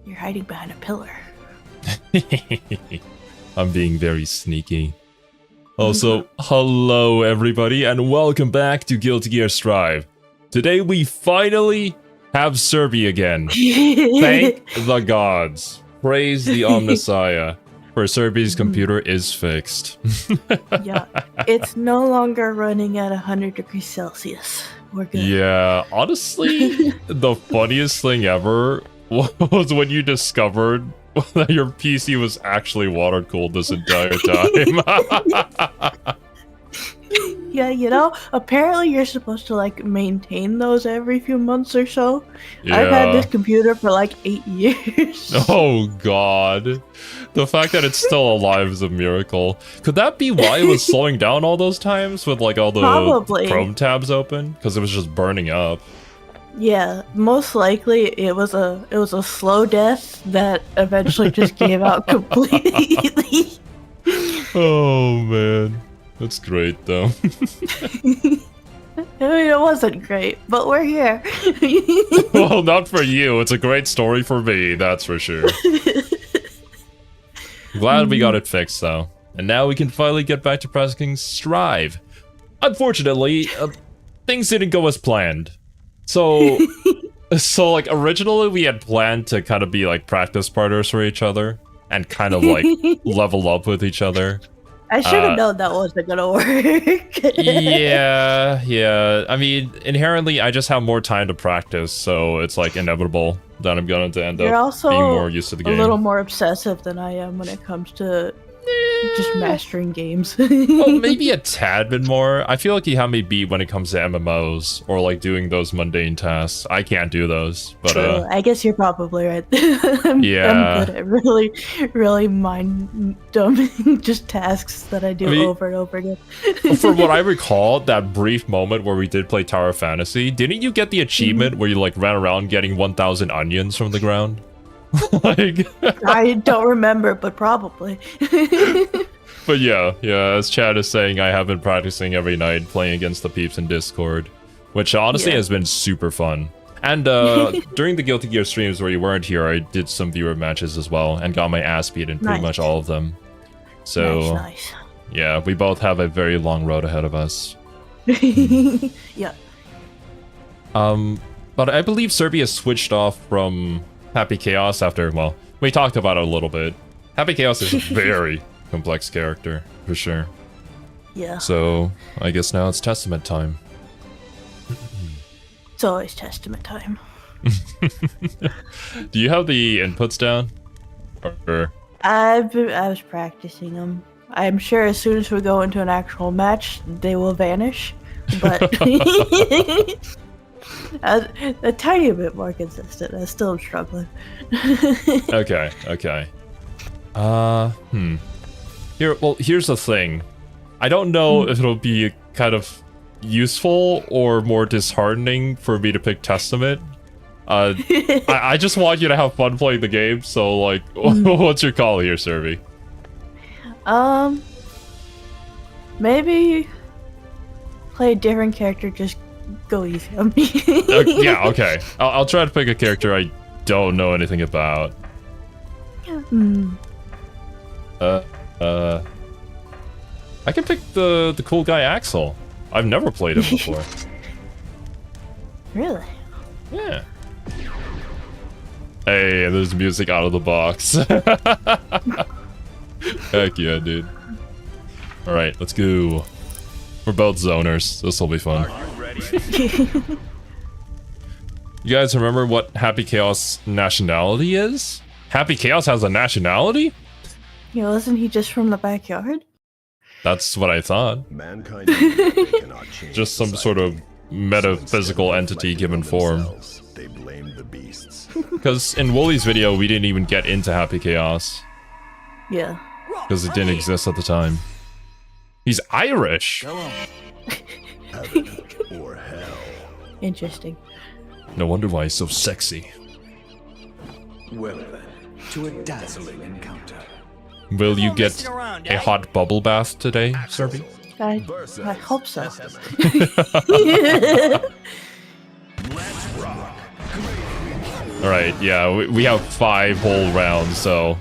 You're hiding behind a pillar. I'm being very sneaky. Also, hello everybody, and welcome back to Guilty Gear Strive. Today we finally have Cerby again. Thank the gods. Praise the Omnissiah. For Cerby's computer is fixed. Yeah, it's no longer running at 100 degrees Celsius. We're good. Yeah, honestly, the funniest thing ever was when you discovered that your PC was actually water cooled this entire time. Yeah, you know, apparently you're supposed to like maintain those every few months or so. Yeah. I've had this computer for like 8 years. Oh god. The fact that it's still alive is a miracle. Could that be why it was slowing down all those times with like all the Probably. Chrome tabs open? Because it was just burning up. Yeah, most likely it was a slow death that eventually just gave out completely. Oh man. That's great though. I mean, it wasn't great, but we're here. Well, not for you. It's a great story for me, that's for sure. Glad we got it fixed though. And now we can finally get back to practicing Strive. Unfortunately, things didn't go as planned. So like originally we had planned to kind of be like practice partners for each other and kind of like level up with each other. I should have known that wasn't gonna work. Yeah. I mean, inherently, I just have more time to practice, so it's like inevitable that I'm going to end You're up also being more used to the game. a little more obsessive than I am when it comes to just mastering games. Well, maybe a tad bit more. I feel like you have me beat when it comes to MMOs or like doing those mundane tasks. I can't do those, but True. I guess you're probably right. Yeah. I'm good at really mind-dumbing just tasks that I do over and over again. From what I recall, that brief moment where we did play Tower of Fantasy, didn't you get the achievement where you like ran around getting 1,000 onions from the ground? Like I don't remember, but probably. But yeah, as Chad is saying, I have been practicing every night playing against the peeps in Discord, which honestly has been super fun. And during the Guilty Gear streams where you weren't here, I did some viewer matches as well and got my ass beat in pretty much all of them. So nice. Yeah, we both have a very long road ahead of us. Yeah. But I believe Cerby has switched off from Happy Chaos after, well, we talked about it a little bit. Happy Chaos is a very complex character, for sure. Yeah. So, I guess now it's Testament time. It's always Testament time. Do you have the inputs down? Or... I was practicing them. I'm sure as soon as we go into an actual match, they will vanish. But... a tiny bit more consistent. I still am struggling. Okay. Here's the thing. I don't know if it'll be kind of useful or more disheartening for me to pick Testament. I just want you to have fun playing the game, so like, what's your call here, Cerby? Maybe play a different character, just go easy on me. Yeah, okay. I'll try to pick a character I don't know anything about. I can pick the cool guy Axel. I've never played him before. Really? Yeah. Hey, there's music out of the box. Heck yeah, dude. Alright, let's go. We're both zoners. This will be fun. You guys remember what Happy Chaos nationality is? Happy Chaos has a nationality? Yeah, wasn't he just from the backyard? That's what I thought. Mankind cannot change just some sort of metaphysical entity given form. They blame the beasts. Because in Wooly's video, we didn't even get into Happy Chaos. Yeah. Because it didn't exist at the time. He's Irish! Heaven or hell. Interesting. No wonder why he's so sexy. Well then, to a dazzling encounter. Will you get a hot bubble bath today, Cerby? I hope so. Let's rock. Alright, yeah, we have 5 whole rounds, so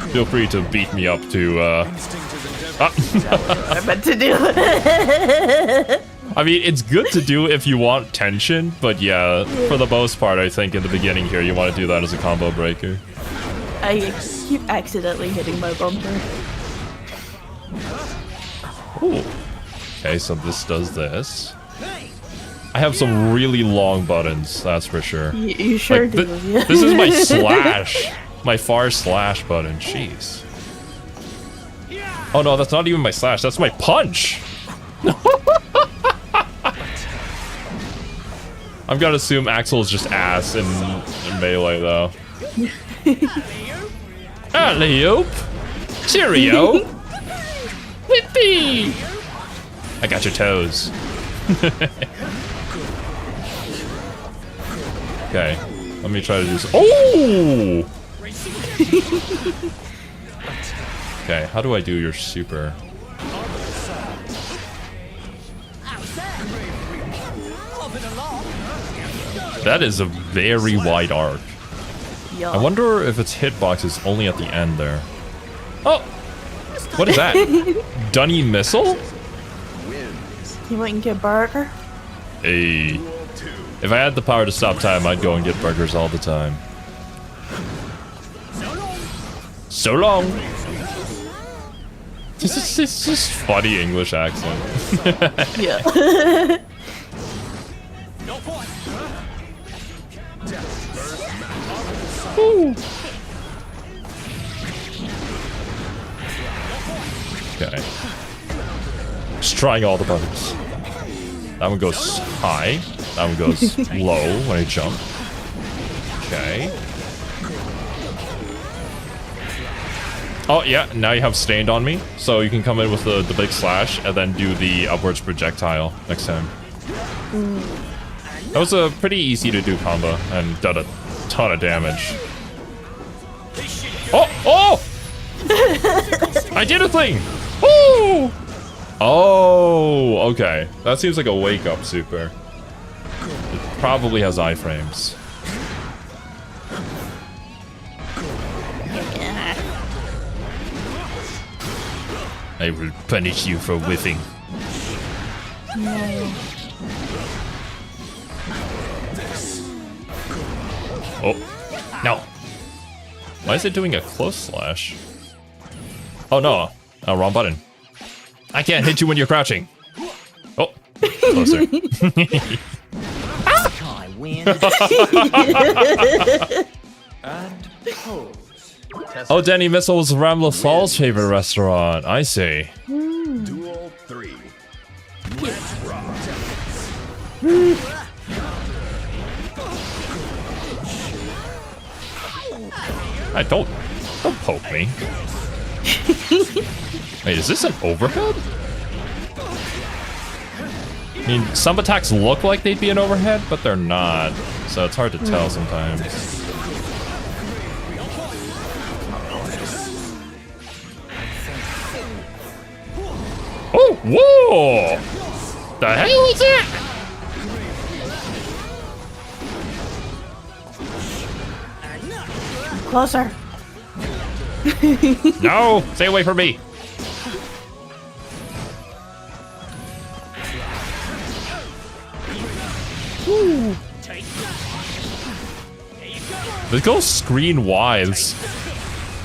feel free to beat me up to, I meant to do. I mean, it's good to do if you want tension, but yeah, for the most part, I think in the beginning here, you want to do that as a combo breaker. I keep accidentally hitting my bumper. Ooh. Okay, so this does this. I have some really long buttons, that's for sure. You sure Like, do, yeah. This is my slash. My far slash button, jeez. Oh no, that's not even my slash, that's my punch! I'm gonna assume Axel is just ass in Melee, though. Alley-oop! Cheerio! Whippy! I got your toes. Okay, let me try to do oh! Okay, how do I do your super? That is a very wide arc. Yeah. I wonder if its hitbox is only at the end there. Oh! What is that? Dunny missile? You want to get burger? Hey. If I had the power to stop time, I'd go and get burgers all the time. So long! This is just funny English accent. Yeah. Ooh. Okay. Just trying all the buttons. That one goes high. That one goes low when I jump. Okay. Oh, yeah, now you have stained on me. So you can come in with the big slash and then do the upwards projectile next time. That was a pretty easy to do combo and did a ton of damage. Oh! Oh! I did a thing! Woo! Oh, okay. That seems like a wake-up super. It probably has iframes. I will punish you for whiffing. No. Oh, no. Why is it doing a close slash? Oh, no. Oh, wrong button. I can't hit you when you're crouching. Oh, closer. I win. And pose. Oh, Danny Missile was Ramla Fall's favorite restaurant. I see. Duel 3. Let's rock. I don't poke me. Wait, is this an overhead? I mean, some attacks look like they'd be an overhead, but they're not. So it's hard to tell sometimes. Oh, whoa! The hell is that? Closer. No! Stay away from me! Ooh. This goes screen wise.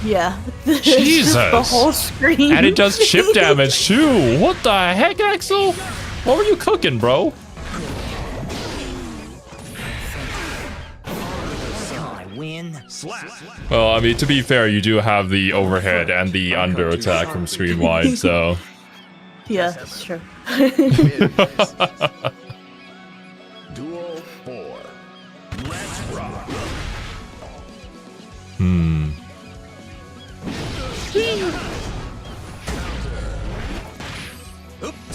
Yeah. Jesus! The whole screen. And it does chip damage too! What the heck, Axel? What were you cooking, bro? I win. Well, I mean, to be fair, you do have the overhead and the under attack from screen wide, so... Yeah, that's true. Duel 4. Let's rock.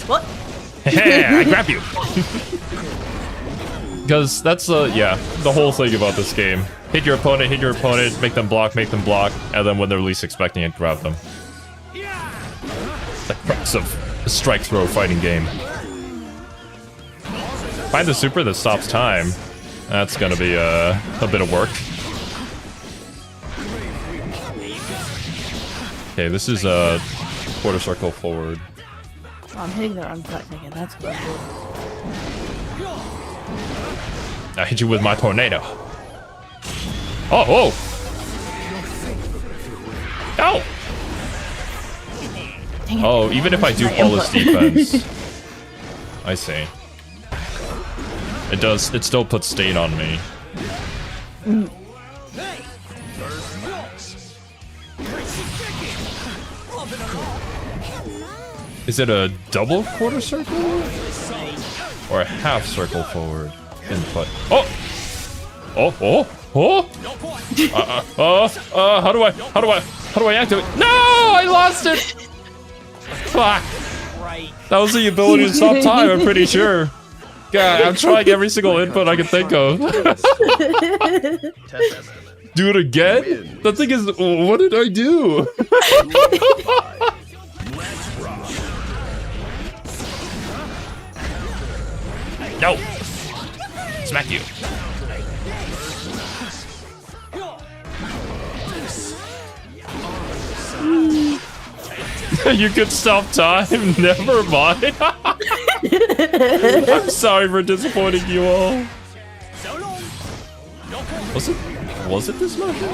What? Hey, I grab you! Because that's, yeah, the whole thing about this game. Hit your opponent, make them block, and then when they're least expecting it, grab them. The crux of a strike throw fighting game. Find the super that stops time. That's gonna be a bit of work. Okay, this is a quarter circle forward. Oh, I'm hitting the wrong button again. That's what I'm doing. I hit you with my tornado. Oh, whoa! Ow! Dang it. Oh, even if I do My flawless input. defense. I see. It still puts stain on me. Is it a double quarter circle? Or a half circle forward input? Oh! Oh! How do I activate? No! I lost it! Fuck! That was the ability to stop time, I'm pretty sure. God, I'm trying every single input I can think of. Do it again? The thing is, what did I do? No! Smack you. You could stop time? Never mind. I'm sorry for disappointing you all. Was it this motion?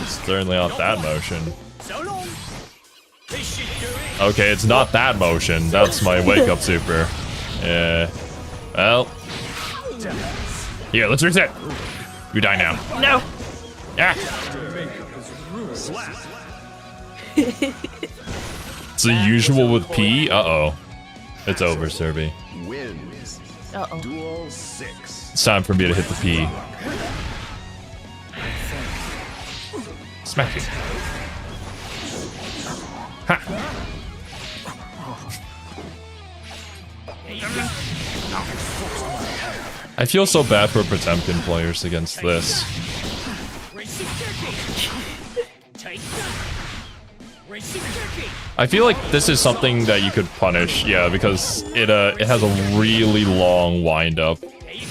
It's certainly not that motion. Okay, it's not that motion. That's my wake-up super. Yeah. Well. Here, let's reset. You die now. No. Yeah. It's the usual with P. Uh-oh. It's over, Cerby. Wins. Uh-oh. Duel 6. It's time for me to hit the P. Smack you. Ha! I feel so bad for Potemkin players against this. I feel like this is something that you could punish, yeah, because it has a really long wind up,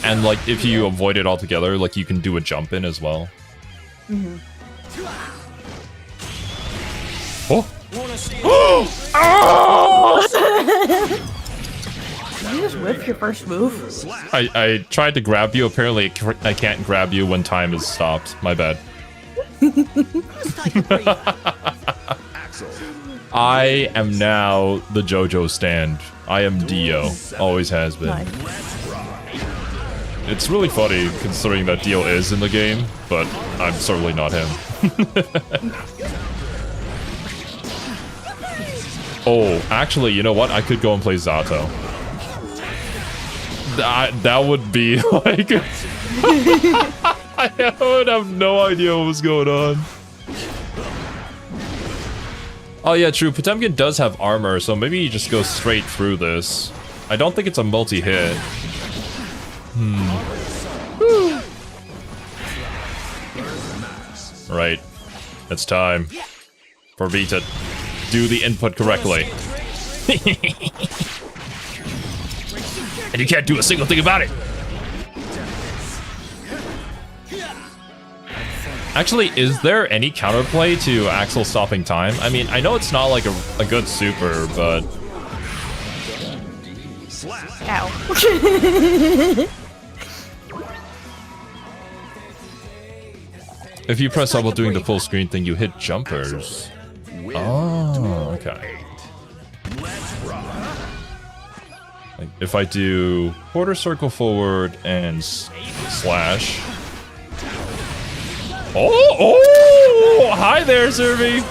and like if you avoid it altogether, like you can do a jump in as well. Mm-hmm. Oh! Did you just whip your first move? I tried to grab you. Apparently, I can't grab you when time is stopped. My bad. I am now the JoJo stand. I am Dio. Always has been. Nice. It's really funny considering that Dio is in the game, but I'm certainly not him. Oh, actually, you know what? I could go and play Zato. That would be like... I would have no idea what was going on. Oh yeah, true. Potemkin does have armor, so maybe you just go straight through this. I don't think it's a multi-hit. Right. It's time for V to do the input correctly. And you can't do a single thing about it. Actually, is there any counterplay to Axel stopping time? I mean, I know it's not like a good super, but... Ow. If you press up while doing the full screen thing, you hit jumpers. Oh, okay. Like if I do quarter circle forward and slash. Oh! Hi there, Cerby!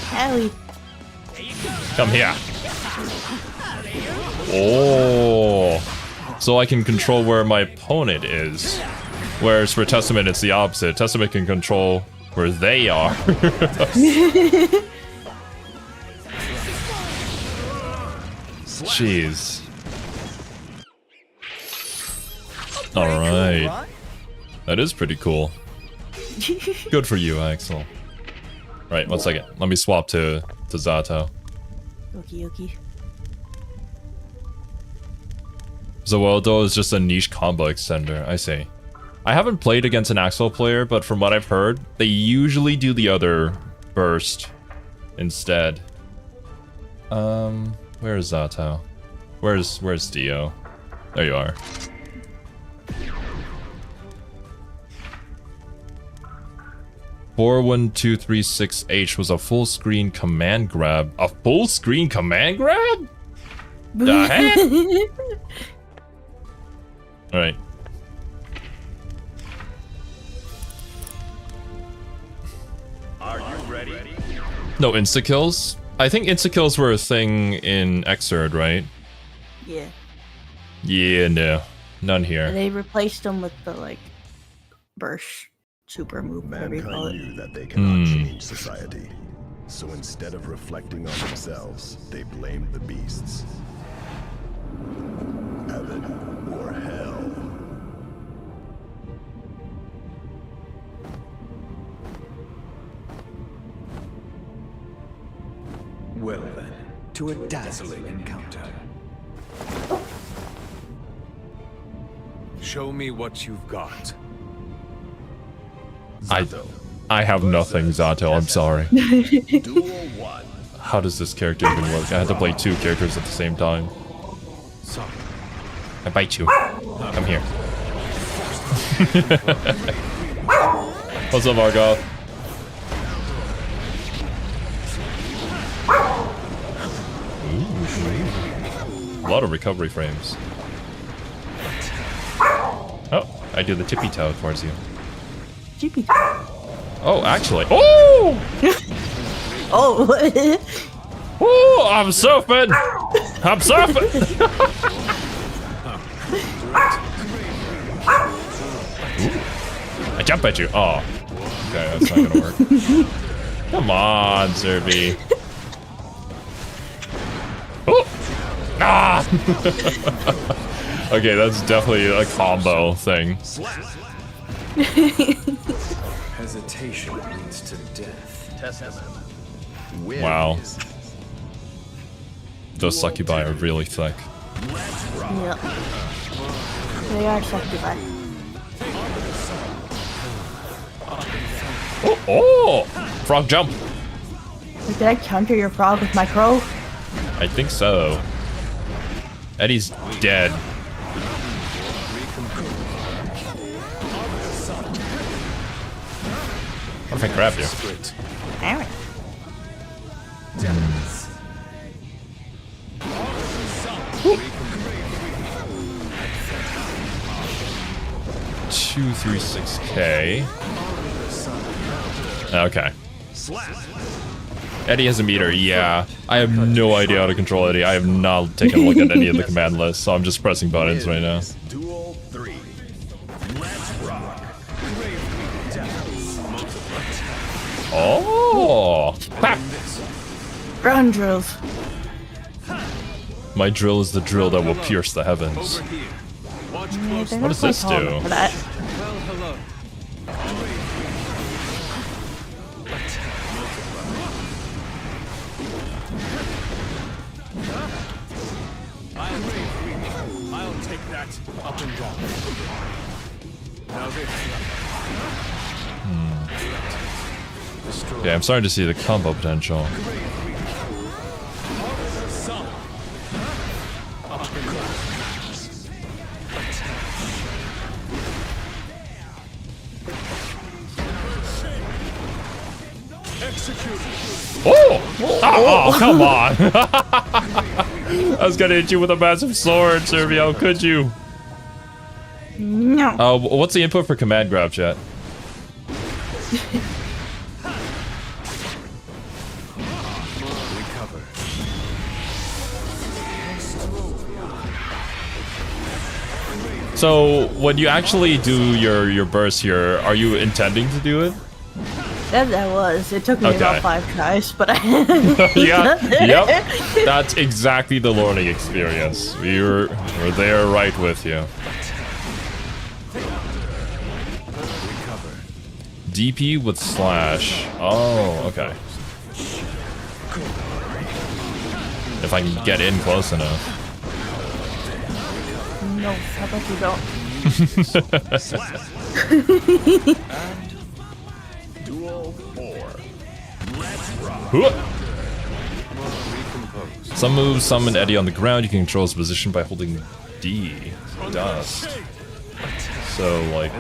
Howie. Come here. Oh. So I can control where my opponent is. Whereas for Testament, it's the opposite. Testament can control where they are. Jeez. Alright. That is pretty cool. Good for you, Axel. Right, 1 second. Let me swap to Zato. Okie dokie. Zaweldo is just a niche combo extender, I see. I haven't played against an Axel player, but from what I've heard, they usually do the other burst instead. Where's Zato? Where's Dio? There you are. (41236H) was a full screen command grab. A full screen command grab? The heck? Alright. Are you ready? No insta-kills? I think insta-kills were a thing in Xrd, right? Yeah. Yeah, no. None here. They replaced them with the, like, burst super move, whatever you call Mankind it. knew that they cannot change society. So instead of reflecting on themselves, they blamed the beasts. Heaven or hell. Well then, to a dazzling encounter. Show me what you've got. I have nothing, Zato, I'm sorry. Duel 1. How does this character even work? I had to play 2 characters at the same time. So, I bite you. Come here. What's up, Margot? A lot of recovery frames. Oh, I do the tippy toe towards you. GP. Oh, actually. Oh! Oh! Oh, I'm surfing! I'm surfing! I jump at you. Oh. Okay, that's not gonna work. Come on, Cerby. Oh! Ah! Okay, that's definitely a combo thing. Hesitation leads to death. Wow. Those succubi are really thick. Yep. They are succubi. Oh! Oh! Frog jump! Did I counter your frog with my crow? I think so. Eddie's dead. What if I grab you? Alright. $236K. Okay. Eddie has a meter, yeah. I have no idea how to control Eddie. I have not taken a look at any of the command lists, so I'm just pressing buttons right now. Duel 3. Let's rock. Oh! Ha! Ground drills. My drill is the drill that will pierce the heavens. over here. Watch Yeah, close. they're What not does quite this tall do? enough for that. Well, hello. I'll take that up and down. Now this. Yeah, I'm starting to see the combo potential. Oh! Oh, come on! I was gonna hit you with a massive sword, Cerby. How could you? No. What's the input for command grab, chat? So, when you actually do your burst here, are you intending to do it? That was. It took me Okay. about 5 tries, but I. Yeah, yep. That's exactly the learning experience. We're there right with you. DP with slash. Oh, okay. If I can get in close enough. No, how about you don't? Duel 4. Let's rock. Some moves summon Eddie on the ground. You can control his position by holding D. Dust. So, like,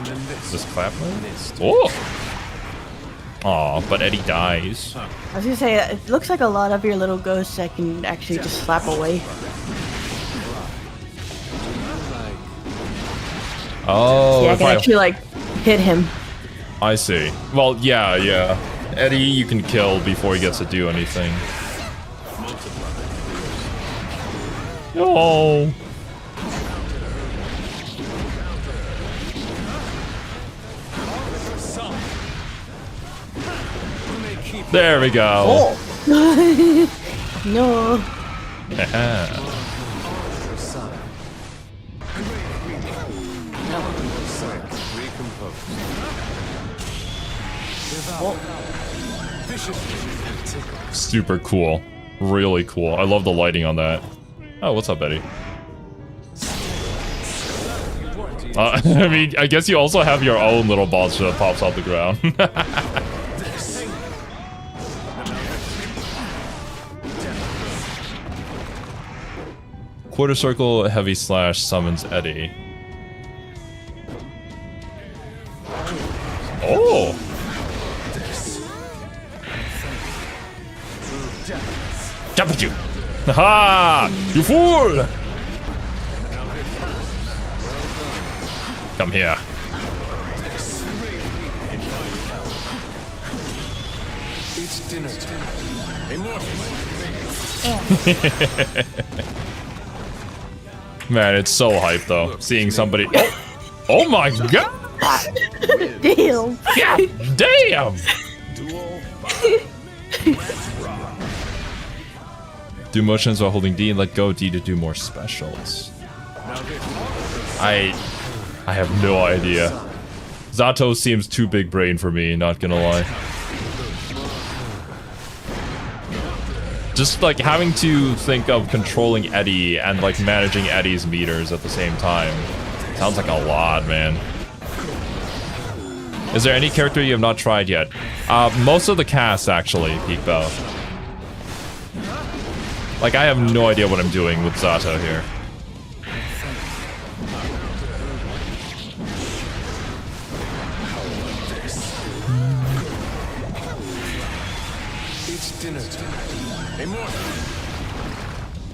this clap move? Oh! Aw, but Eddie dies. I was gonna say, it looks like a lot of your little ghosts I can actually just slap away. Oh, Yeah, I if can actually, like, hit him. I see. Well, yeah. Eddie, you can kill before he gets to do anything. Oh. There we go. Oh! No. Super cool. Really cool. I love the lighting on that. Oh, what's up, Eddie? I mean, I guess you also have your own little boss that pops off the ground. Quarter circle heavy slash summons Eddie. Oh! Jump at you! Haha! You fool! Come here. It's dinner time. Man, it's so hype though. Seeing somebody. Oh my god! Damn. God damn! Duel 5. Let's rock. Do motions while holding D and let go D to do more specials. I have no idea. Zato seems too big brain for me, not gonna lie. Just like having to think of controlling Eddie and like managing Eddie's meters at the same time. Sounds like a lot, man. Is there any character you have not tried yet? Most of the cast actually, Peekbo. Like I have no idea what I'm doing with Zato here. It's dinner time.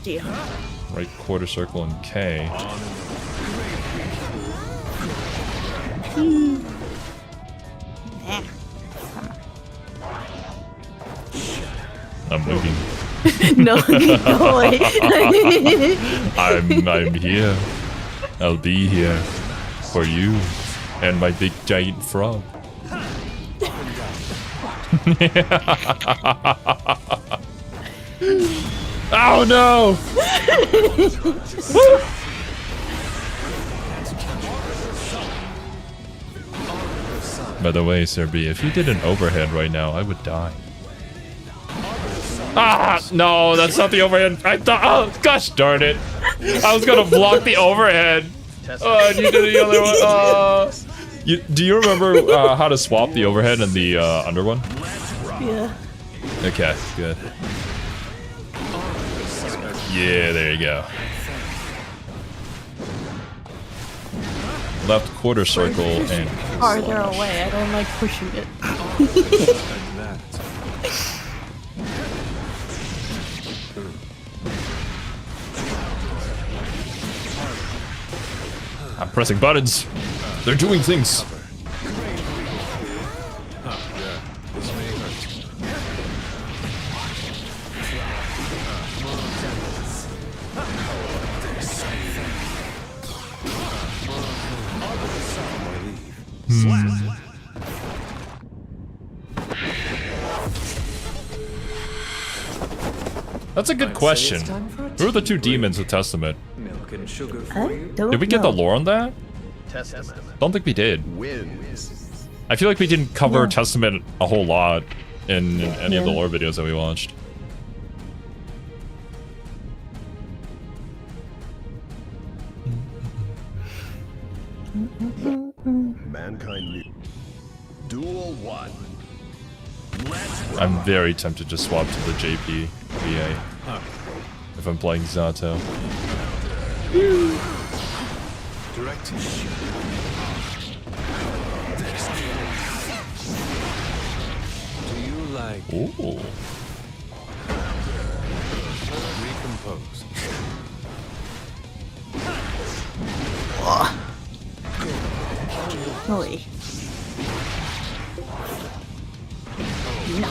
Damn. Right quarter circle and K. I'm looking. No, keep going. I'm here. I'll be here for you and my big giant frog. Oh no! By the way, Cerby, if you did an overhead right now, I would die. Ah, no, that's not the overhead. I thought, oh, gosh darn it. I was gonna block the overhead. Oh, you did the other one. Do you remember how to swap the overhead and the under one? Yeah. Okay, good. Yeah, there you go. Left quarter circle and Farther away. I don't like pushing it. I'm pressing buttons. They're doing things. That's a good question. Who are the two demons of Testament? Milk and sugar I for you. don't Did we get the know. lore on that? Testament Don't think we did. wins. I feel like we didn't cover No. Testament a whole lot in any of the Yeah. lore videos that we watched. mankind knew. Duel 1. Let's rock. I'm very tempted to swap to the JP VA if I'm playing Zato. Direct. Do you like Ooh. recompose? Holy. No.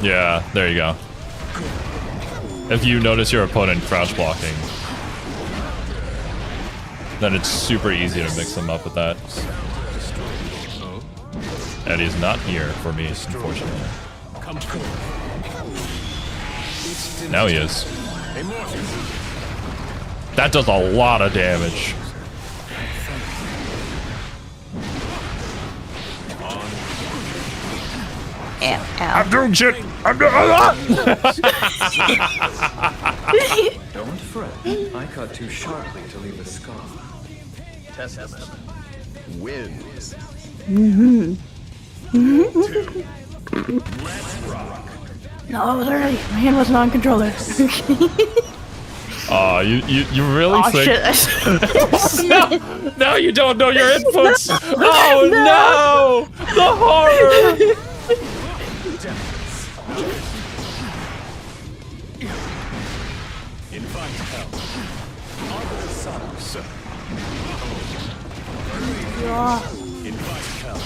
Yeah, there you go. If you notice your opponent crouch blocking, then it's super easy to mix them up with that. Eddie's not here for me, unfortunately. Now he is. That does a lot of damage. Ow, ow. I'm doing shit! I'm doing Don't fret. I cut too sharply to leave a scar. Testament wins. Let's rock. No, I was already. My hand wasn't on controller. Aw, you really Oh think... shit! No, you don't know your inputs! Oh no! The horror! Invite help. Other sons. Invite help.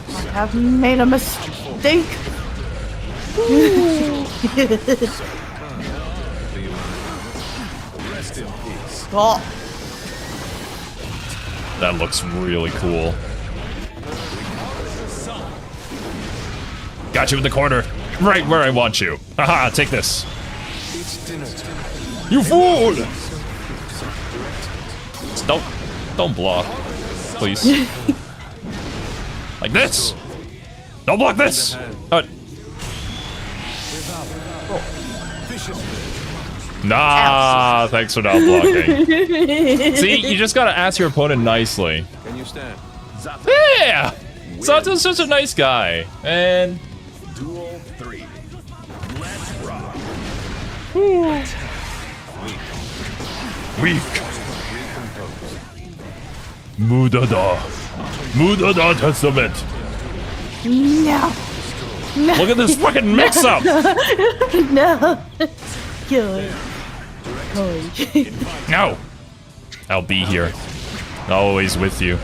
I have made a mistake. Rest in peace. Oh, That looks really cool. Got you in the corner. Right where I want you. Haha, take this. It's dinner time. You fool! Don't block. Please. Like this! Don't block this! Nah, thanks for not blocking. See, you just gotta ask your opponent nicely. Can you stand? Yeah! Sato's such a nice guy. And Duel 3. Let's rock. weak. Mudada Testament. no. Look at this fucking mix-up. No. Kill it. Holy shit. No. I'll be here. Always with you.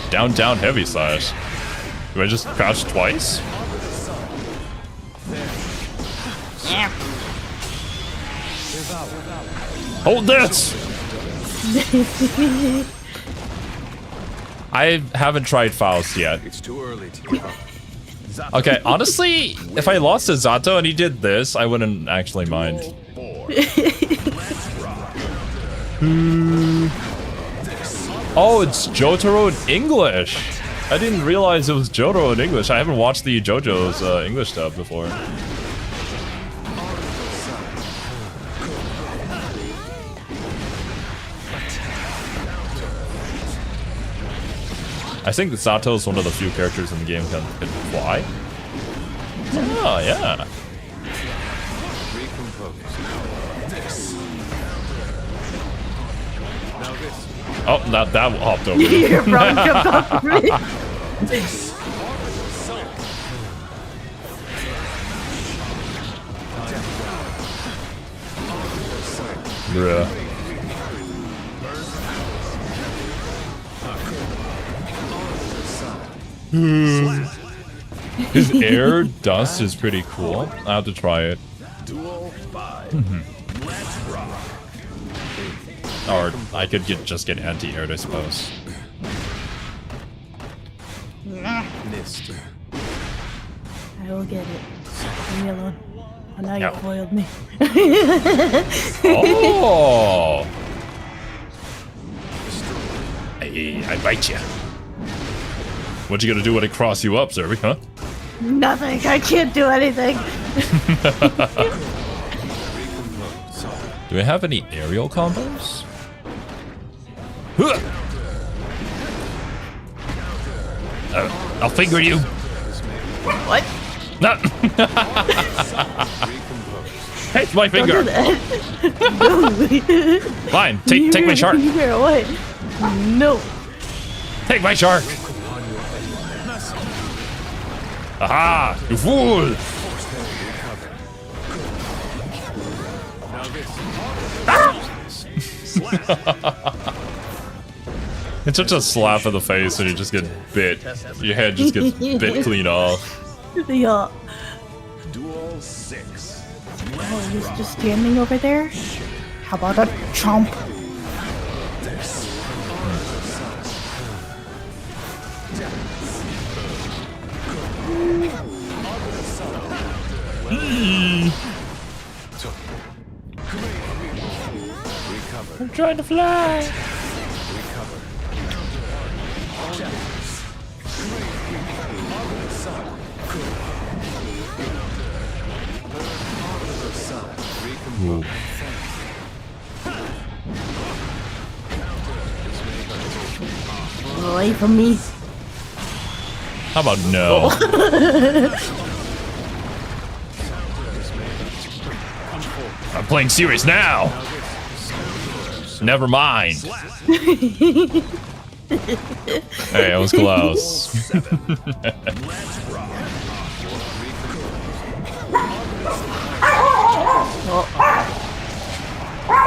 Down, down, heavy slash. Do I just crouch twice? Hold this! I haven't tried Faust yet. It's too early to give up. Okay, honestly, if I lost to Zato and he did this, I wouldn't actually mind. Duel 4. Let's rock. Oh, it's Jotaro in English! I didn't realize it was Jotaro in English. I haven't watched the JoJo's English dub before. I think Zato is one of the few characters in the game that can fly. Oh, yeah. Oh, that hopped over. You're probably jumped off me. Bruh. His air dust is pretty cool. I have to try it. Duel 5. Let's rock. Or I could just get anti-aired, I suppose. Missed. I will get it. Leave me alone. Oh, now No. you foiled me. Oh! Hey, I bite you. What you gonna do when I cross you up, Cerby, huh? Nothing. I can't do anything. Do we have any aerial combos? Huh! I'll finger you. What? No. It's my finger. Fine. Take my shark. Finger away. No. Take my shark. Aha! You fool! It's such a slap in the face when you just get bit. Your head just gets bit clean off. Yeah. Duel 6. Oh, he's just standing over there? How about a chomp? I'm trying to fly. Ooh. Away from me. How about no? I'm playing serious now. Never mind. Hey, I was close.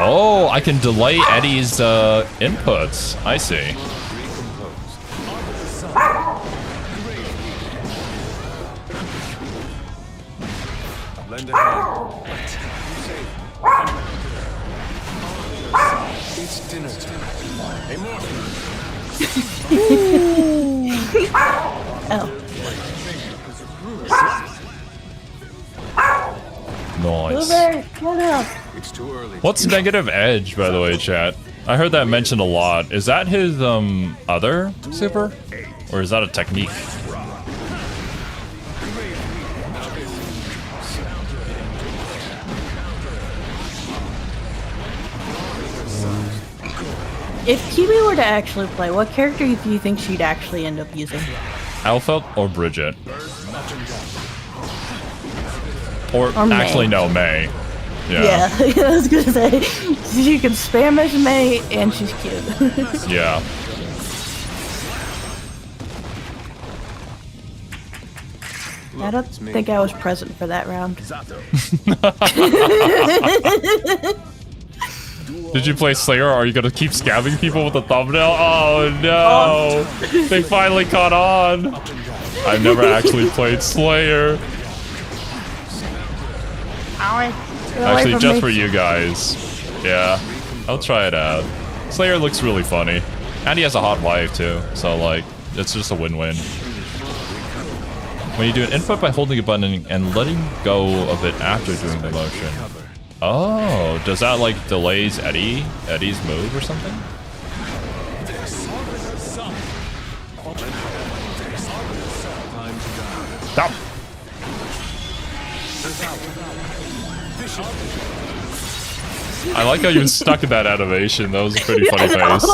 Oh, I can delay Eddie's inputs. I see. Lend a hand. It's dinner time. Hey, Oh. Nice. Over. Get up. It's too early. What's negative edge, by the way, chat? I heard that mentioned a lot. Is that his other super? Or is that a technique? If Kiwi were to actually play, what character do you think she'd actually end up using? Alpha or Bridget? Or May. actually, no, May. Yeah, I was gonna say, she can spam as May, and she's cute. Yeah. I don't think I was present for that round. Did you play Slayer, or are you gonna keep scabbing people with the thumbnail? Oh no! They finally caught on! I've never actually played Slayer. Actually, just for you guys. Yeah, I'll try it out. Slayer looks really funny. And he has a hot wife too, so like, it's just a win-win. When you do an input by holding a button and letting go of it after doing the motion. Oh, does that like delays Eddie's move or something? Stop! I like how you're stuck in that animation. That was a pretty funny face.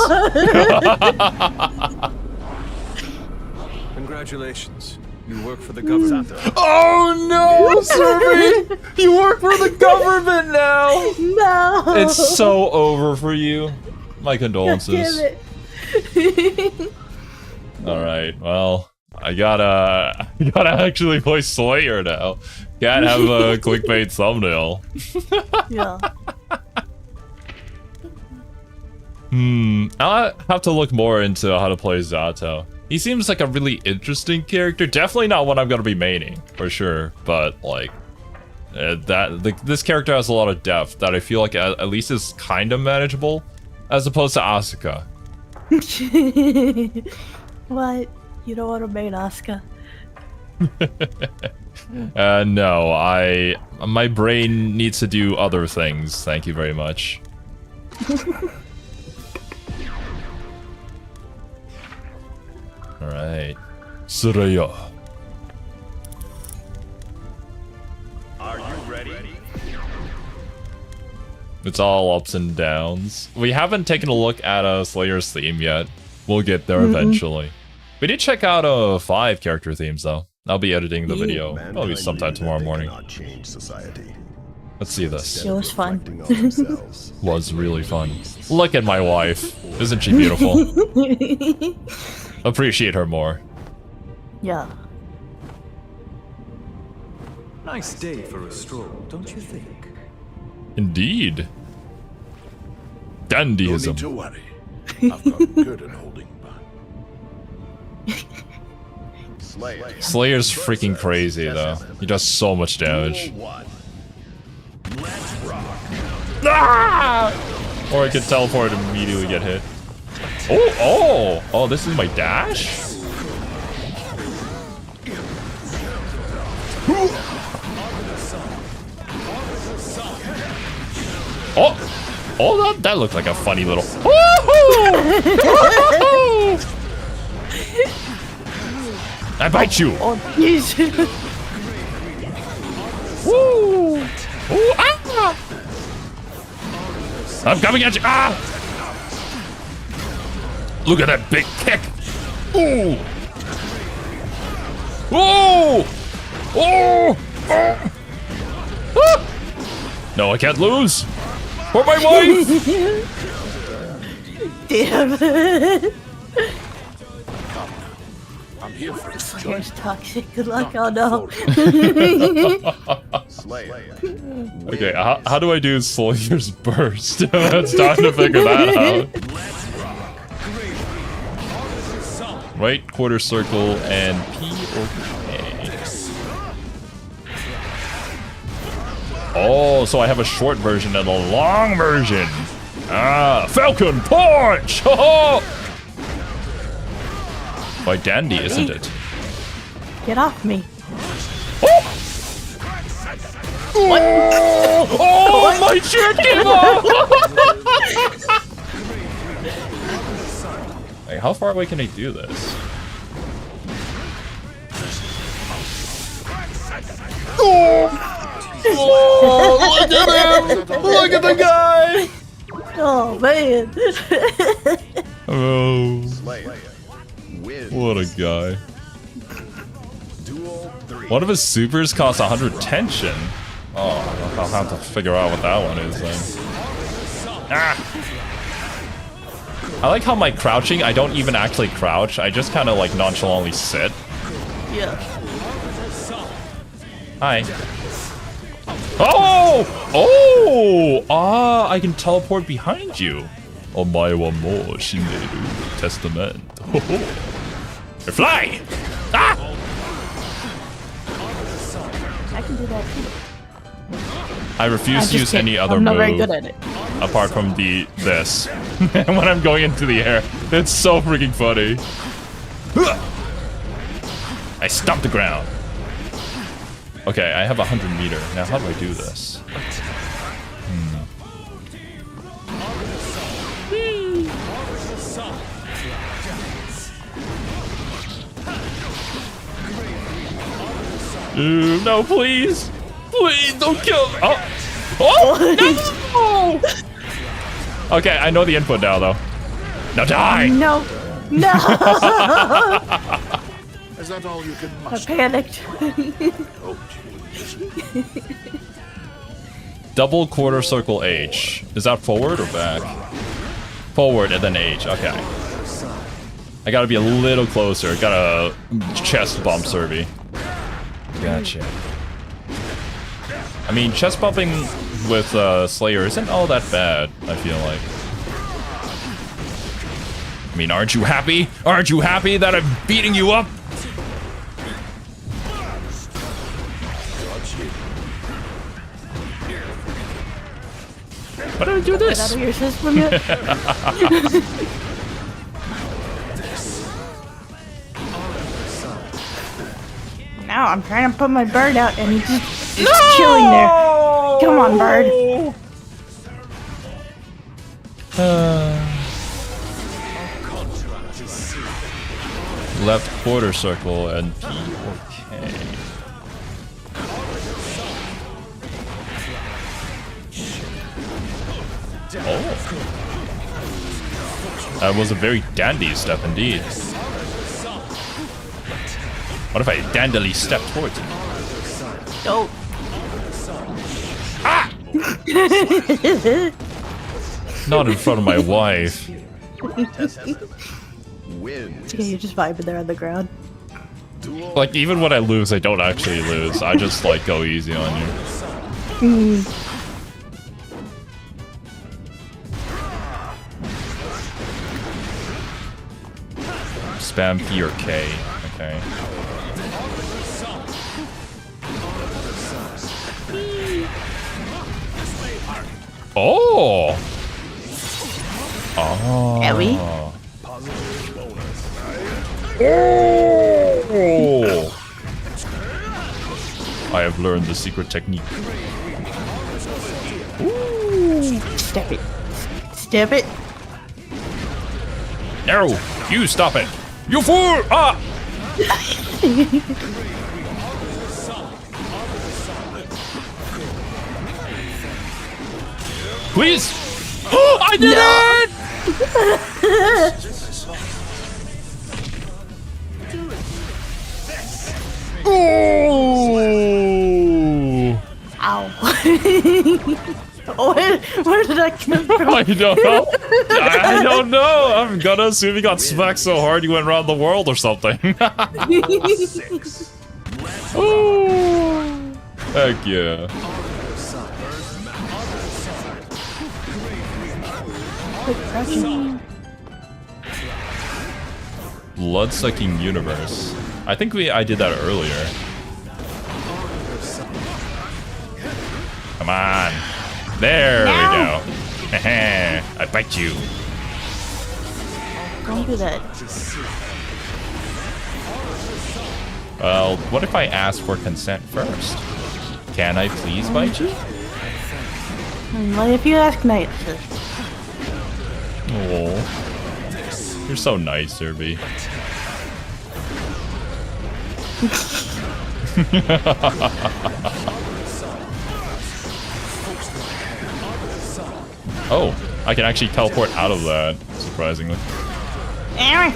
Congratulations. You work for the government. Oh no, Cerby! You work for the government now! No! It's so over for you. My condolences. Damn it. Alright, well, I gotta actually play Slayer now. Can't have a clickbait thumbnail. Yeah. I'll have to look more into how to play Zato. He seems like a really interesting character. Definitely not one I'm gonna be maining, for sure. But like, this character has a lot of depth that I feel like at least is kind of manageable, as opposed to Asuka. What? You don't want to main Asuka? No, my brain needs to do other things. Thank you very much. Alright. Suraya. It's all ups and downs. We haven't taken a look at Slayer's theme yet. We'll get there eventually. We did check out 5 character themes though. I'll be editing the video probably sometime tomorrow morning. Change society. Let's see this. It was fun. Was really fun. Look at my wife. Isn't she beautiful? Appreciate her more. Yeah. Nice day for a stroll, don't you think? Indeed. No need Dandyism. to worry. I've got good at holding back. Slayer's freaking crazy though. He does so much damage. Ah! Or I could teleport and immediately get hit. Oh, this is my dash? Oh, that looked like a funny little. I bite you. Oh, jeez. Woo! Ooh, ah! I'm coming at you. Ah! Look at that big kick. Ooh! Oh! Oh! Oh! Ah! No, I can't lose. For my wife. Damn it. I'm here for this. Here's toxic. Good luck. Oh no. Okay, how do I do Slayer's burst? It's time to figure that out. Right quarter circle and P or K. Oh, so I have a short version and a long version. Ah, Falcon Punch! Ho By Dandy, isn't it? Get off me. Oh! What? Oh, my shit came off! Like, how far away can I do this? Oh, look at him! Look at the guy! Oh man. Oh, what a guy. One of his supers costs 100 tension. Oh, I'll have to figure out what that one is then. Ah! I like how my crouching, I don't even actually crouch. I just kind of like nonchalantly sit. Yeah. Hi. Oh! Oh! Ah, I can teleport behind you. Omae wa mou shimeru testament. You're fly! Ah! I can do that too. I refuse to use any other I'm not move very good at it. apart from this. When I'm going into the air, it's so freaking funny. I stomp the ground. Okay, I have 100 meter. Now, how do I do this? No, please. Please, don't kill me. Oh. Oh, no! Okay, I know the input now, though. Now die! No. No. Is that all you can I muster? panicked. Double quarter circle H. Is that forward or back? Forward and then H. Okay. I gotta be a little closer. Gotta chest bump Cerby. Gotcha. I mean, chest bumping with Slayer isn't all that bad, I feel like. I mean, aren't you happy? Aren't you happy that I'm beating you up? Why did I do Get out this? of your system yet? Now I'm trying to put my bird out and he's just chilling there. Come on, bird. Left quarter circle and P or K. That was a very dandy step indeed. What if I dandily step towards it? Don't. Ah! Not in front of my wife. Wins. Okay, you're just vibing there on the ground. Like, even when I lose, I don't actually lose. I just, like, go easy on you. Spam P or K. Okay. Oh! Oh. Can we? Oh! I have learned the secret technique. Step it. Step it. No! You stop it! You fool! Ah! Please! Oh, I did it! Oh! Ow. Where did that come from? I don't know. I don't know. I'm gonna assume he got smacked so hard he went around the world or something. Oh! Heck yeah. Blood-sucking universe. I think I did that earlier. Come on. There we go. I bite you. Don't do that. Well, what if I ask for consent first? Can I please bite you? Well, if you ask nicely. Oh, you're so nice, Cerby. Oh, I can actually teleport out of that, surprisingly. Aaron.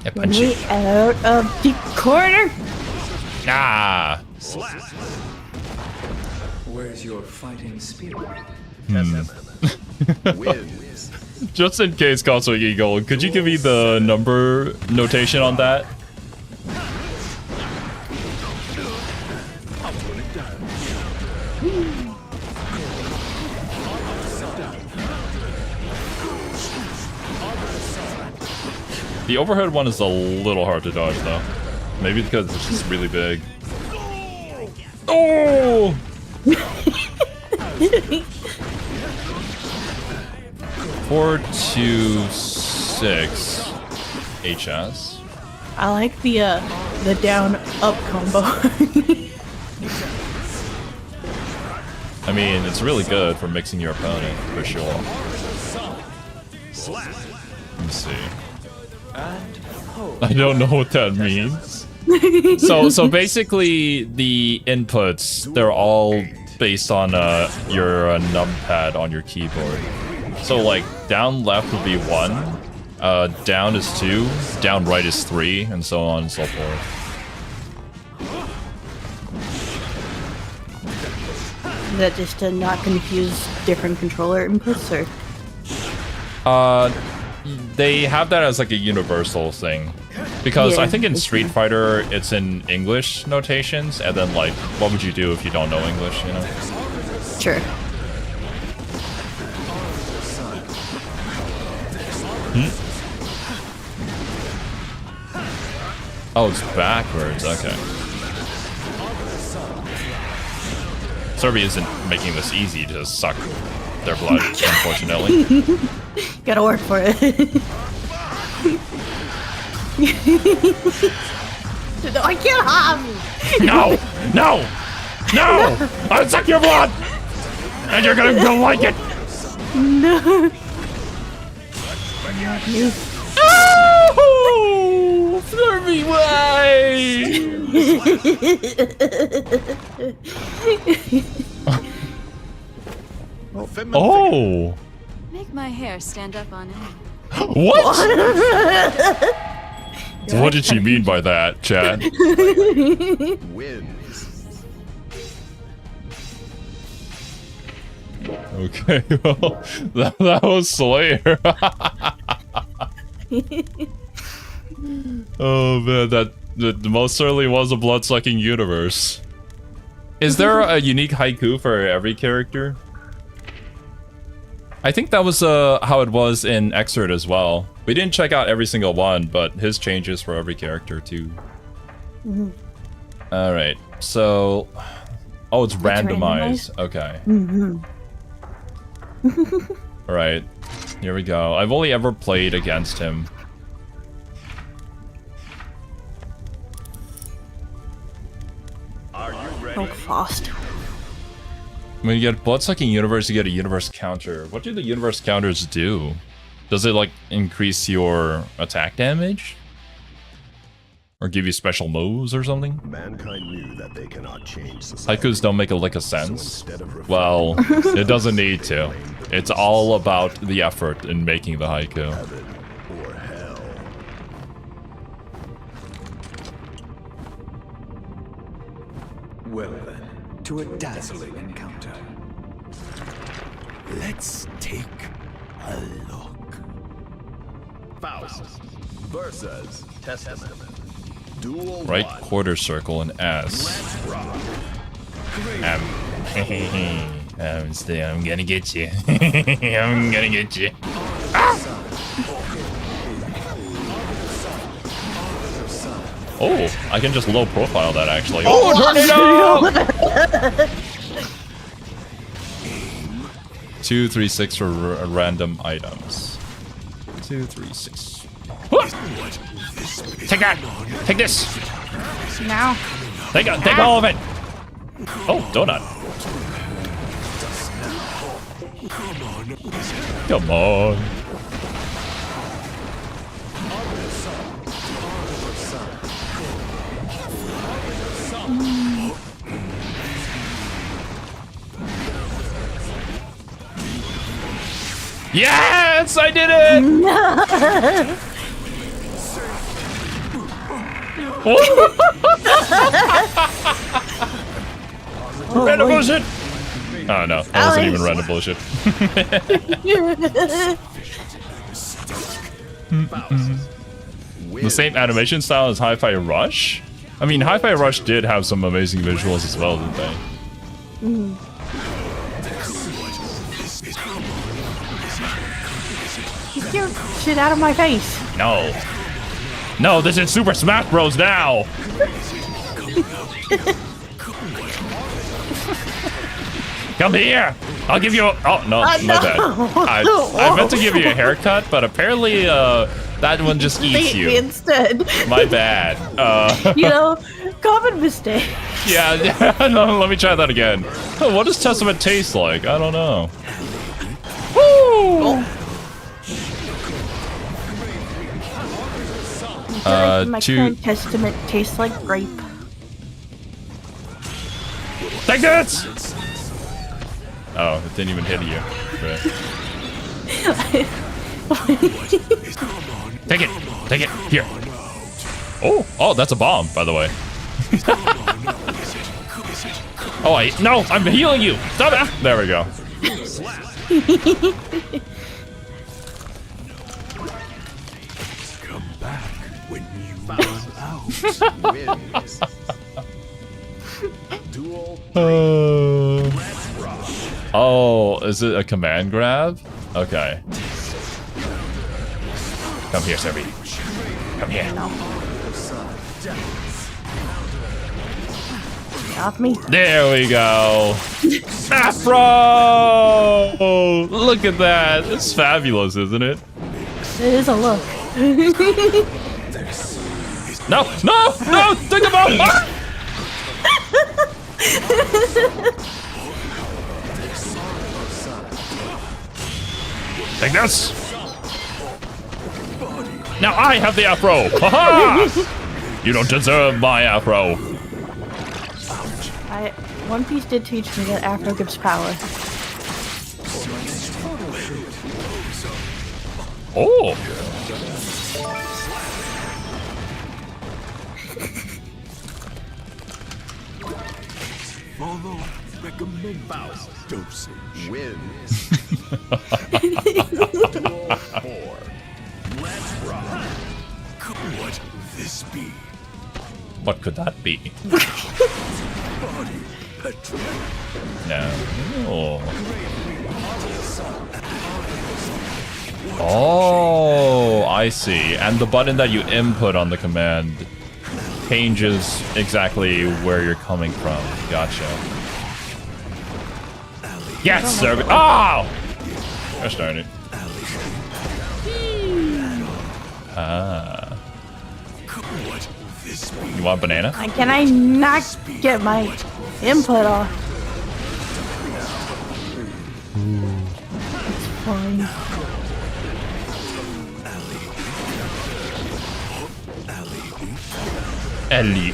I punch you. We out of the corner. Ah! Where's your fighting spirit? Wins. Just in case, Console Eagle, could you give me the number notation on that? The overhead one is a little hard to dodge, though. Maybe because it's just really big. Oh! 426 HS. I like the down up combo. I mean, it's really good for mixing your opponent, for sure. Let me see. I don't know what that means. So basically, the inputs, they're all based on your numpad on your keyboard. So like down left would be 1, down is 2, down right is 3, and so on and so forth. Is that just to not confuse different controller inputs, or? They have that as like a universal thing. Because Yeah, I think in okay. Street Fighter, it's in English notations, and then like, what would you do if you don't know English, you know? Sure. Oh, it's backwards, okay. Cerby isn't making this easy to suck their blood, unfortunately. Gotta work for it. No, I can't harm you. No! No! No! I'll suck your blood! And you're gonna go like it! No. Oh! Cerby, why? Finman Oh! Make my hair stand up on end. What? What did she mean by that, Chad? wins. Okay, well, that was Slayer. Oh man, that most certainly was a blood-sucking universe. Is there a unique haiku for every character? I think that was how it was in Excerpt as well. We didn't check out every single one, but his changes for every character too. All right, so oh, it's randomized. Okay. All right, here we go. I've only ever played against him. Are you ready? So fast. When you get blood-sucking universe, you get a universe counter. What do the universe counters do? Does it like increase your attack damage? Or give you special moves or something? Mankind knew that they cannot change society. Haikus don't make a lick of sense. instead of Well, it doesn't need to. It's all about the effort in making the haiku. heaven or hell. Well then, to a dazzling encounter. Let's take a look. Faust versus Testament. Duel Right 1. quarter circle and S. Let's rock. I'm gonna get you. I'm gonna get you. Oh, I can just low profile that actually. Oh, tornado! 2, 3, 6 for random items. 2, 3, 6. Take that! Take this! Now. Take all of it! Oh, donut. Come on. Yes, I did it! Random bullshit! Oh no, that wasn't even random bullshit. The same animation style as Hi-Fi Rush? I mean, Hi-Fi Rush did have some amazing visuals as well, didn't they? Get your shit out of my face. No. No, this is Super Smash Bros. Now! Come here! I'll give you a... Oh, no, my bad. I meant to give you a haircut, but apparently that one just eats Beat me you. instead. My bad. You know, common mistake. Yeah, no, let me try that again. Oh, what does Testament taste like? I don't know. Woo! My two... current testament tastes like grape. Take this! Oh, it didn't even hit you. Take it! Take it! Here! Oh, that's a bomb, by the way. Oh, no! I'm healing you! Stop it! There we go. Come back when you run out. Wins. Duel. Let's rock. Oh, is it a command grab? Okay. Come here, Cerby. Come here. Off me. There we go. Afro! Look at that. It's fabulous, isn't it? It is a look. No! No! No! Think about it! Take this! Now I have the afro! Ha-ha! You don't deserve my afro. One Piece did teach me that Afro gives power. Oh! Follow recommended dosage. Wins. Duel 4. Let's rock. What will this be? What could that be? Body petrol. No. Oh, I see. And the button that you input on the command changes exactly where you're coming from. Gotcha. Yes, sir. Oh! Gosh darn it. Ah. What will this be? You want banana? Can I not get my input off? It's fine. Ellie.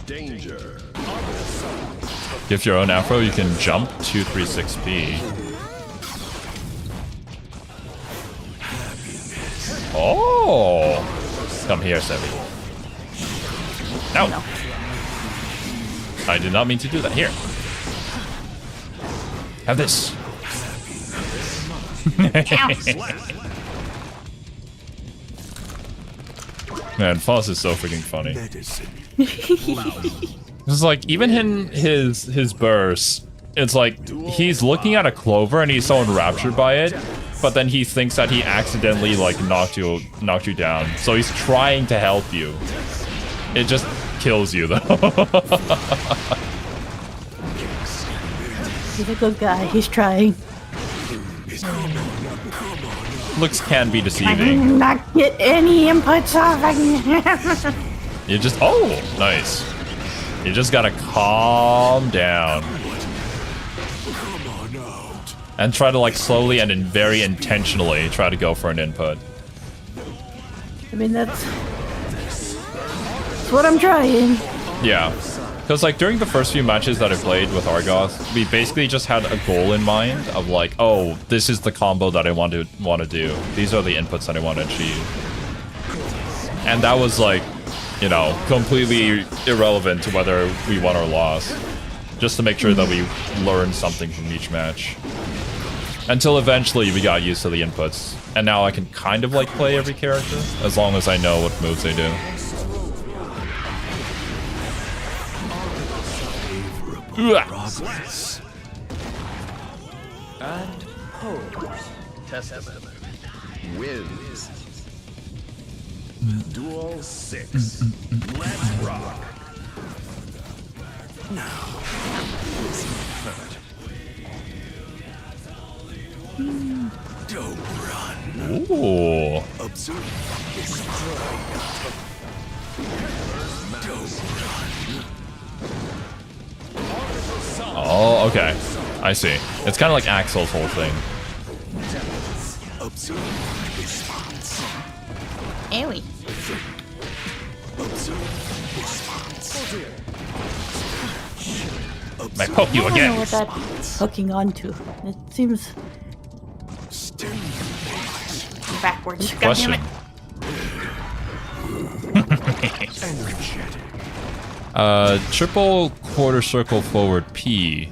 Danger. Give your own afro, you can jump 236p. Oh! Come here, Cerby. No! I did not mean to do that. Here. Have this. Man, Foss is so freaking funny. Medicine. It's like, even in his burst, it's like, he's looking at a clover and he's so enraptured by it, but then he thinks that he accidentally, like, knocked you down. So he's trying to help you. It just kills you, though. He's a good guy. He's trying. Looks can be I deceiving. can not get any inputs off. You just, oh, nice. You just gotta calm down. And try to, like, slowly and very intentionally try to go for an input. I mean, that's what I'm trying. Yeah. Because, like, during the first few matches that I played with Argoth, we basically just had a goal in mind of, like, oh, this is the combo that I want to do. These are the inputs that I want to achieve. And that was, like, you know, completely irrelevant to whether we won or lost. Just to make sure that we learned something from each match. Until eventually we got used to the inputs. And now I can kind of, like, play every character, as long as I know what moves they do. Progress. And pose. Testament. Wins. Duel 6. Let's rock. Don't run. Ooh. Observe. Destroy. Don't run. Oh, okay. I see. It's kind of like Axel's whole thing. Observe. Response. Ewy. Observe. Response. I poke you I don't know again. what that's hooking onto. It seems backwards. God damn Question. it. Triple quarter circle forward P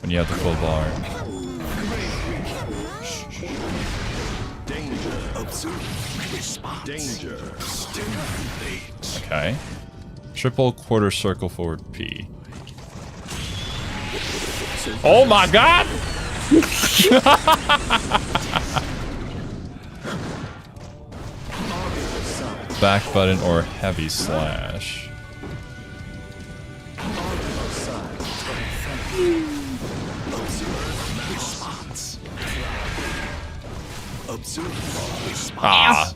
when you have the full bar. Danger. Observe. Response. Danger. Stimulate. Okay. Triple quarter circle forward P. Oh my god! Back button or heavy slash. Response. Observe. Response. Ah!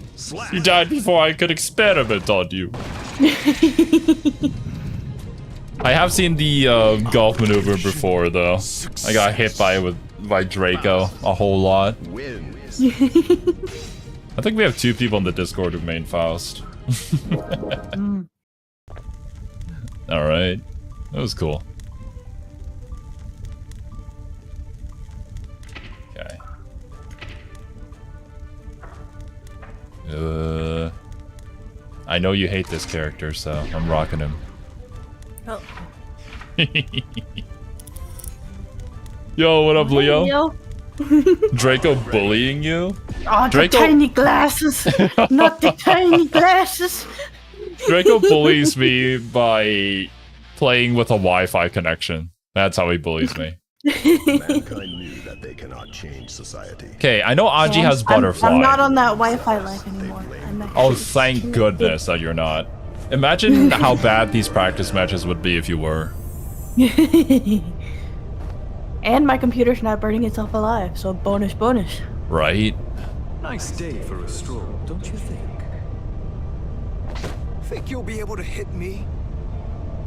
You died before I could experiment on you. I have seen the golf maneuver before, though. I got hit by Draco a whole lot. Wins. I think we have 2 people in the Discord who main Faust. Alright. That was cool. I know you hate this character, so I'm rocking him. Oh. Yo, what up, Leo? Yo. Draco bullying you? Oh, the Draco- tiny glasses. Not the tiny glasses. Draco bullies me by playing with a Wi-Fi connection. That's how he bullies me. Mankind knew that they cannot change society. Okay, I know Anji has butterfly. I'm not on that Wi-Fi life anymore. Oh, thank goodness that you're not. Imagine how bad these practice matches would be if you were. And my computer's not burning itself alive, so bonus. Right? Nice day for a stroll, don't you think? Think you'll be able to hit me?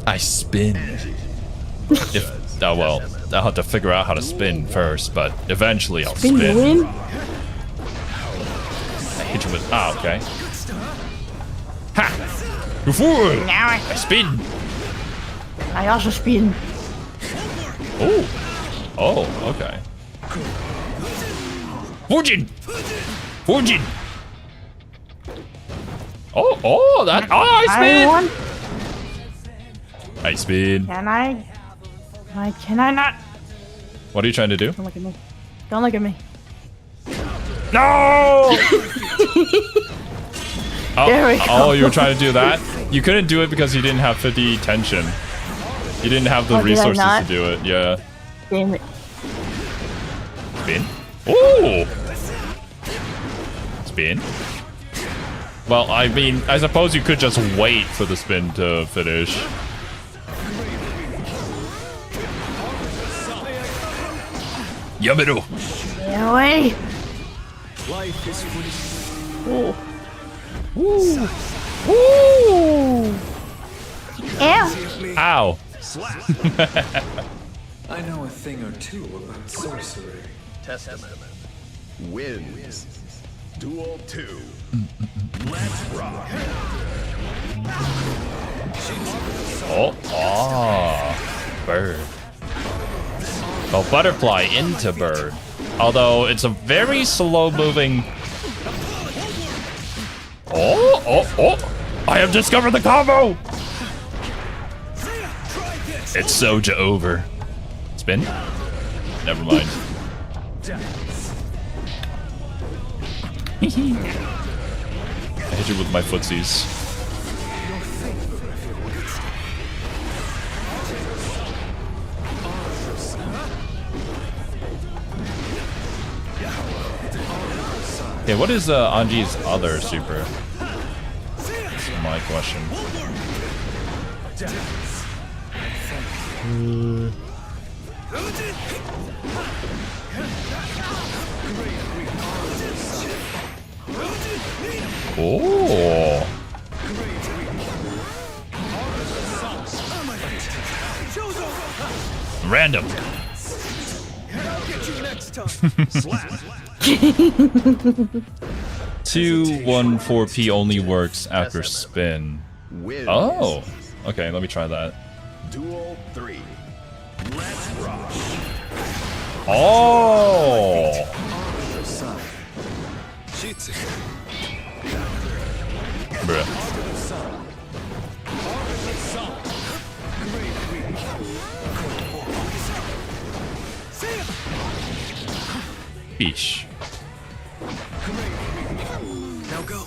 I spin. Well, I'll have to figure out how to spin first, but eventually I'll spin. Win. I hit you with... Ah, okay. Ha! You fool! Now I spin! I also spin. Oh! Oh, okay. Fujin! Oh, that... Oh, I spin! I spin. Can I? Can I not? What are you trying to do? Don't look at me. Don't look at me. No! There we go. Oh, you were trying to do that? You couldn't do it because you didn't have 50 tension. You didn't have the Oh, did I resources to not? do it. Yeah. Damn it. Spin? Ooh! Spin? Well, I mean, I suppose you could just wait for the spin to finish. Yamiru! Get away. Life is Ooh. Ooh. Ooh. Ow. Ow! I know a thing or two about sorcery. Testament wins. Duel 2. Let's rock. Oh, bird. Well, butterfly into bird. Although it's a very slow moving. Oh! I have discovered the combo! It's Soja over. Spin? Never mind. I hit you with my footsies. Okay, what is Anji's other super? That's my question. Oh. Random. 214p only works after spin. Wins. Oh. Okay, let me try that. Duel 3. Let's rock. Oh. Bruh. Eesh. Now go.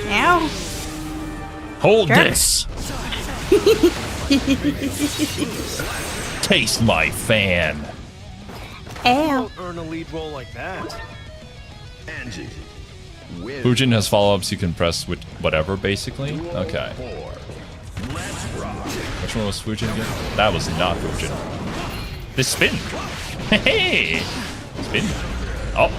Ow. Hold Jerk. this. Taste my fan. Ow. Earn a lead roll like that. Angie wins. Fujin has follow-ups you can press with whatever, basically. Okay. 4. Let's rock. Which one was Fujin again? That was not Fujin. This spin. Hey. Spin. Oh.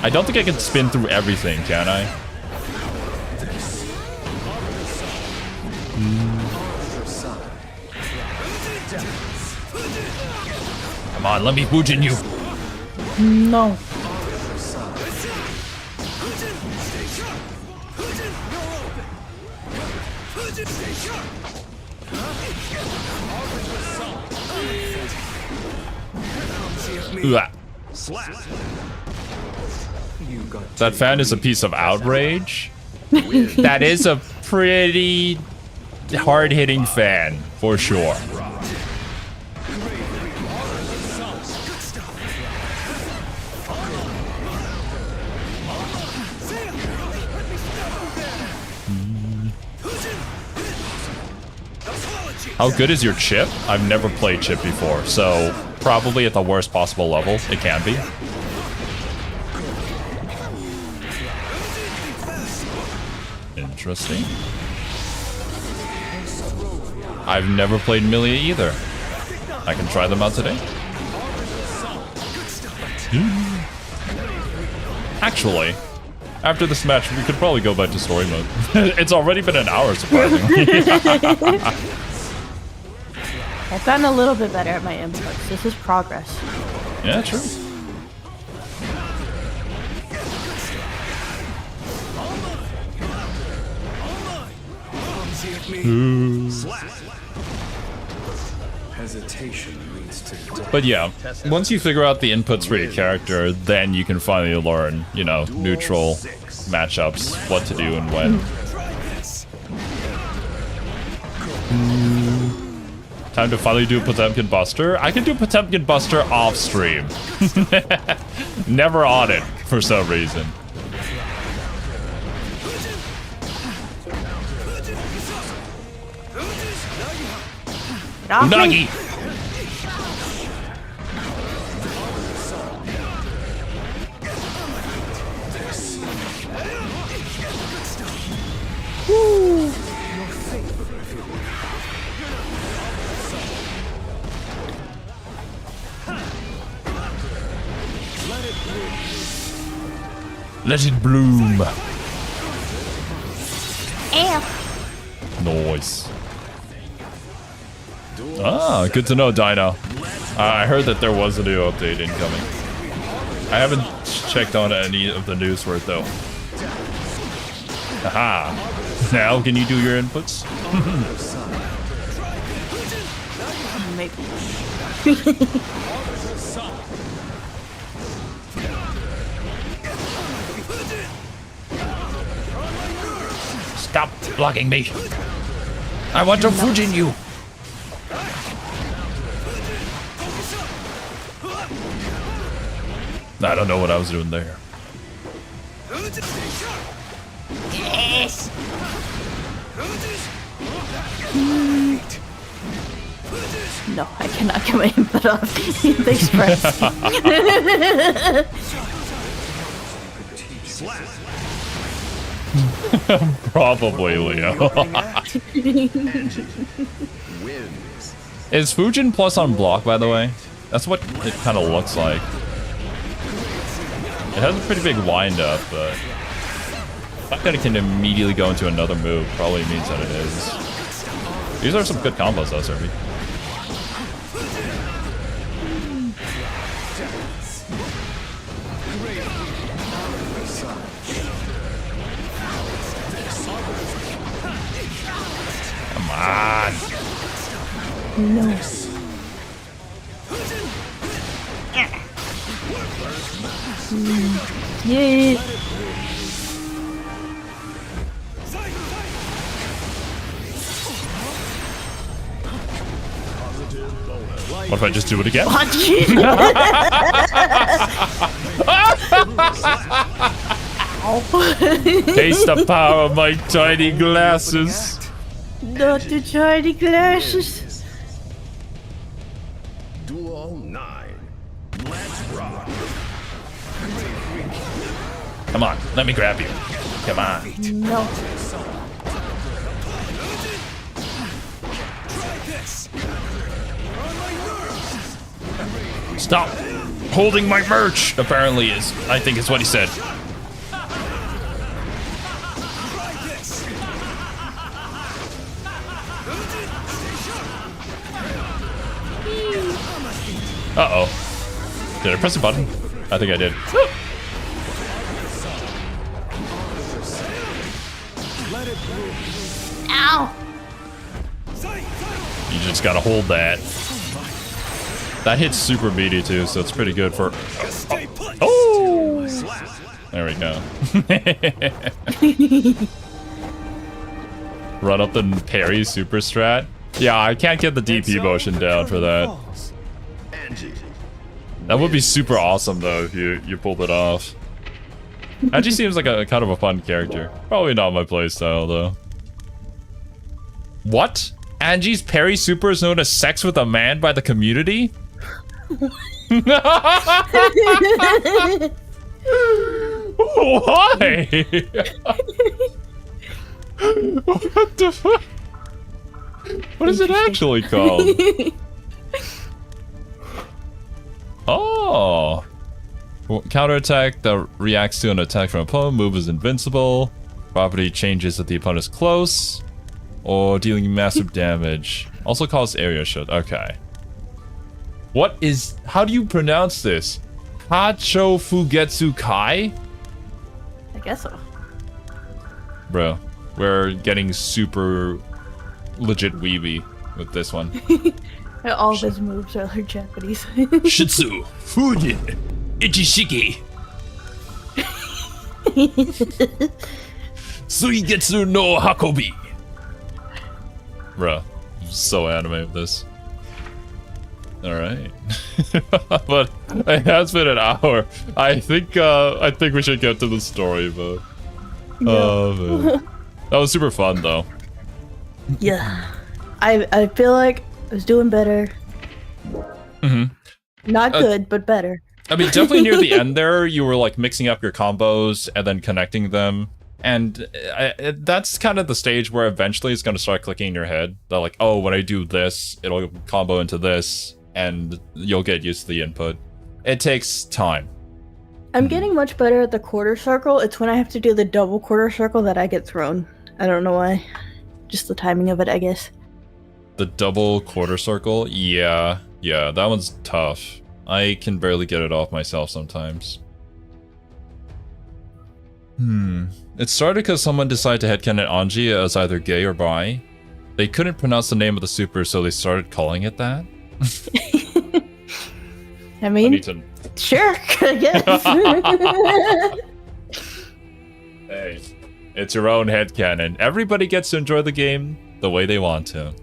I don't think I can spin through everything, can I? Come on, let me Fujin you. No. Uah. You got That fan is a piece of outrage. That is a pretty hard-hitting fan, for sure. How good is your chip? I've never played chip before, so probably at the worst possible level it can be. Interesting. I've never played Millia either. I can try them out today. Actually, after this match, we could probably go back to story mode. It's already been an hour, surprisingly. I've gotten a little bit better at my inputs. This is progress. Yeah, true. hesitation leads to death. But yeah, once you figure out the inputs for your character, then you can finally learn, you know, neutral matchups, what to do and when. Time to finally do Potemkin Buster. I can do Potemkin Buster off stream. Never on it, for some reason. Unagi! Woo. Let it bloom. Ow. Nice. Ah, good to know, Dino. I heard that there was a new update incoming. I haven't checked on any of the news for it, though. Aha. Now, can you do your inputs? Maybe. Stop blocking me. I want to Fujin you. I don't know what I was doing there. Yes. No, I cannot get my input off. Thanks, Press. Probably, Leo. Is Fujin plus on block, by the way? That's what it kind of looks like. It has a pretty big wind-up, but the fact that it can immediately go into another move probably means that it is. These are some good combos, though, Cerby. Come on. No. Yay. What if I just do it again? Taste the power of my tiny glasses. Not the tiny glasses. Duel 9. Let's rock. Come on, let me grab you. Come on. No. Stop holding my merch, apparently is, I think is what he said. Uh-oh. Did I press a button? I think I did. Ow. You just gotta hold that. That hits super meaty too, so it's pretty good for... Oh! There we go. Run up the parry super strat. Yeah, I can't get the DP motion down for that. That would be super awesome though if you pulled it off. Angie seems like a kind of a fun character. Probably not my playstyle though. What? Angie's parry super is known as sex with a man by the community? Why? What the fuck? What is it actually called? Oh. Counterattack that reacts to an attack from an opponent. Move is invincible. Property changes if the opponent is close. Or dealing massive damage. Also calls area shot. Okay. What is... How do you pronounce this? Hacho Fugetsu Kai? I guess so. Bro, we're getting super legit weeby with this one. All of his moves are like Japanese. Shitsu, Fujin, Ichishiki. Suigetsu no Hakobi. Bro, I'm so anime with this. Alright. But it has been an hour. I think we should get to the story, but man. That was super fun though. Yeah. I feel like I was doing better. Not good, but better. I mean, definitely near the end there, you were like mixing up your combos and then connecting them. And that's kind of the stage where eventually it's going to start clicking in your head. That like, oh, when I do this, it'll combo into this, and you'll get used to the input. It takes time. I'm getting much better at the quarter circle. It's when I have to do the double quarter circle that I get thrown. I don't know why. Just the timing of it, I guess. The double quarter circle? Yeah, that one's tough. I can barely get it off myself sometimes. It started because someone decided to headcanon Anji as either gay or bi. They couldn't pronounce the name of the super, so they started calling it that. I mean, sure, I guess. Hey, it's your own headcanon. Everybody gets to enjoy the game the way they want to.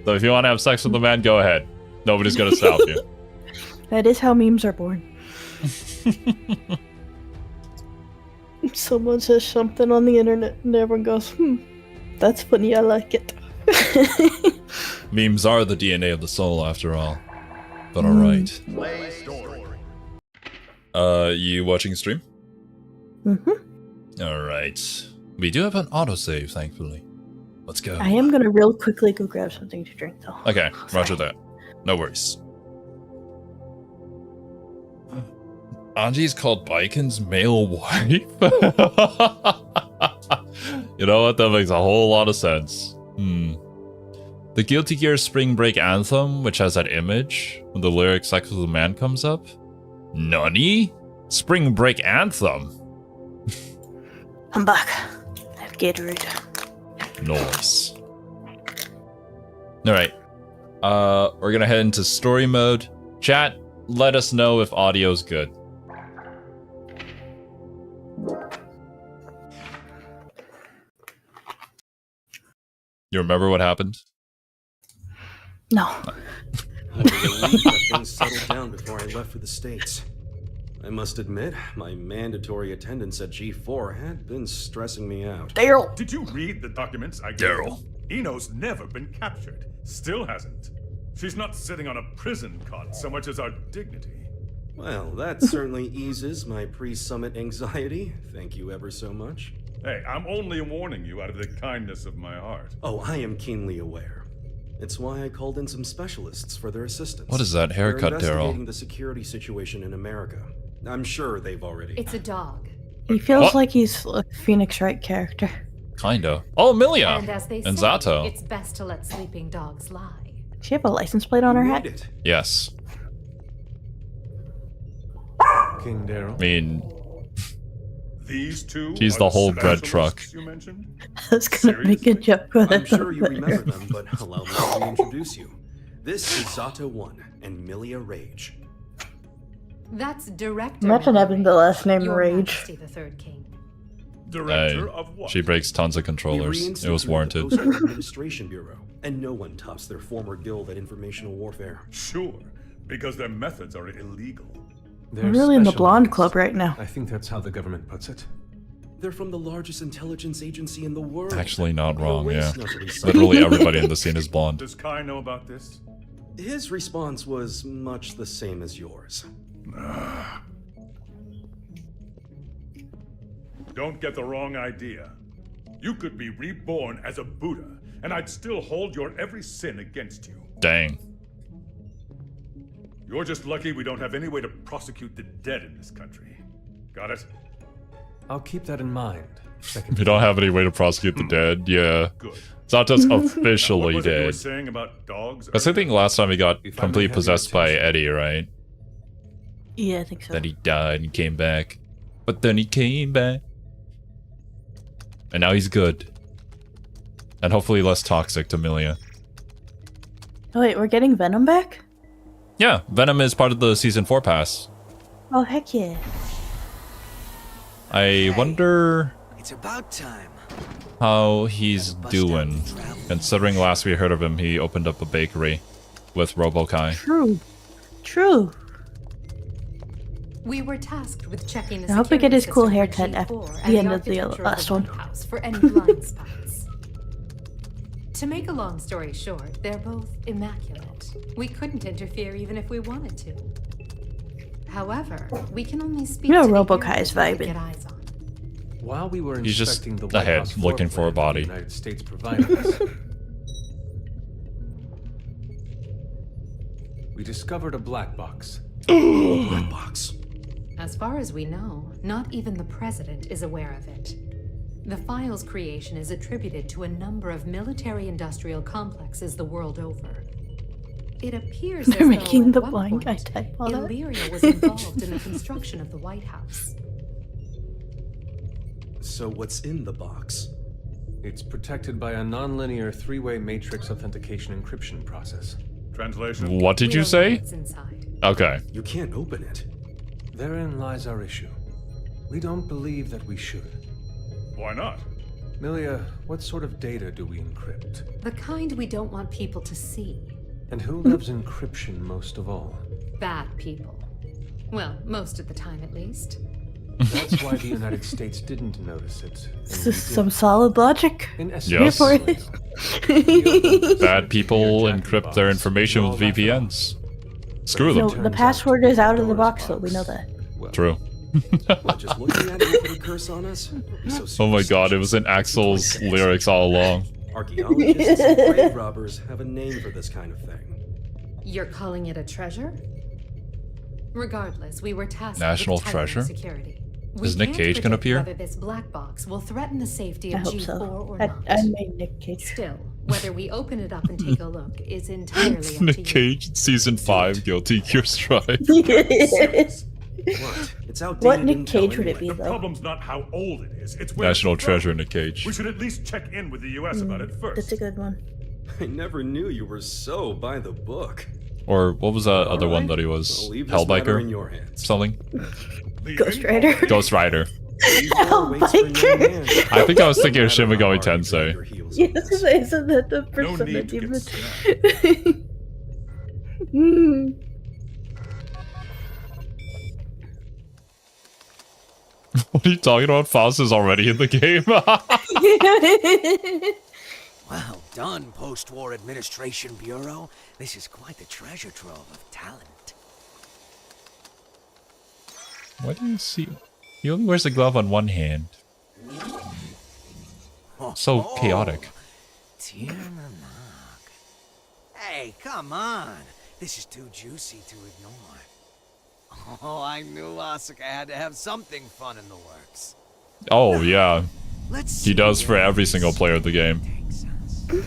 So if you want to have sex with a man, go ahead. Nobody's gonna stop you. That is how memes are born. Someone says something on the internet and everyone goes, that's funny, I like it. Memes are the DNA of the soul after all. But alright. You watching stream? Alright. We do have an autosave, thankfully. Let's go. I am gonna real quickly go grab something to drink though. Okay, roger that. No worries. Anji's called Baikon's male wife? You know what? That makes a whole lot of sense. The Guilty Gear Spring Break anthem, which has that image, when the lyric Sex with a Man comes up. Nani? Spring Break anthem? I'm back. I have Gatorade. Nice. Alright. We're gonna head into story mode. Chat, let us know if audio's good. You remember what happened? No. I believe that things settled down before I left for the States. I must admit, my mandatory attendance at G4 had been stressing me out. Daryl! Did you read the documents I gave you? Ino's never been captured. Still hasn't. She's not sitting on a prison cot so much as our dignity. Well, that certainly eases my pre-summit anxiety. Thank you ever so much. Hey, I'm only warning you out of the kindness of my heart. Oh, I am keenly aware. It's why I called in some specialists for their assistance. What is that haircut, They're investigating Daryl? the security situation in America. I'm sure they've already... It's a dog. He feels What? like he's a Phoenix Wright character. Kinda. Oh, Amelia! And as they And say, Zato. it's best to let sleeping dogs lie. Does she have a license plate on her You hat? made it. Yes. King Daryl. I mean, These two She's are the whole bread specialists truck. You mentioned? I was gonna make a joke with I'm it. sure you remember them, but allow me to reintroduce you. This is Zata 1 and Milia Rage. That's Director. Imagine having the last name Your Rage. Majesty the Third King. Director of what? She breaks tons of We controllers. It was reinstituted warranted. the Postal Administration Bureau, and no one tops their former guild at informational warfare. Sure, because their methods are illegal. I'm really in the blonde club right now. I think that's how the government puts it. They're from the largest intelligence agency in the world. Actually, not Bill wrong, yeah. Wace knows what he's saying. Literally everybody in the scene is blonde. Does Kai know about this? His response was much the same as yours. Don't get the wrong idea. You could be reborn as a Buddha, and I'd still hold your every sin against you. Dang. You're just lucky we don't have any way to prosecute the dead in this country. Got it? I'll keep that in mind. We don't have any way to prosecute the dead, yeah. Good. Zata's Now, what officially was it you were dead. saying about dogs? That's I think last time he got If I may completely have possessed your by attention. Eddie, right? Yeah, I think so. Then he died and came back. But then he came back. And now he's good. And hopefully less toxic to Milia. Oh wait, we're getting Venom back? Yeah, Venom is part of the Season 4 pass. Oh heck yeah. I wonder It's about time. how he's doing. Considering last we heard of him, he opened up a bakery with Robokai. True. True. We were tasked with checking the I hope we get his security cool system haircut for at G4 the and end of the architecture last one. White House for any blind spots. To make a long story short, they're both immaculate. We couldn't interfere even if we wanted to. However, we can only speak You know to the Robokai's areas we vibing. get eyes on. While we were He's just inspecting the a White head House looking floor for a plan body. the United States provided us, we discovered a black box. Black box. As far as we know, not even the president is aware of it. The file's creation is attributed to a number of military-industrial complexes the world over. It appears as They're though making at the one blind guy point, type all that. Illyria was involved in the construction of the White House. So what's in the box? It's protected by a nonlinear three-way matrix authentication encryption process. Translation? What did We you don't know say? what's inside. Okay. You can't open it. Therein lies our issue. We don't believe that we should. Why not? Milia, what sort of data do we encrypt? The kind we don't want people to see. And who loves encryption most of all? Bad people. Well, most of the time at least. That's why the United States didn't notice it. and This we is did. some solid logic. In essence, Yes. For Milia, it. Bad people Your encrypt their box. information All with that VPNs. Screw No, them. the password is out of the box though, we know that. Well, True. What, just looking at it, you put a curse on us? You're so Oh my god, it was in Axel's lyrics all along. Archaeologists and grave robbers have a name for this kind of thing. You're calling it a treasure? Regardless, we were tasked National with tightening treasure? security. Is We Nick can't Cage gonna predict appear? Whether this black box will threaten the safety I of hope G4 so. or I not. made Nick Cage. Still, whether we open it up and take a look is entirely up to Nick you. Cage, Season 5, Guilty Gear Strive. What? It's outdated. What Nick intel Cage would it anyway. be The though? problem's not how old it is, it's where National it's from. treasure, Nick Cage. We should at least check in with the US about it first. That's a good one. I never knew you were so by the book. Or what was that other one Alright, that he I'll was? leave this matter in Hellbiker? your hands. Something? Leaving? Ghost Rider. Ghost Rider. G4 waits for no man. I think I was thinking of No matter how Shin Megami hard you drag Tensei. your heels on Yes, this. isn't that the No person need that to you get mentioned? sad. What are you talking about? Faust is already in the game. Well done, Post-War Administration Bureau. This is quite the treasure trove of talent. What do you see? He only wears the glove on one hand. So chaotic. Tiernamak. Hey, come on. This is too juicy to ignore. Oh, I knew Asuka had to have something fun in the works. Oh, yeah. Let's He see does for where every this single player of the game. takes us.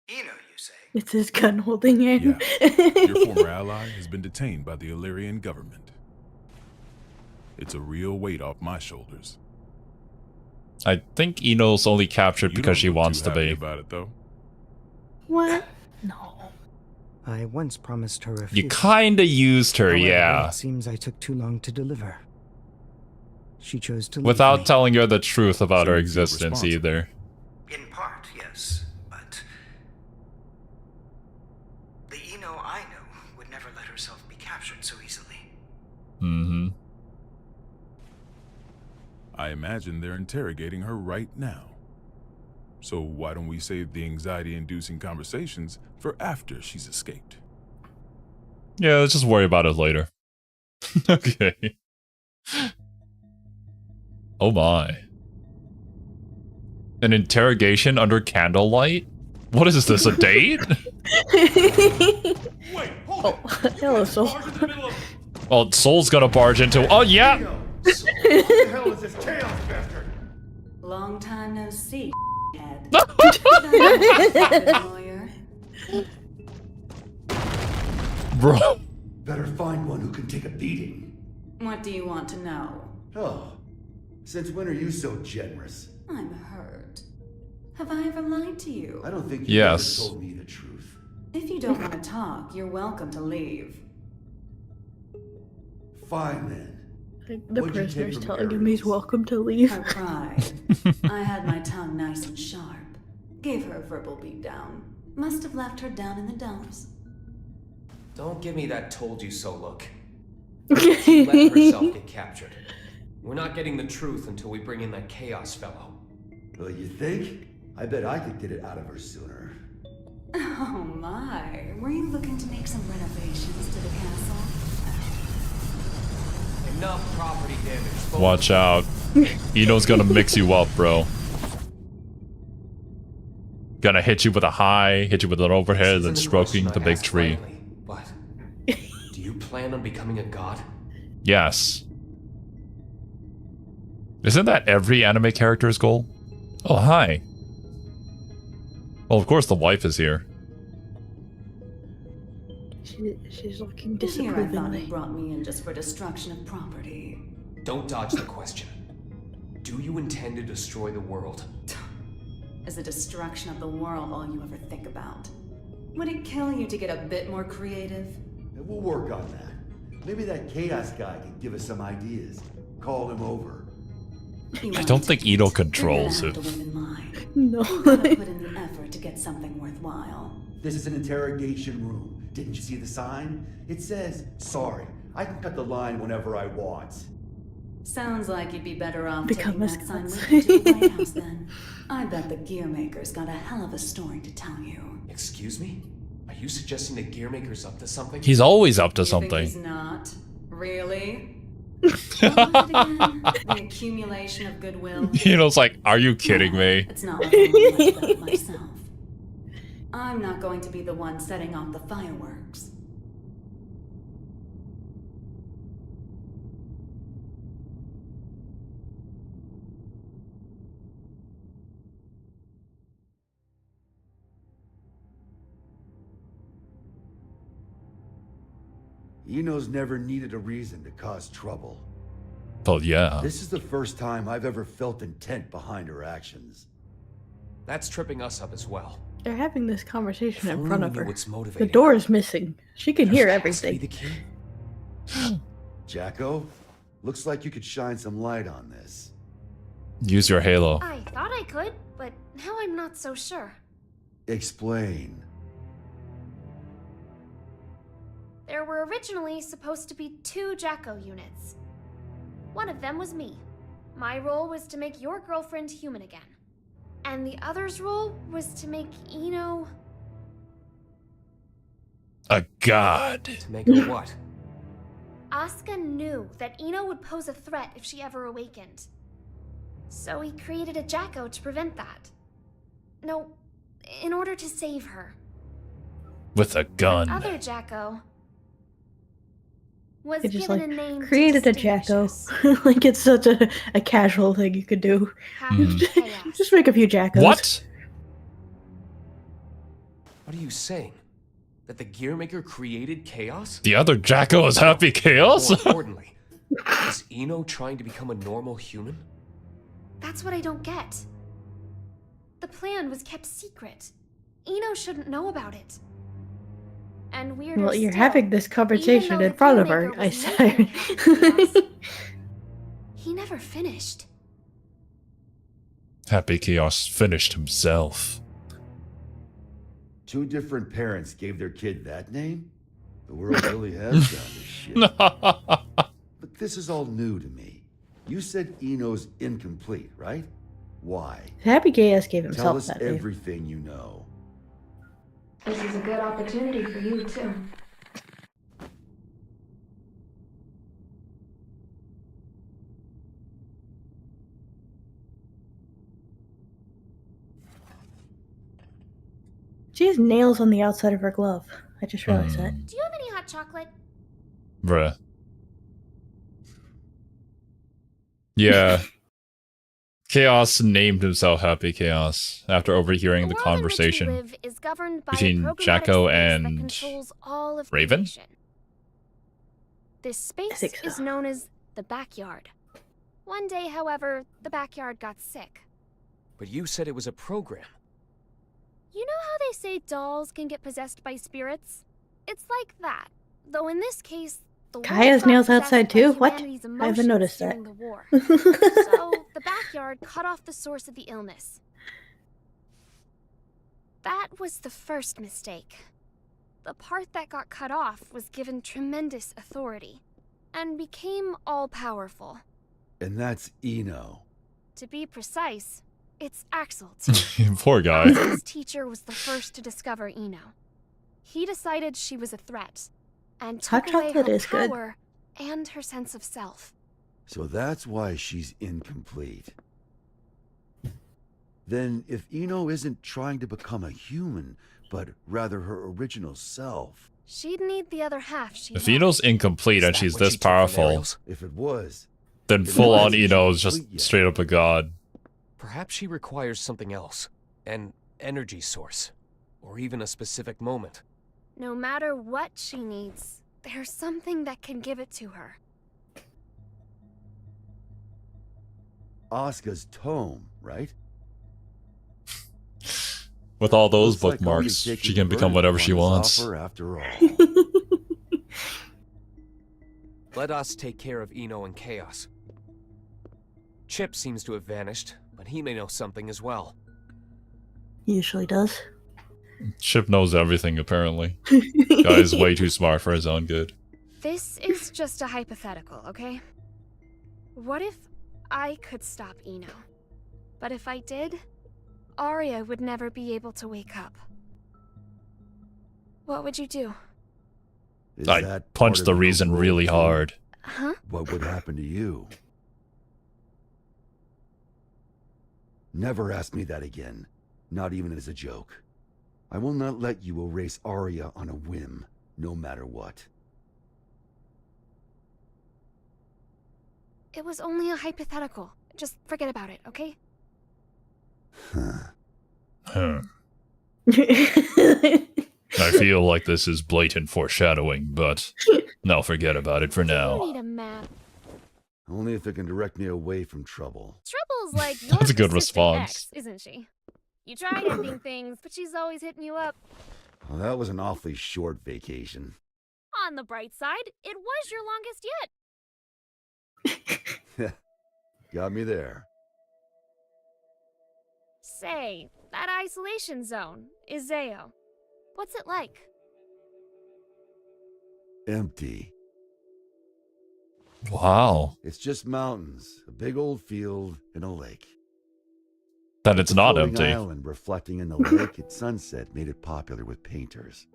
You say? It's his gun holding hand. Your former ally has been detained by the Illyrian government. It's a real weight off my shoulders. I think Ino's only captured You because don't she look wants too to happy be. about it, though. What? No. I once promised her a You future. kinda used her, However, yeah. It seems I took too long to deliver. She chose to leave Without me. telling her the truth about So her you feel existence responsible. either. In part, yes, but the Ino I know would never let herself be captured so easily. Mm-hmm. I imagine they're interrogating her right now. So why don't we save the anxiety-inducing conversations for after she's escaped? Yeah, let's just worry about it later. Okay. Oh my. An interrogation under candlelight? What is this, a date? Wait, hold Oh, hello, Soul. Well, Soul's gonna barge into. Oh, yeah! What the hell is this chaos bastard? Long time no see, head. Lawyer. Bro. Better find one who can take a beating. What do you want to know? Oh, since when are you so generous? I'm hurt. Have I ever lied to you? I don't think you Yes. ever told me the truth. If you don't want to talk, you're welcome to leave. Fine then. The What'd you take prisoner's from telling him Ares? he's welcome to leave. Her pride. I had my tongue nice and sharp. Gave her a verbal beatdown. Must have left her down in the dumps. Don't give me that told you so look. She let herself get captured. We're not getting the truth until we bring in that Chaos fellow. Well, you think? I bet I could get it out of her sooner. Oh my. Were you looking to make some renovations to the castle? Enough property damage. Watch out. Ino's gonna mix you up, bro. Gonna hit you with a high, hit you with an overhead, then stroking the big tree. But do you plan on becoming a god? Yes. Isn't that every anime character's goal? Oh, hi. Well, of course the wife is here. She's looking Here I thought disapprovingly. you brought me in just for destruction of property. Don't dodge the question. Do you intend to destroy the world? Is the destruction of the world all you ever think about? Would it kill you to get a bit more creative? We'll work on that. Maybe that chaos guy can give us some ideas. Call him over. I don't think Ino controls it. No. You gotta put in the effort to get something worthwhile. This is an interrogation room. Didn't you see the sign? It says, sorry, I can cut the line whenever I want. Sounds like you'd be better off Become taking a that sign scout. with you to the White House then. I bet the Gearmaker's got a hell of a story to tell you. Excuse me? Are you suggesting the Gearmaker's up to something? He's always up to You think he's something. not? Really? What was it again? The accumulation of goodwill? Ino's like, are you kidding me? It's not like I'm like that myself. I'm not going to be the one setting off the fireworks. Ino's never needed a reason to cause trouble. Well, yeah. This is the first time I've ever felt intent behind her actions. That's tripping us up as well. They're having this conversation in If front only of we her. knew what's The motivating door her. is missing. She can hear That has to be everything. the key. Jacko, looks like you could shine some light on this. Use your halo. I thought I could, but now I'm not so sure. Explain. There were originally supposed to be 2 Jacko units. One of them was me. My role was to make your girlfriend human again. And the other's role was to make Ino... A god. To make her what? Asuka knew that Ino would pose a threat if she ever awakened. So he created a Jacko to prevent that. No, in order to save her. With a gun. Other Jacko was They just given like a name to created a distinguish Jacko. us. Like it's such a casual thing you could do. Mhm. Chaos. Just make a few Jackos. What? What are you saying? That the Gearmaker created chaos? The other Jacko is Happy Chaos? More importantly, is Ino trying to become a normal human? That's what I don't get. The plan was kept secret. Eno shouldn't know about it. And weirder Well, you're still, having this conversation even though in the front of her, Kingmaker I was said. making Happy Chaos, he never finished. Happy Chaos finished himself. 2 different parents gave their kid that name? The world really has done this shit. But this is all new to me. You said Eno's incomplete, right? Why? Happy Chaos gave Tell himself us that name. everything you know. This is a good opportunity for you, too. She has nails on the outside of her glove. I just realized that. Do you have any hot chocolate? Bruh. Yeah. Chaos named himself Happy Chaos after overhearing the conversation Is governed by between a programmatic Jacko space that and controls all of Raven? creation. This space think so. is known as the backyard. One day, however, the backyard got sick. But you said it was a program. You know how they say dolls can get possessed by spirits? It's like that. Though in this case, the Kai world has got nails possessed outside by too? What? humanity's I haven't noticed emotions that. during the war. So the backyard cut off the source of the illness. That was the first mistake. The part that got cut off was given tremendous authority and became all-powerful. And that's Eno. To be precise, it's Axel, too. Poor guy. Axel's teacher was the first to discover Eno. He decided she was a threat and Hot took away chocolate her is good. power and her sense of self. So that's why she's incomplete. Then if Eno isn't trying to become a human, but rather her original self. She'd need the other half she If lost. Eno's incomplete and she's this powerful, If it was, then full-on Eno is just straight up a god. Perhaps she requires something else. An energy source. Or even a specific moment. No matter what she needs, there's something that can give it to her. Asuka's tome, right? With all those Looks like all bookmarks, you've she can become taken whatever on she this wants. offer after all. Let us take care of Eno and Chaos. Chip seems to have vanished, but he may know something as well. Usually does. Chip knows everything, apparently. Guy's way too smart for his own good. This is just a hypothetical, okay? What if I could stop Eno? But if I did, Arya would never be able to wake up. What would you do? Is I that punched part the of your reason role really too? hard. Huh? What would happen to you? Never ask me that again. Not even as a joke. I will not let you erase Arya on a whim, no matter what. It was only a hypothetical. Just forget about it, okay? Huh. I feel like this is blatant foreshadowing, but no, forget about it for You now. need a map. Only if it can direct me away from trouble. Trouble's like your That's a good persistent response. ex, isn't she? You tried ending things, but she's always hitting you up. Well, that was an awfully short vacation. On the bright side, it was your longest yet. Got me there. Say, that isolation zone, Izeo. What's it like? Empty. Wow. It's just mountains, a big old field, and a lake. Then it's not Floating empty. island reflecting in the lake at sunset made it popular with painters.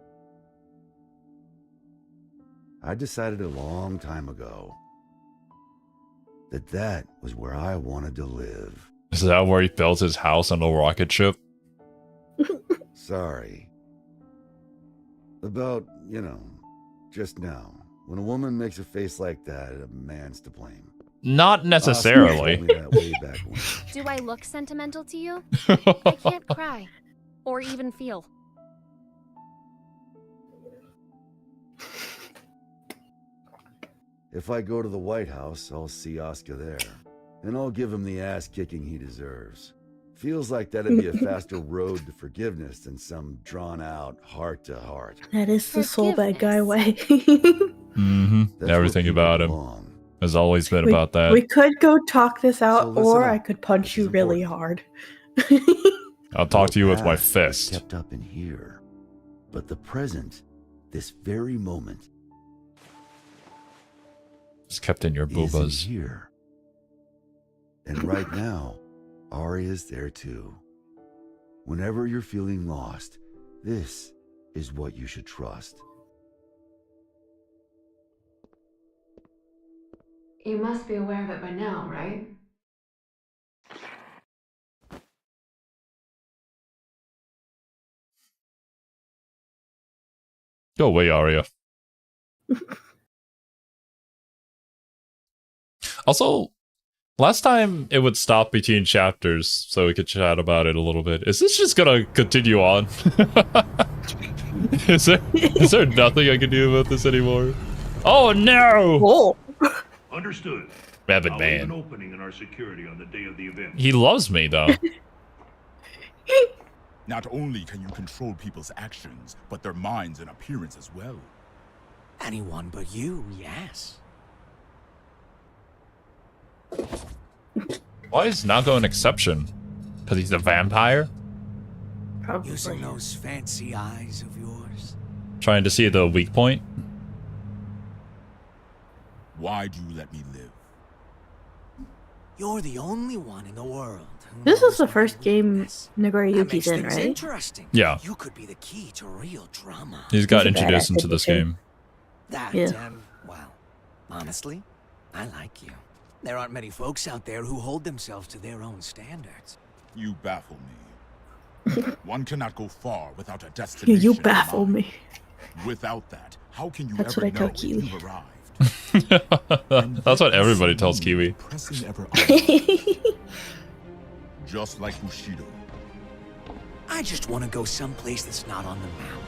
I decided a long time ago that that was where I wanted to live. Is that where he built his house on a rocket ship? Sorry. About, just now. When a woman makes a face like that, a man's to blame. Not Asuka necessarily. told me that way back when. Do I look sentimental to you? I can't cry. Or even feel. If I go to the White House, I'll see Asuka there. and I'll give him the ass-kicking he deserves. Feels like that'd be a faster road to forgiveness than some drawn-out heart-to-heart. That is the soul bad guy way. Everything about him has always been about that. We could go talk this out, So listen or up. I could punch you really hard. I'll talk to you with my Past is fist. kept up in here, but the present, this very moment, It's kept in your is in boobas. here. And right now, Arya's there too. Whenever you're feeling lost, this is what you should trust. You must be aware of it by now, right? Go away, Arya. Also, last time it would stop between chapters so we could chat about it a little bit. Is this just gonna continue on? Is there nothing I can do about this anymore? Oh no! Understood. Rabbit I'll leave an man. opening in our security on the day of the event. He loves me though. Not only can you control people's actions, but their minds and appearance as well. Anyone but you, yes. Why is Nago an exception? Because he's a vampire? Probably. Using those fancy eyes of yours. Trying to see the weak point? Why do you let me live? You're the only one in the world. This is the first game That Nagoriyuki's makes in, things right? interesting. Yeah. You could be the key to real drama. He's got He's a introduced badass into this too. game. That, Yeah. well, honestly, I like you. There aren't many folks out there who hold themselves to their own standards. You baffle me. One cannot go far without a destination. You in baffle mind. me. Without that, how can you That's ever what I tell know if Kiwi. you've arrived? That's what everybody tells Kiwi. Pressing ever on. Just like Bushido. I just want to go someplace that's not on the map.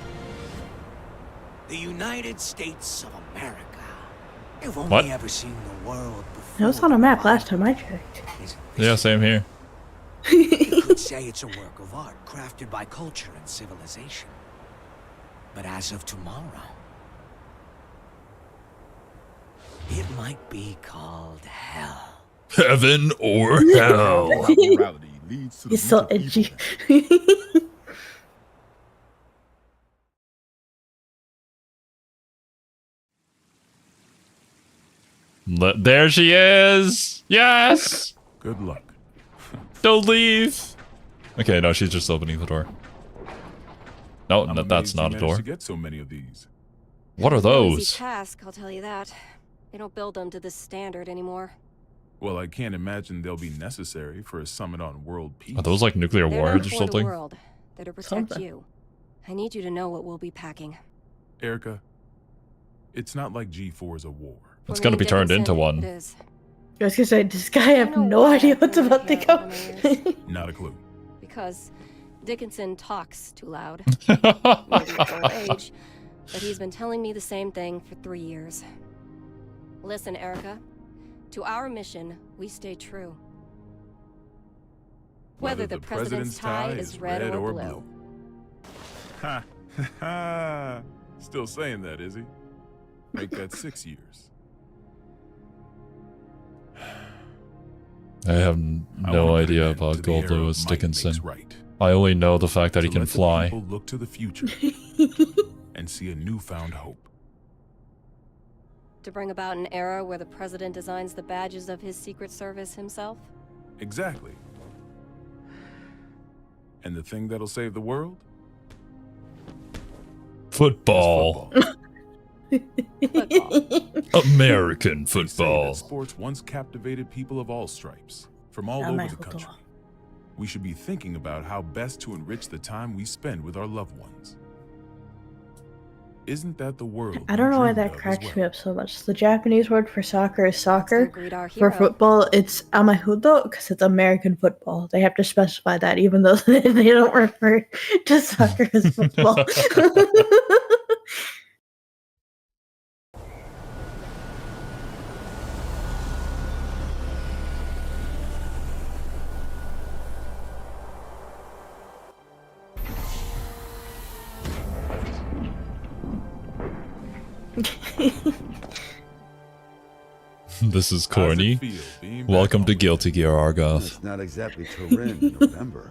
The United States of America. You've only What? ever seen the world before. It was on a map last time I checked. Yeah, same here. You could say it's a work of art crafted by culture and civilization. But as of tomorrow, it might be called hell. Heaven or hell? How morality leads to the He's so root of edgy. evil. There she is! Yes! Good luck. Don't leave! Okay, no, she's just opening the door. No, I'm that's amazed not you a managed door. to get so many of these. What are No easy those? task, I'll tell you that. They don't build them to this standard anymore. Well, I can't imagine they'll be necessary for a summit on world peace. Are those like nuclear They're warheads not or for the something? world. They're to protect Something. you. I need you to know what we'll be packing. Erica, it's not like G4 is a war. It's For gonna me, be turned into Dickinson, one. It is. I was gonna say, this guy I have no idea what's about to go. Not a clue. Because Dickinson talks too loud. Maybe it's old age, but he's been telling me the same thing for 3 years. Listen, Erica. To our mission, we stay true. Whether the president's tie is red or blue. Ha ha! Still saying that, is he? Make that 6 years. I have I no wanna idea put an about end to the era Gold of Lewis might Dickinson. makes right. I only know the fact that he To can let the fly. people look to the future and see a newfound hope. To bring about an era where the president designs the badges of his Secret Service himself? Exactly. And the thing that'll save the world? Football. American They say football. that sports once captivated people of all stripes, from all over the country. We should be thinking about how best to enrich the time we spend with our loved ones. Isn't that the world? I don't know why you dreamed that of as cracks well? me up so much. The Japanese word for soccer is soccer. Greet our For hero. football, it's amahudo because it's American football. They have to specify that, even though they don't refer to soccer as football. This is corny. Welcome to Guilty Gear Argoth. It's not exactly Turin in November.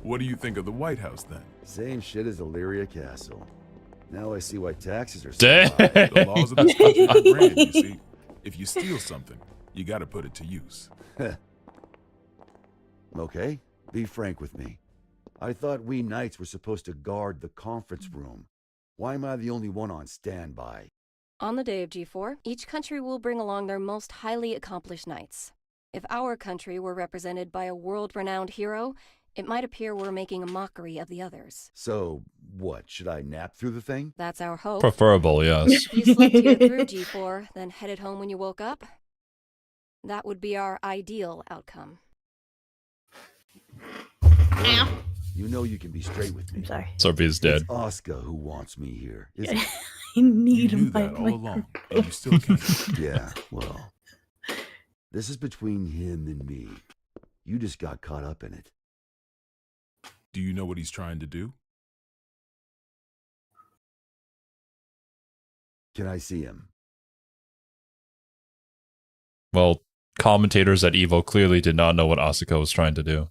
What do you think of the White House then? Same shit as Illyria Castle. Now I see why taxes are so Dang. high. The laws of this country are grand, you see. If you steal something, you gotta put it to use. Okay, be frank with me. I thought we knights were supposed to guard the conference room. Why am I the only one on standby? On the day of G4, each country will bring along their most highly accomplished knights. If our country were represented by a world-renowned hero, it might appear we're making a mockery of the others. So, what, should I nap through the thing? That's our hope. Preferable, yes. If you slept here through G4, then headed home when you woke up, that would be our ideal outcome. You know you can be straight with me. I'm sorry. Cerby is dead. It's Oscar who wants me here, isn't it? I need You him knew by that all my along, and you still can't. Yeah, well, this is between him and me. You just got caught up in it. Do you know what he's trying to do? Can I see him? Well, commentators at Evo clearly did not know what Asuka was trying to do.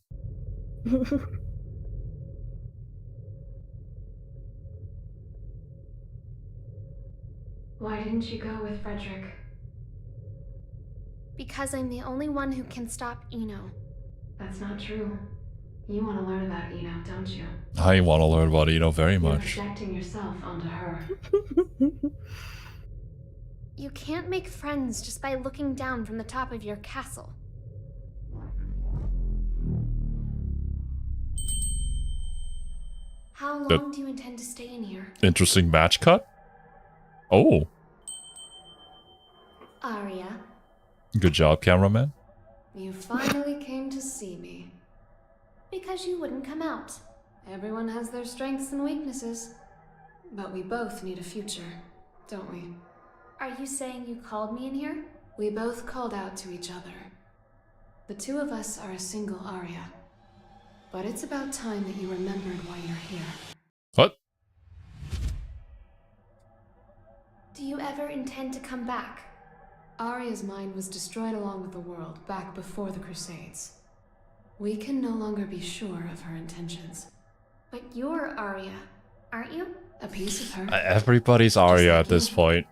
Why didn't you go with Frederick? Because I'm the only one who can stop Eno. That's not true. You want to learn about Eno, don't you? I want to learn about Eno very You're much. projecting yourself onto her. You can't make friends just by looking down from the top of your castle. How long do you intend to stay in here? Interesting match cut? Oh, Arya, good job, cameraman. you finally came to see me. Because you wouldn't come out. Everyone has their strengths and weaknesses. But we both need a future, don't we? Are you saying you called me in here? We both called out to each other. The two of us are a single Arya. But it's about time that you remembered why you're here. What? Do you ever intend to come back? Arya's mind was destroyed along with the world back before the Crusades. We can no longer be sure of her intentions. But you're Arya, aren't you? A piece of her. Everybody's Arya at this point.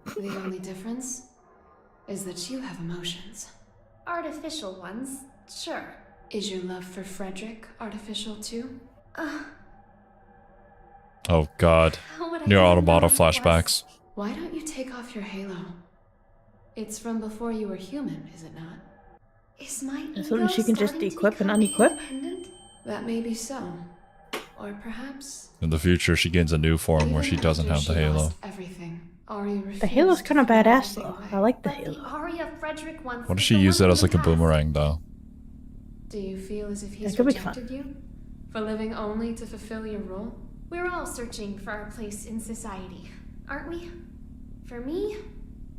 The only difference is that you have emotions. Artificial ones, sure. Is your love for Frederick artificial too? Oh god. How would I Near even Automata know it was? flashbacks. Why don't you take off your halo? It's from before you were human, is it not? Is my That's something ego she can just starting to equip and become unequip? independent? That may be so. Or perhaps In the future, she gains a new form where she doesn't have the halo. everything. Arya The halo's kind of badass though. I like the But the halo. Arya Frederick wants What if is she the used one it as from like a the past. boomerang though? Do you feel as if he's That could be fun. rejected you? For living only to fulfill your role? We're all searching for our place in society, aren't we? For me,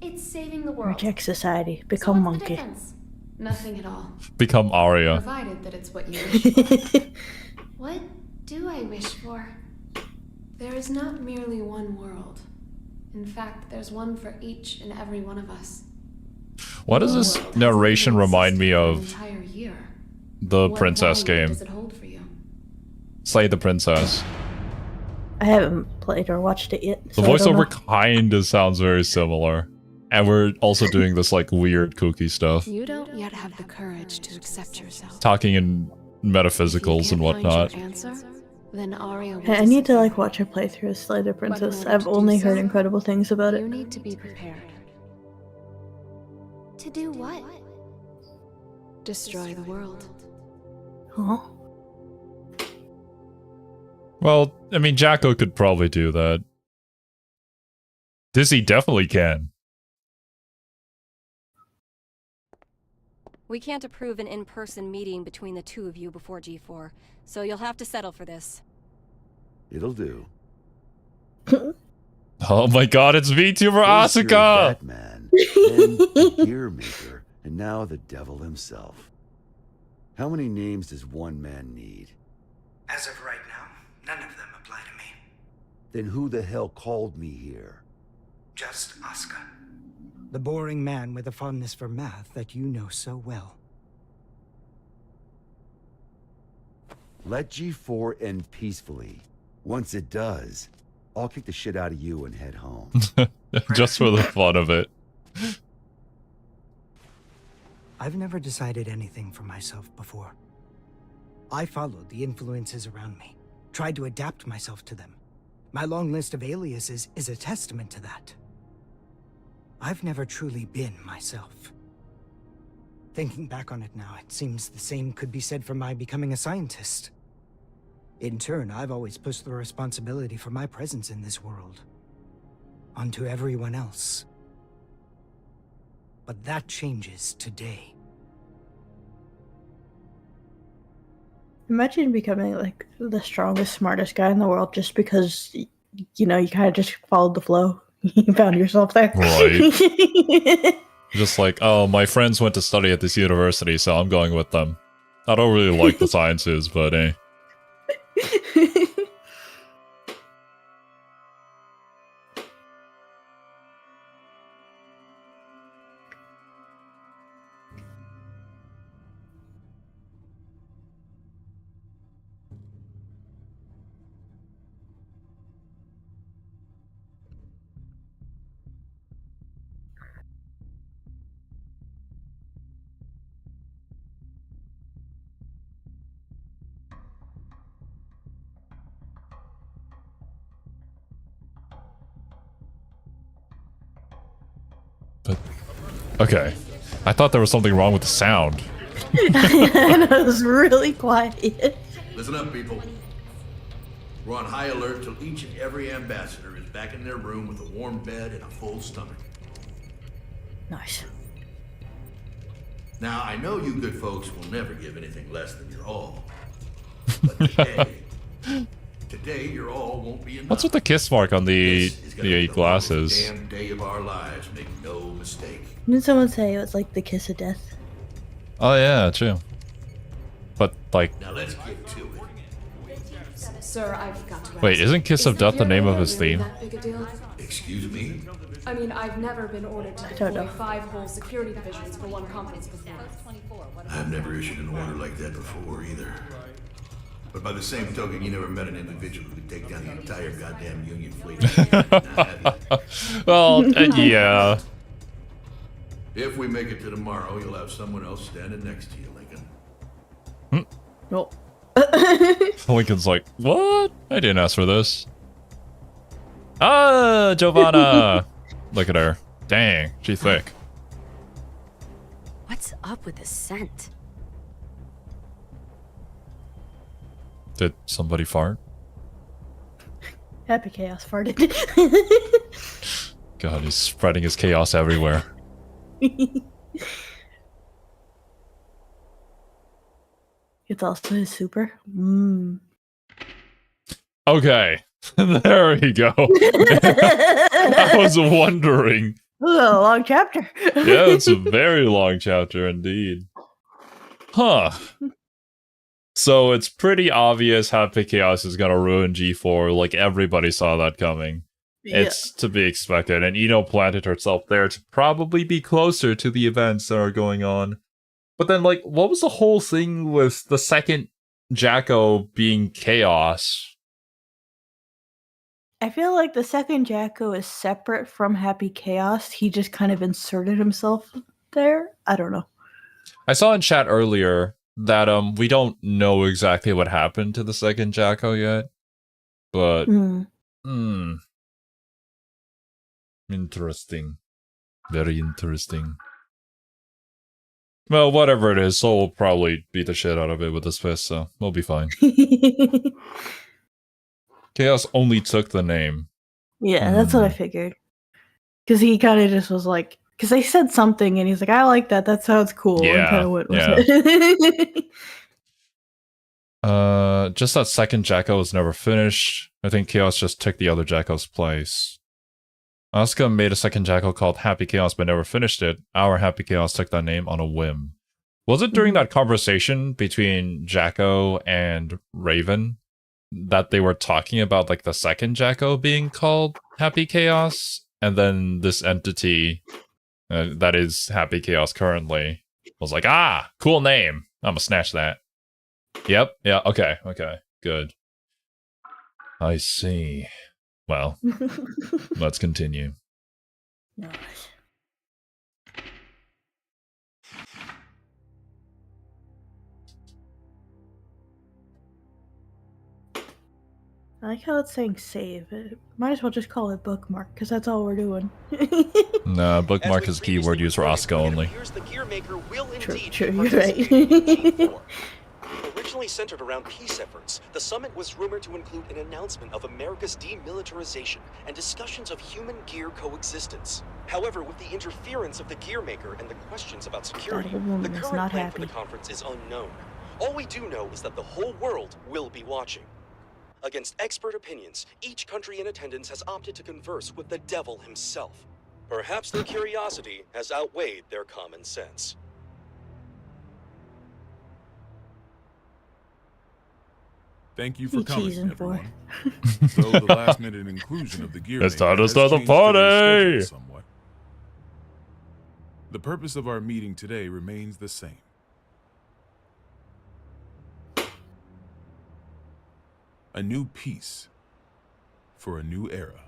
it's saving the world. Reject society. So Become what's the monkey. difference? Nothing at all. Become Arya. Provided that it's what you wish for. What do I wish for? There is not merely one world. In fact, there's one for each and every one of us. Why does this narration remind me An of entire year. the What princess value game? does it hold for you? Slay the Princess. I haven't played or watched it yet. The so I don't voiceover know. kinda sounds very similar. And we're also doing this like weird kooky stuff. You don't yet have the courage to accept yourself. Talking in metaphysicals and whatnot. Then Arya Hey, I need to like watch her playthrough of Slay the Princess. I've only heard incredible things about it. You need to be prepared. To do what? Destroy the world. Huh? Well, I mean, Jacko could probably do that. Dizzy definitely can. We can't approve an in-person meeting between the two of you before G4, so you'll have to settle for this. It'll do. Oh my god, it's VTuber First you're Asuka! that man, then the gear maker, and now the devil himself. How many names does one man need? As of right now, none of them apply to me. Then who the hell called me here? Just Asuka. The boring man with a fondness for math that you know so well. Let G4 end peacefully. Once it does, I'll kick the shit out of you and head home. Just for the fun of it. I've never decided anything for myself before. I followed the influences around me, tried to adapt myself to them. My long list of aliases is a testament to that. I've never truly been myself. Thinking back on it now, it seems the same could be said for my becoming a scientist. In turn, I've always pushed the responsibility for my presence in this world onto everyone else. But that changes today. Imagine becoming like the strongest, smartest guy in the world just because, you know, you kind of just followed the flow. You found yourself there. Right. Just like, oh, my friends went to study at this university, so I'm going with them. I don't really like the sciences, but eh. But, okay. I thought there was something wrong with the sound. And it was really quiet. Listen up, people. We're on high alert till each and every ambassador is back in their room with a warm bed and a full stomach. Nice. Now, I know you good folks will never give anything less than your all. But today your all won't be enough. What's with the kiss mark on the glasses? Damn day of our lives, make no mistake. Didn't someone say it was like the kiss of death? Oh yeah, true. But like, Now let's get to it. Sir, I've got to ask. wait, isn't Kiss of Death the name of his theme? That big a deal? Excuse me? I mean, I've never been ordered to deploy 5 whole security divisions for one conference before. I've never issued an order like that before either. But by the same token, you never met an individual who could take down the entire goddamn Union fleet. Well, yeah. If we make it to tomorrow, you'll have someone else standing next to you, Lincoln. Nope. Lincoln's like, what? I didn't ask for this. Ah, Giovanna! Look at her. Dang, she's thick. What's up with the scent? Did somebody fart? Happy Chaos farted. God, he's spreading his chaos everywhere. It's also his super. Mm. Okay, there we go. I was wondering. Ooh, a long chapter. Yeah, it's a very long chapter indeed. Huh. So it's pretty obvious Happy Chaos is gonna ruin G4, like everybody saw that coming. Yeah. It's to be expected, and Eno planted herself there to probably be closer to the events that are going on. But then, like, what was the whole thing with the second Jacko being Chaos? I feel like the second Jacko is separate from Happy Chaos. He just kind of inserted himself there. I don't know. I saw in chat earlier that we don't know exactly what happened to the second Jacko yet. But interesting. Very interesting. Well, whatever it is, Soul will probably beat the shit out of it with his fist, so we'll be fine. Chaos only took the name. Yeah, that's what I figured. Because he kind of just was like, because they said something and he's like, I like that, that sounds cool. Yeah, and kind of went with yeah. it. Just that second Jacko was never finished. I think Chaos just took the other Jacko's place. Asuka made a second Jacko called Happy Chaos but never finished it. Our Happy Chaos took that name on a whim. Was it during that conversation between Jacko and Raven that they were talking about like the second Jacko being called Happy Chaos, and then this entity that is Happy Chaos currently was like, ah, cool name. I'm gonna snatch that. Yep. Yeah. Okay. Okay. Good. I see. Well, let's continue. Nice. I like how it's saying save. Might as well just call it bookmark, because that's all we're doing. Nah, bookmark is keyword used for Asuka only. True, you're right. Originally centered around peace efforts, the summit was rumored to include an announcement of America's demilitarization and discussions of human-gear coexistence. However, with the interference of the gear maker and the questions about security, the current plan for the conference is unknown. All we do know is that the whole world will be watching. Against expert opinions, each country in attendance has opted to converse with the devil himself. Perhaps their curiosity has outweighed their common sense. Thank you for coming, teasing everyone. Though the last-minute inclusion of the gear It's maker time to has start the changed today's party! schedule somewhat. The purpose of our meeting today remains the same. A new peace for a new era.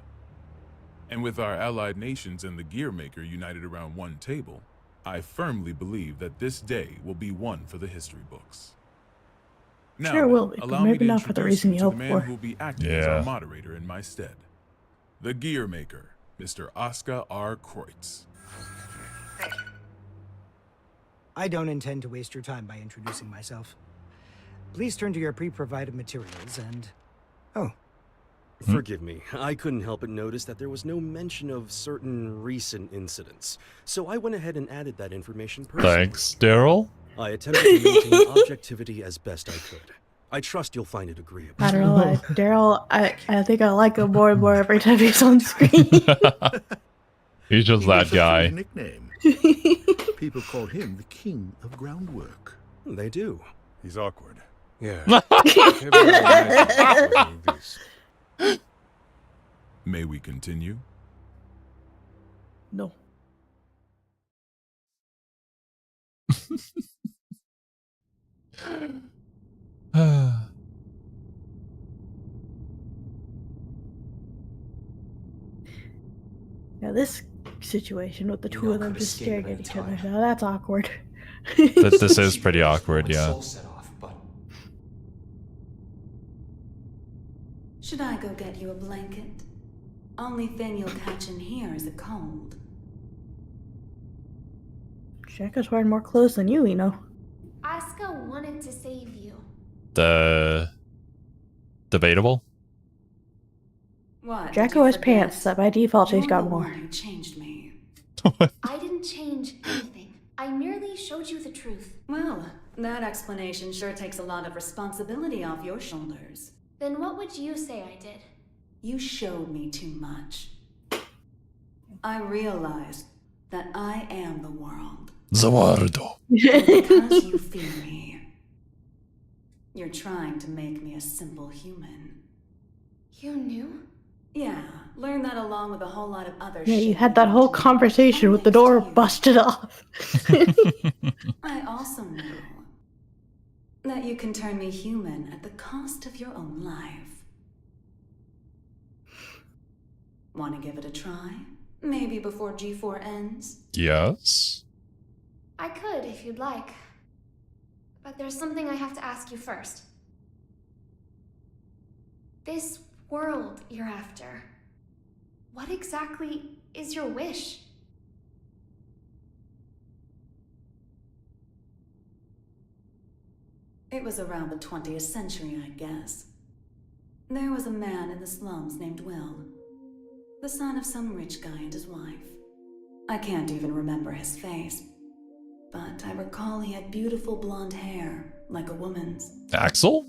And with our allied nations and the gear maker united around one table, I firmly believe that this day will be one for the history books. Now, Sure will be, but allow me maybe to not for the introduce reason you you to the hope man for. who will be acting as our moderator in my stead. The gear maker, Mr. Oscar R. Kreutz. I don't intend to waste your time by introducing myself. Please turn to your pre-provided materials and... Oh. Forgive me, I couldn't help but notice that there was no mention of certain recent incidents, so I went ahead and added that information personally. Thanks, Daryl. I attempted to maintain objectivity as best I could. I trust you'll find it agreeable. I don't know why. Daryl, I think I like him more and more every time he's on screen. He's just that guy. Nickname. People call him the king of groundwork. They do. He's awkward. Yeah. May we continue? No. Now this situation with the two of them just staring at each other, now that's awkward. This is pretty awkward, yeah. Should I go get you a blanket? Only thing you'll catch in here is a cold. Jacko's wearing more clothes than you, Asuka wanted to save you. Debatable? What? Jacko has pants that by default he's got more. You changed me. I didn't change anything. I merely showed you the truth. Well, that explanation sure takes a lot of responsibility off your shoulders. Then what would you say I did? You showed me too much. I realized that I am the world. Zawardo. Because you fear me. You're trying to make me a simple human. You knew? Yeah, learn that along with a whole lot of other Yeah, shit. you had that whole conversation with the door busted off. I also know that you can turn me human at the cost of your own life. Want to give it a try? Maybe before G4 ends? Yes? I could if you'd like. But there's something I have to ask you first. This world you're after, what exactly is your wish? It was around the 20th century, I guess. There was a man in the slums named Will, the son of some rich guy and his wife. I can't even remember his face, but I recall he had beautiful blonde hair, like a woman's. Axel?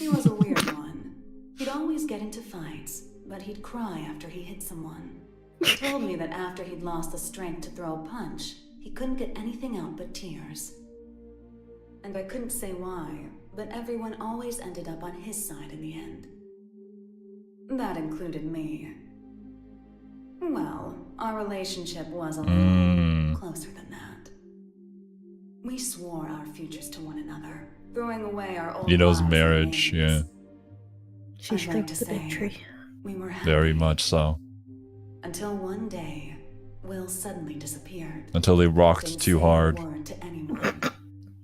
He was a weird one. He'd always get into fights, but he'd cry after he hit someone. He told me that after he'd lost the strength to throw a punch, he couldn't get anything out but tears. And I couldn't say why, but everyone always ended up on his side in the end. That included me. Well, our relationship was a little closer than that. We swore our futures to one another, throwing away our old Ino's lives and marriage, names. yeah. She I'd like scraped to the big say tree. we were happy. Very much so. Until one day, Will suddenly disappeared. Until they rocked Didn't too say hard. a word to anyone,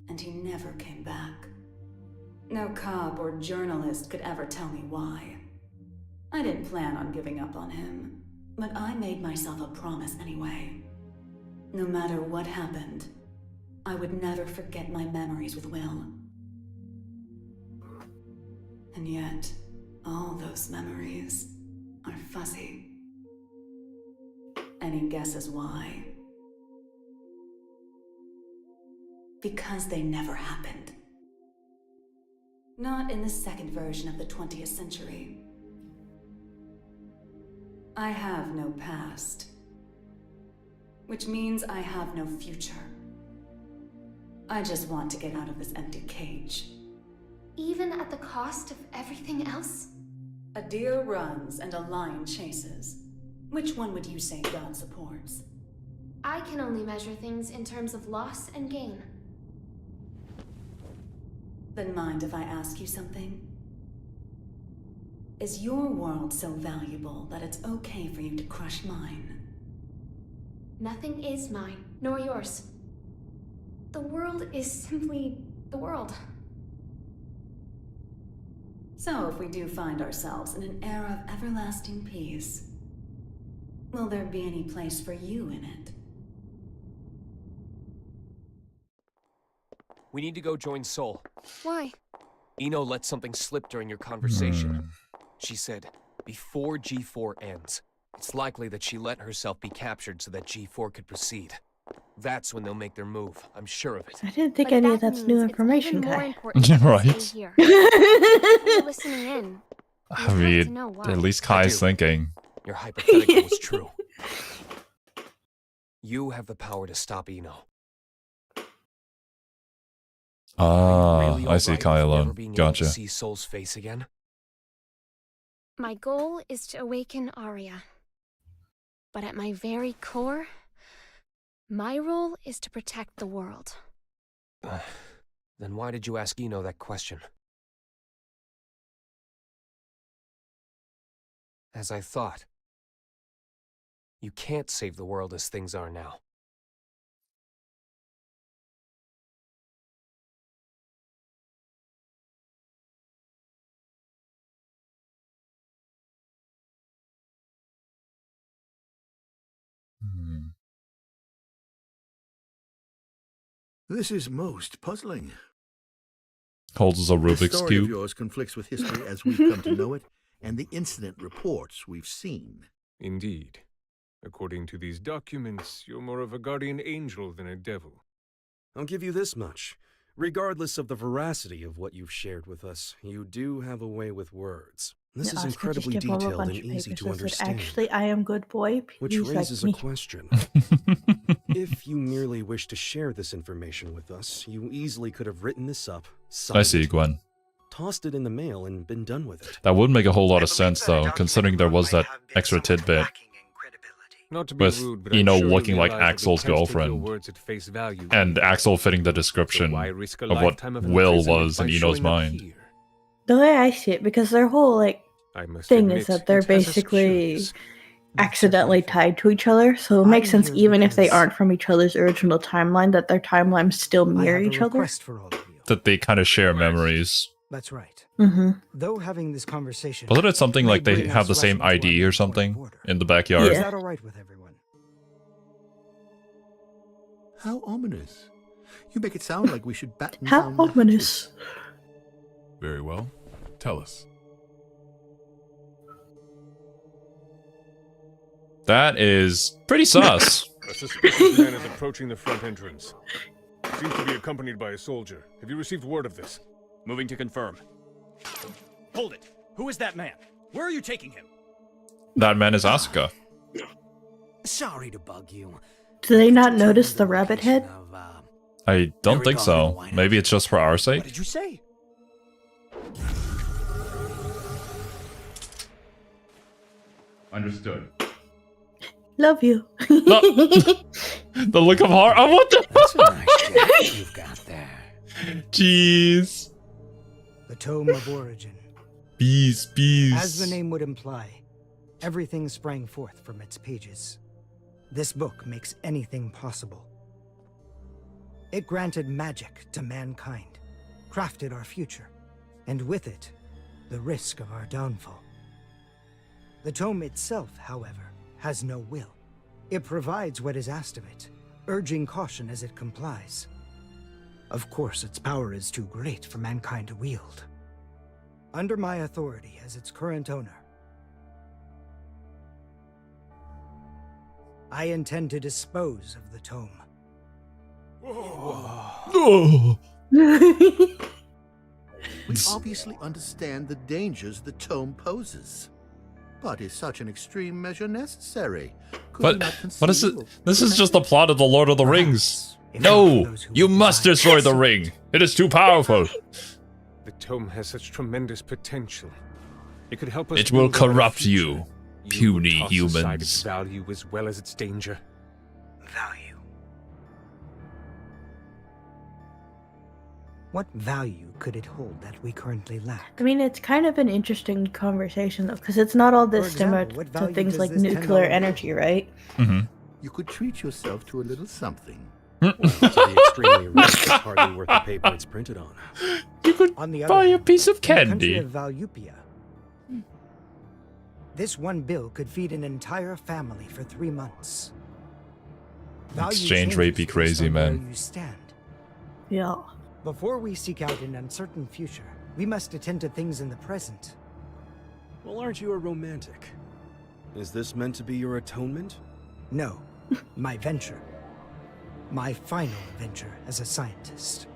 and he never came back. No cop or journalist could ever tell me why. I didn't plan on giving up on him, but I made myself a promise anyway. No matter what happened, I would never forget my memories with Will. And yet, all those memories are fuzzy. Any guesses why? Because they never happened. Not in the second version of the 20th century. I have no past. Which means I have no future. I just want to get out of this empty cage. Even at the cost of everything else? A deer runs and a lion chases. Which one would you say God supports? I can only measure things in terms of loss and gain. Then mind if I ask you something? Is your world so valuable that it's okay for you to crush mine? Nothing is mine, nor yours. The world is simply the world. So if we do find ourselves in an era of everlasting peace, will there be any place for you in it? We need to go join Sol. Why? Ino let something slip during your conversation. She said, before G4 ends, it's likely that she let herself be captured so that G4 could proceed. That's when they'll make their move. I'm sure of it. I didn't think any of that's new information, Right. You're listening in. I mean, at least Kai's thinking. Your hypothetical was true. You have the power to stop Ino. Ah, I see Kai Never alone. being able Gotcha. to see Sol's face again? My goal is to awaken Arya. But at my very core, my role is to protect the world. Then why did you ask Ino that question? As I thought, you can't save the world as things are now. This is most puzzling. Holds a The Rubik's story of Cube. yours conflicts with history as we've come to know it, and the incident reports we've seen. Indeed. According to these documents, you're more of a guardian angel than a devil. I'll give you this much. Regardless of the veracity of what you've shared with us, you do have a way with words. This is Oscar incredibly just gave Mom a detailed and bunch of easy papers to that said, understand. actually, I am good boy. Which Please like raises a me. question. If you merely wish to share this information with us, you easily could have written this up, I signed see, it, Gwen. tossed it in the mail, and been done with it. That would make a whole lot of sense, though, considering there was that extra tidbit Not to be with rude, but I'm Ino sure you looking like realize that we Axel's can't take your girlfriend, words at face value. and Axel fitting the description why risk a of what lifetime of Will imprisonment was by in Ino's showing up mind. here? The way I see it, because their whole I must thing admit, is that they're it has us basically curious. accidentally tied to each other, so it makes sense even if they aren't from each other's original timeline, that their timelines still mirror each other. For all of you. That they kind of share memories. That's right. Mm-hmm. Though having this conversation, Wasn't it something may like they bring have us the same rushing to ID our or something in the backyard? Is that all right with everyone? How ominous. You make it sound like we should batten How down the ominous. Very well. Tell us. That is pretty sus. A suspicious man is approaching the front entrance. Seems to be accompanied by a soldier. Have you received word of this? Moving to confirm. Hold it. Who is that man? Where are you taking him? That man is Asuka. Sorry to bug you. Do they not notice the rabbit head? I don't think so. Maybe it's just for our sake. What did you say? Understood. Love you. The look of horror. Oh, what the? That's a nice jacket you've got there. Jeez. The Tome of Origin. Bees. As the name would imply, everything sprang forth from its pages. This book makes anything possible. It granted magic to mankind, crafted our future, and with it, the risk of our downfall. The tome itself, however, has no will. It provides what is asked of it, urging caution as it complies. Of course, its power is too great for mankind to wield. Under my authority as its current owner, I intend to dispose of the tome. Oh. We obviously understand the dangers the tome poses. But is such an extreme measure necessary? What is it? This is just the plot of the Lord of the Rings. No, you must destroy the ring. It is too powerful. The tome has such tremendous potential. It could help us. It will build a better corrupt future. you, puny toss aside its humans. value as well as its danger. Value. What value could it hold that we currently lack? I mean, it's kind of an interesting conversation, though, because it's not all this For example, similar what to value things does like this nuclear $10 energy, right? You could treat yourself to a little something. To be extremely rich, it's hardly worth the paper it's printed on. You could On the buy other a hand, piece of in the country candy. of Valupia, this one bill could feed an entire family for 3 months. Value Exchange rate be changes based crazy, on where man. you stand. Yeah. Before we seek out an uncertain future, we must attend to things in the present. Well, aren't you a romantic? Is this meant to be your atonement? No, my venture. My final venture as a scientist.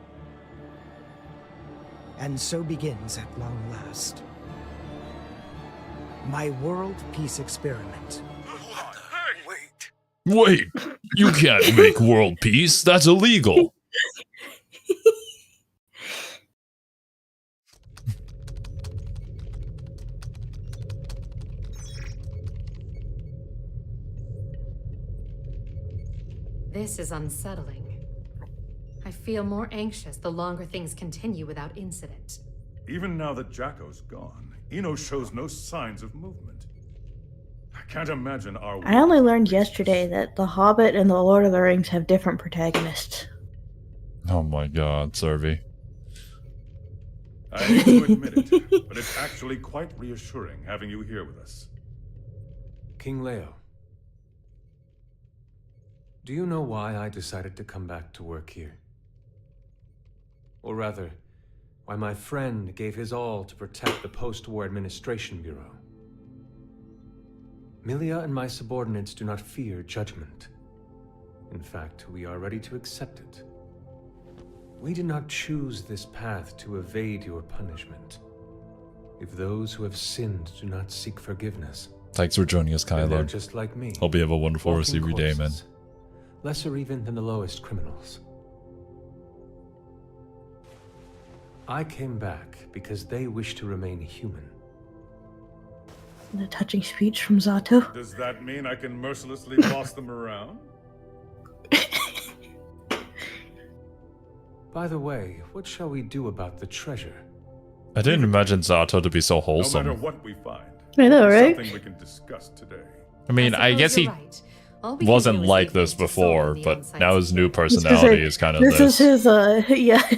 And so begins at long last. My world peace experiment. Wait, you can't make world peace. That's illegal. This is unsettling. I feel more anxious the longer things continue without incident. Even now that Jacko's gone, Eno shows no signs of movement. I can't imagine our I only learned yesterday that The Hobbit and The Lord of the Rings have different protagonists. Oh my god, Cerby. I hate to admit it, but it's actually quite reassuring having you here with us. King Leo, do you know why I decided to come back to work here? Or rather, why my friend gave his all to protect the Post-War Administration Bureau? Milia and my subordinates do not fear judgment. In fact, we are ready to accept it. We did not choose this path to evade your punishment. If those who have sinned do not seek forgiveness, Thanks for joining us, then they're Kylo. just like me. Hope you have a wonderful rest of walking your day, man. corpses, lesser even than the lowest criminals. I came back because they wish to remain human. The touching speech from Zato. Does that mean I can mercilessly boss them around? By the way, what shall we do about the treasure? I didn't imagine Zato to be so No wholesome. matter what we find, I know, it's right? something we can discuss today. I mean, I guess he wasn't like this before, but now his new personality is kind of this. this. Is his, yeah,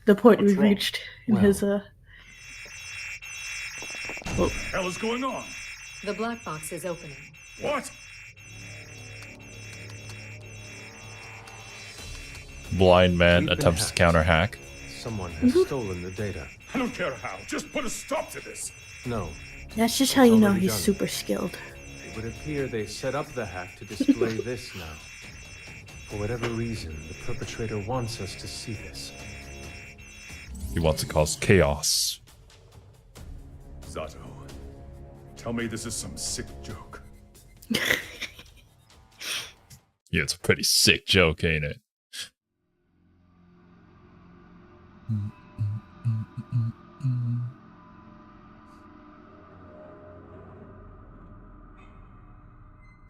the point we reached in Well. his, What the hell is going on? The black box is opening. What? Blind man We've been attempts to hacked. counter hack. Someone has stolen the data. I don't care how. Just put a stop to this. No, that's just how you know already he's done. super skilled. it would appear they set up the hack to display this now. For whatever reason, the perpetrator wants us to see this. He wants to cause chaos. Zato, tell me this is some sick joke. Yeah, it's a pretty sick joke, ain't it?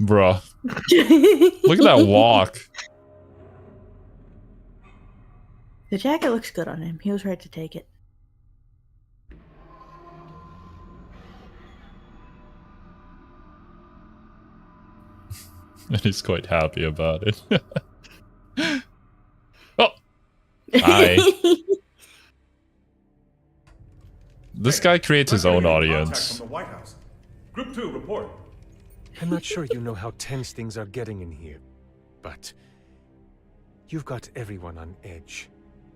Bruh. Look at that walk. The jacket looks good on him. He was right to take it. And he's quite happy about it. Oh! Hi. This guy creates his own audience. From the White House. Group 2, report. I'm not sure you know how tense things are getting in here, but you've got everyone on edge.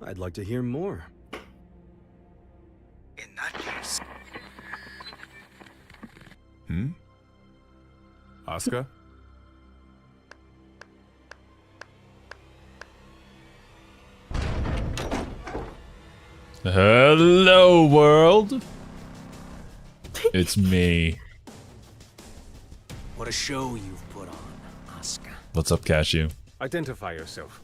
I'd like to hear more. In that case. Asuka? Hello, world. It's me. What a show you've put on, Asuka. What's up, Cashew? Identify yourself.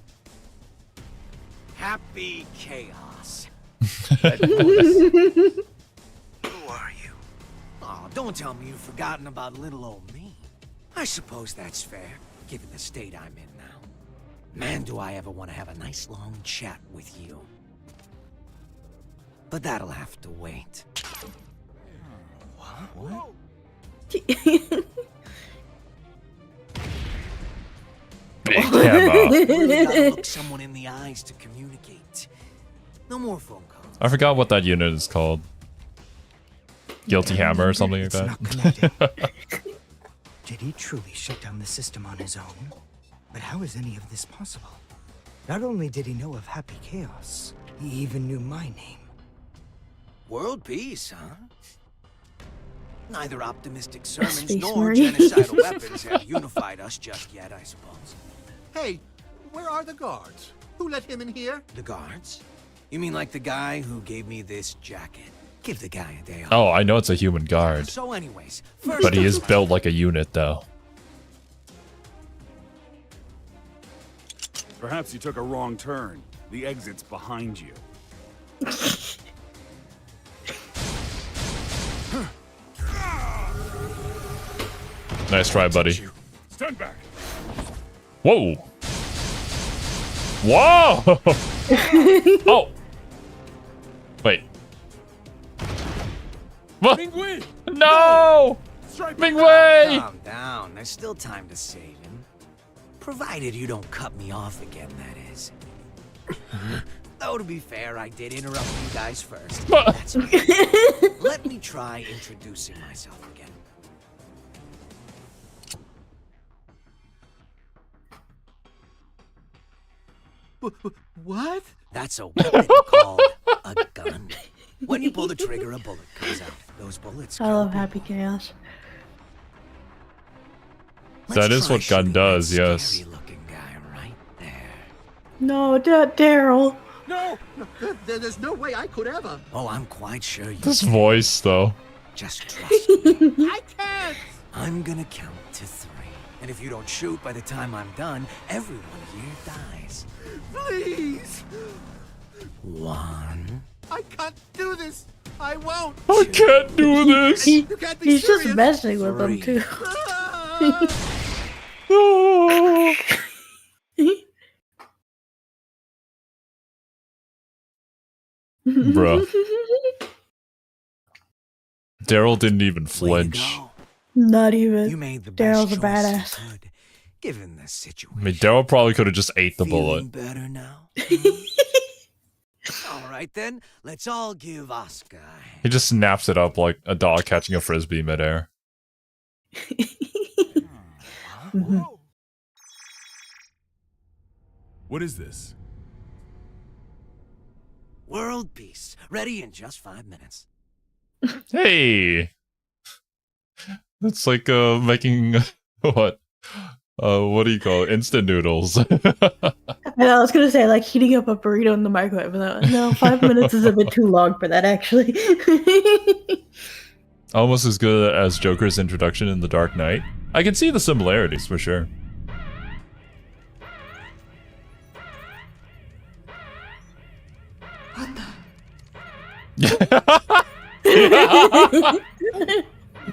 Happy chaos. Who are you? Oh, don't tell me you've forgotten about little old me. I suppose that's fair, given the state I'm in now. Man, do I ever want to have a nice long chat with you. But that'll have to wait. What? Big hammer. Really gotta look someone in the eyes to communicate. No more phone calls. I forgot what that unit is called. Guilty hammer or something like that. Did he truly shut down the system on his own? But how is any of this possible? Not only did he know of Happy Chaos, he even knew my name. World peace, huh? Neither optimistic sermons Space nor Marine. genocidal weapons have unified us just yet, I suppose. Hey, where are the guards? Who let him in here? The guards? You mean like the guy who gave me this jacket? Give the guy a day off. Oh, I know it's a human guard. So anyways, first But he is built like a unit, though. Perhaps you took a wrong turn. The exit's behind you. Nice try, buddy. Stand back. Whoa! Whoa! Oh! Wait. What? No! Ming Wei! Calm down. There's still time to save him. Provided you don't cut me off again, that is. Though to be fair, I did interrupt you guys first. That's okay. Let me try introducing myself again. What? That's a weapon called a gun. When you pull the trigger, a bullet comes out. Those bullets. I love Happy Chaos. That is what gun does, yes. No, Daryl. No, there's no way I could ever. Oh, I'm quite sure you This can. voice, though. Just trust me. I can't. I'm gonna count to 3. And if you don't shoot by the time I'm done, everyone here dies. Please. 1. I can't do this. I won't. I can't do this. He, You can't be he's just serious. messing with them 3. too. No. Bruh. Daryl didn't even flinch. Not even. You made the Daryl's best a choice you badass. could, given the situation. I mean, Daryl probably could have just ate the Feeling bullet. better now? All right then, let's all give Asuka. He just snaps it up like a dog catching a frisbee midair. Mhm. What is this? World peace, ready in just 5 minutes. Hey! It's like making what? What do you call it? Instant noodles. And I was gonna say like heating up a burrito in the microwave, but no, 5 minutes is a bit too long for that actually. Almost as good as Joker's introduction in The Dark Knight. I can see the similarities for sure.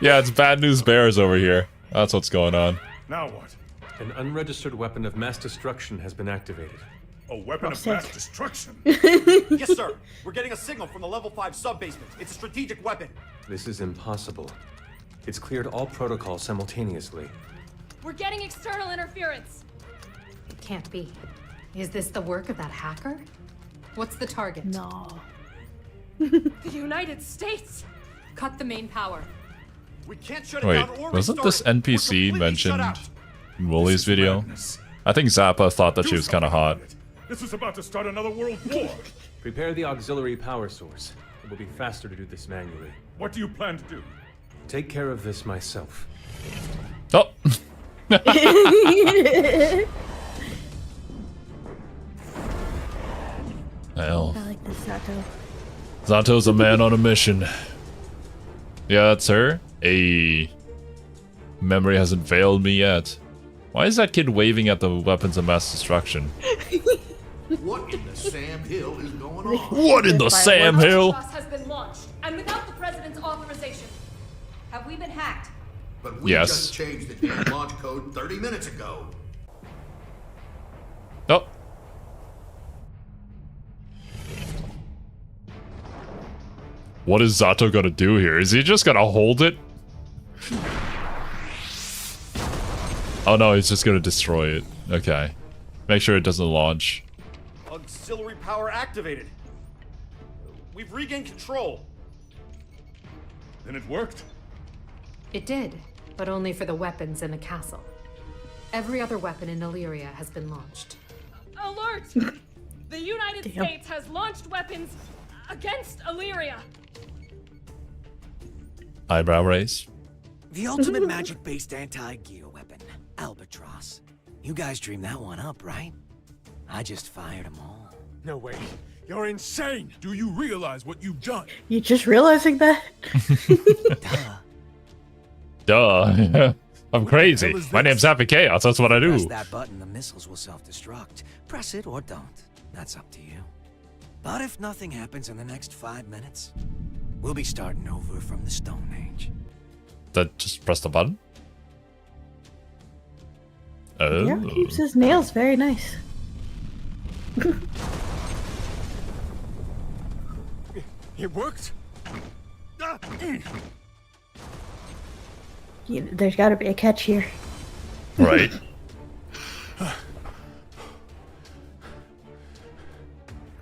Yeah, it's Bad News Bears over here. That's what's going on. Now what? An unregistered weapon of mass destruction has been activated. A weapon of mass destruction? Yes, sir. We're getting a signal from the level 5 sub-basement. It's a strategic weapon. This is impossible. It's cleared all protocols simultaneously. We're getting external interference. It can't be. Is this the work of that hacker? What's the target? No. The United States. Cut the main power. We can't shut it Wait, down or wasn't restart this it. We're NPC completely mentioned shut out. in Wooly's video? madness. I think Zappa thought that she was kind of hot. This is about to start another world war. Prepare the auxiliary power source. It will be faster to do this manually. What do you plan to do? Take care of this myself. Oh! Hell. I like this Zato. Zato's a man on a mission. Yeah, that's her. Hey. Memory hasn't failed me yet. Why is that kid waving at the weapons of mass destruction? What in the Sam Hill is going on? What in the Sam Hill? Albatross has been launched, and without the president's authorization. Have we been hacked? But we Yes. just changed the damn launch code 30 minutes ago. Oh. What is Zato gonna do here? Is he just gonna hold it? Oh no, he's just gonna destroy it. Okay. Make sure it doesn't launch. Auxiliary power activated. We've regained control. Then it worked? It did, but only for the weapons in the castle. Every other weapon in Illyria has been launched. Alert! The United States has launched weapons against Illyria. Eyebrow raise. The ultimate magic-based anti-gear weapon, Albatross. You guys dreamed that one up, right? I just fired them all. No way. You're insane. Do you realize what you've done? You just realizing that? Duh. I'm crazy. My name's Happy Chaos. That's what I do. Press that button, the missiles will self-destruct. Press it or don't. That's up to you. But if nothing happens in the next 5 minutes, we'll be starting over from the Stone Age. That just press the button? Oh. Yeah, keeps his nails very nice. It worked? There's gotta be a catch here. Right.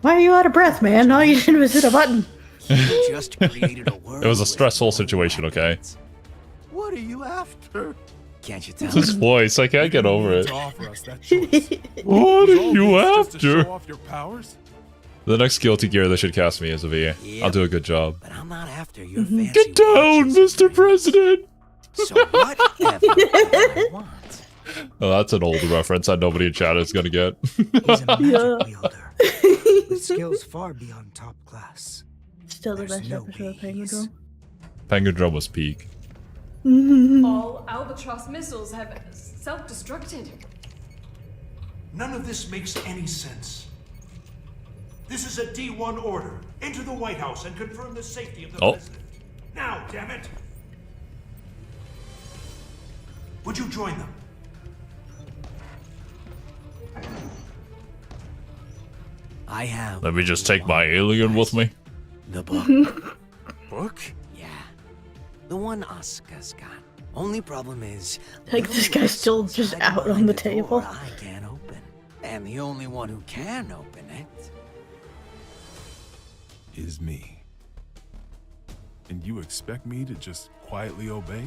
Why are you out of breath, man? All you did was hit a button. Just created a world. It was a stressful situation, okay? What are you after? Can't you tell? This voice, I can't get over it. To offer us that choice. What Was are all you this just to after? show off your powers? The next Guilty Gear they should cast me as a VA. I'll do a good job. But I'm not after your fancy. Get down, Mr. President! So whatever you want. Oh, that's an old reference that nobody in chat is gonna get. He's a magic wielder with skills far beyond top class. Still the There's best no episode of Penguin Drum. Penguin Drum was peak. All Albatross missiles have self-destructed. None of this makes any sense. This is a D1 order. Enter the White House and confirm the safety of the president. Now, damn it! Would you join them? I have. Let me just take my alien with me. The book. Book? Yeah. The one Asuka's got. Only problem is. Like this guy's still just out on the table. I can't open. And the only one who can open it Is me. And you expect me to just quietly obey?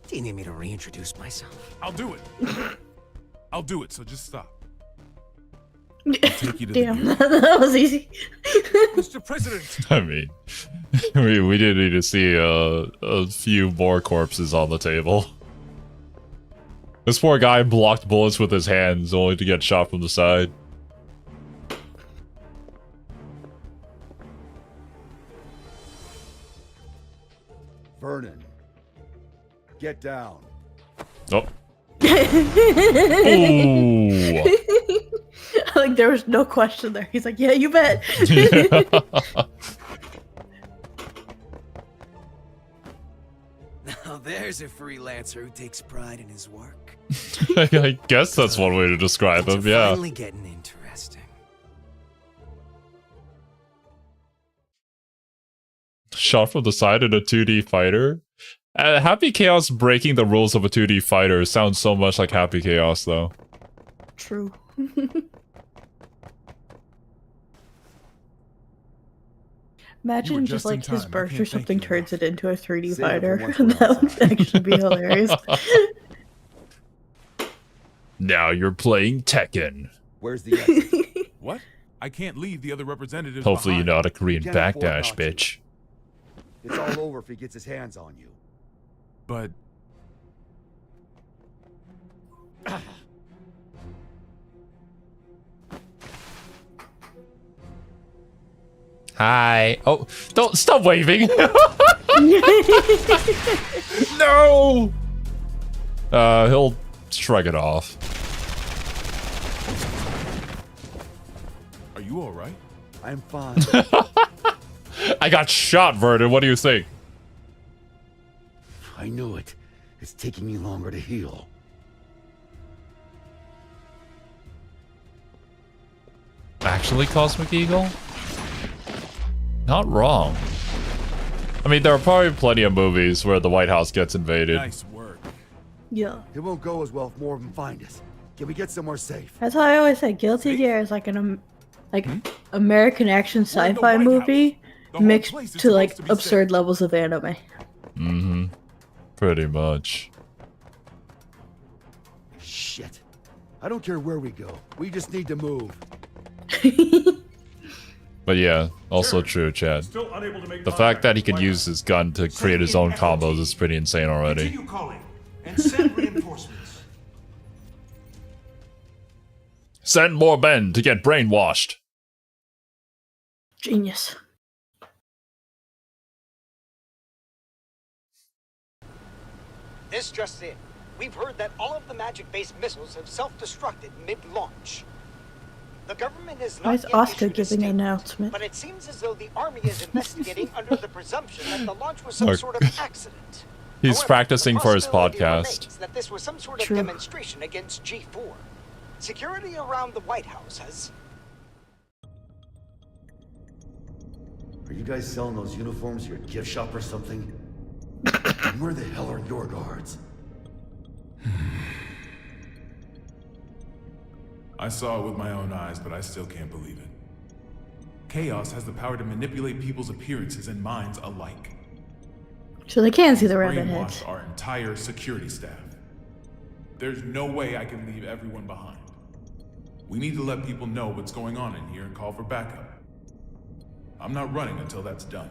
Do you need me to reintroduce myself? I'll do it. I'll do it, so just stop. I'll take you to Damn, the that was easy. Mr. President! I mean, we did need to see a few more corpses on the table. This poor guy blocked bullets with his hands only to get shot from the side. Vernon, get down. Oh. Ooh. Like there was no question there. He's like, yeah, you bet. Oh, there's a freelancer who takes pride in his work. I guess that's one way to describe him, yeah. Finally getting interesting. Shot from the side in a 2D fighter? Happy Chaos breaking the rules of a 2D fighter sounds so much like Happy Chaos, though. True. Imagine just like his burst or something turns it into a 3D fighter. That would actually be hilarious. Now you're playing Tekken. Where's the exit? What? I can't leave the other representatives Hopefully you behind. know how to Korean Can't afford backdash, not to. bitch. It's all over if he gets his hands on you. But Hi. Oh, don't stop waving. No. He'll shrug it off. are you all right? I'm fine. I got shot, Vernon. What do you think? I knew it. It's taking me longer to heal. Actually, Cosmic Eagle? Not wrong. I mean, there are probably plenty of movies where the White House gets invaded. Nice work. Yeah. It won't go as well if more of them find us. Can we get somewhere safe? That's how I always say Guilty Gear is like an American action sci-fi movie mixed to like absurd levels of anime. Mm-hmm. Pretty much. Shit. I don't care where we go. We just need to move. But yeah, also true, Chad. Still unable to make The fact that he could use his gun to create his own combos is pretty insane already. Continue calling and send reinforcements. Send more men to get brainwashed. Genius. This just in. We've heard that all of the magic-based missiles have self-destructed mid-launch. The government is Why not is yet Oscar issued a giving an statement, announcement? but it seems as though the army is investigating under the presumption that the launch was some Look. sort of accident. He's However, practicing the for his possibility podcast. remains that this was some sort of True. demonstration against G4. Security around the White House has... Are you guys selling those uniforms at your gift shop or something? And where the hell are your guards? I saw it with my own eyes, but I still can't believe it. Chaos has the power to manipulate people's appearances and minds alike. So they can see the rabbit heads. Brainwash our entire security staff. There's no way I can leave everyone behind. We need to let people know what's going on in here and call for backup. I'm not running until that's done.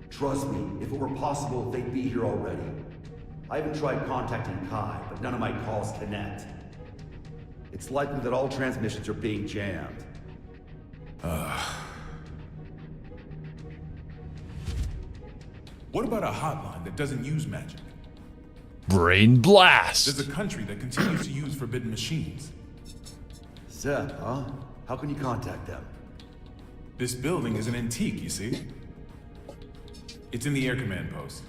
Trust me, if it were possible, they'd be here already. I haven't tried contacting Kai, but none of my calls connect. It's likely that all transmissions are being jammed. What about a hotline that doesn't use magic? Brain blast! There's a country that continues to use forbidden machines. Zeb, huh? How can you contact them? This building is an antique, you see? It's in the air command post.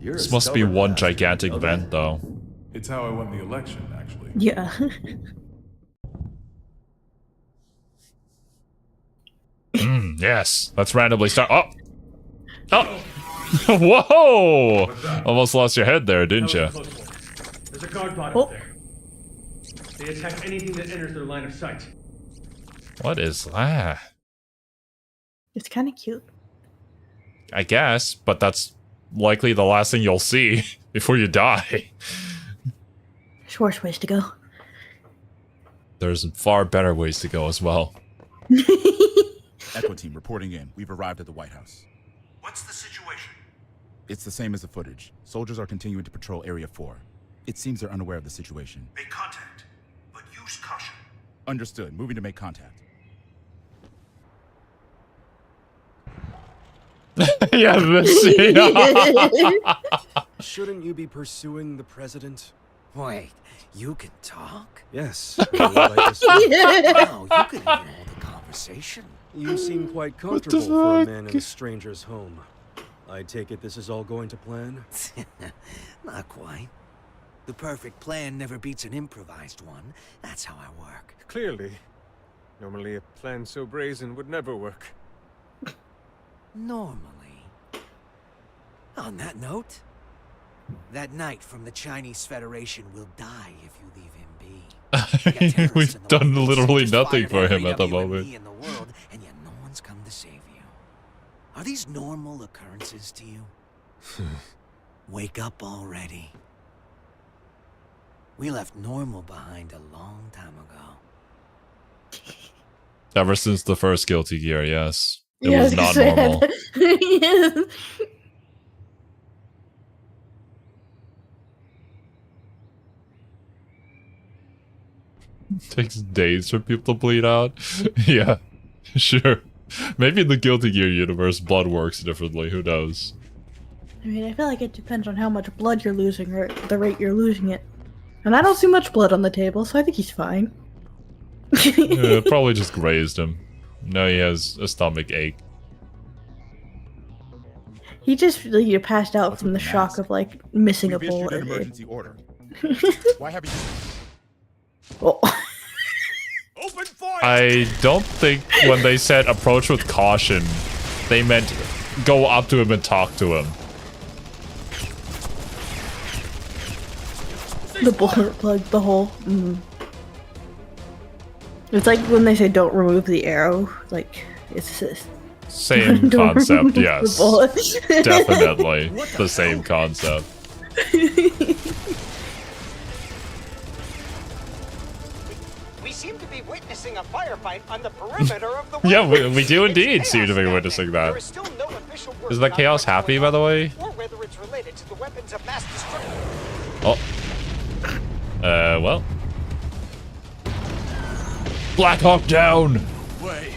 This must be one gigantic vent, though. It's how I won the election, actually. Yeah. Yes. Let's randomly start. Oh! Oh! Whoa! Almost lost your head there, didn't you? There's a guard bot up there. They attack anything that enters their line of sight. What is that? It's kind of cute. I guess, but that's likely the last thing you'll see before you die. There's worse ways to go. There's far better ways to go as well. Echo team reporting in. We've arrived at the White House. What's the situation? It's the same as the footage. Soldiers are continuing to patrol Area 4. It seems they're unaware of the situation. Make contact, but use caution. Understood. Moving to make contact. Yeah, this scene. Shouldn't you be pursuing the president? Wait, you can talk? Yes. Wow, you can hear all the conversation. You seem quite comfortable for a man in a stranger's home. I take it this is all going to plan? Not quite. The perfect plan never beats an improvised one. That's how I work. Clearly. Normally a plan so brazen would never work. Normally. On that note, that knight from the Chinese Federation will die if you leave him be. We've done literally nothing for him at the moment. In the world, and yet no one's come to save you. Are these normal occurrences to you? Wake up already. We left normal behind a long time ago. Ever since the first Guilty Gear, yes. It was not normal. Yes. Takes days for people to bleed out. Yeah, sure. Maybe in the Guilty Gear universe, blood works differently. Who knows? I mean, I feel like it depends on how much blood you're losing or the rate you're losing it. And I don't see much blood on the table, so I think he's fine. Yeah, probably just grazed him. Now he has a stomach ache. He just really passed out from the shock of like missing a bullet. An emergency order. Why have you? Oh. Open fire! I don't think when they said approach with caution, they meant go up to him and talk to him. The bullet plug the hole. It's like when they say don't remove the arrow. Like it's this. Same concept, yes. Definitely the same concept. We seem to be witnessing a firefight on the perimeter of the Yeah, we do indeed seem to be witnessing that. Is the Chaos happy, by the way? Or whether it's related to the weapons of mass destruction. Oh. Well. Black Hawk down! Wait.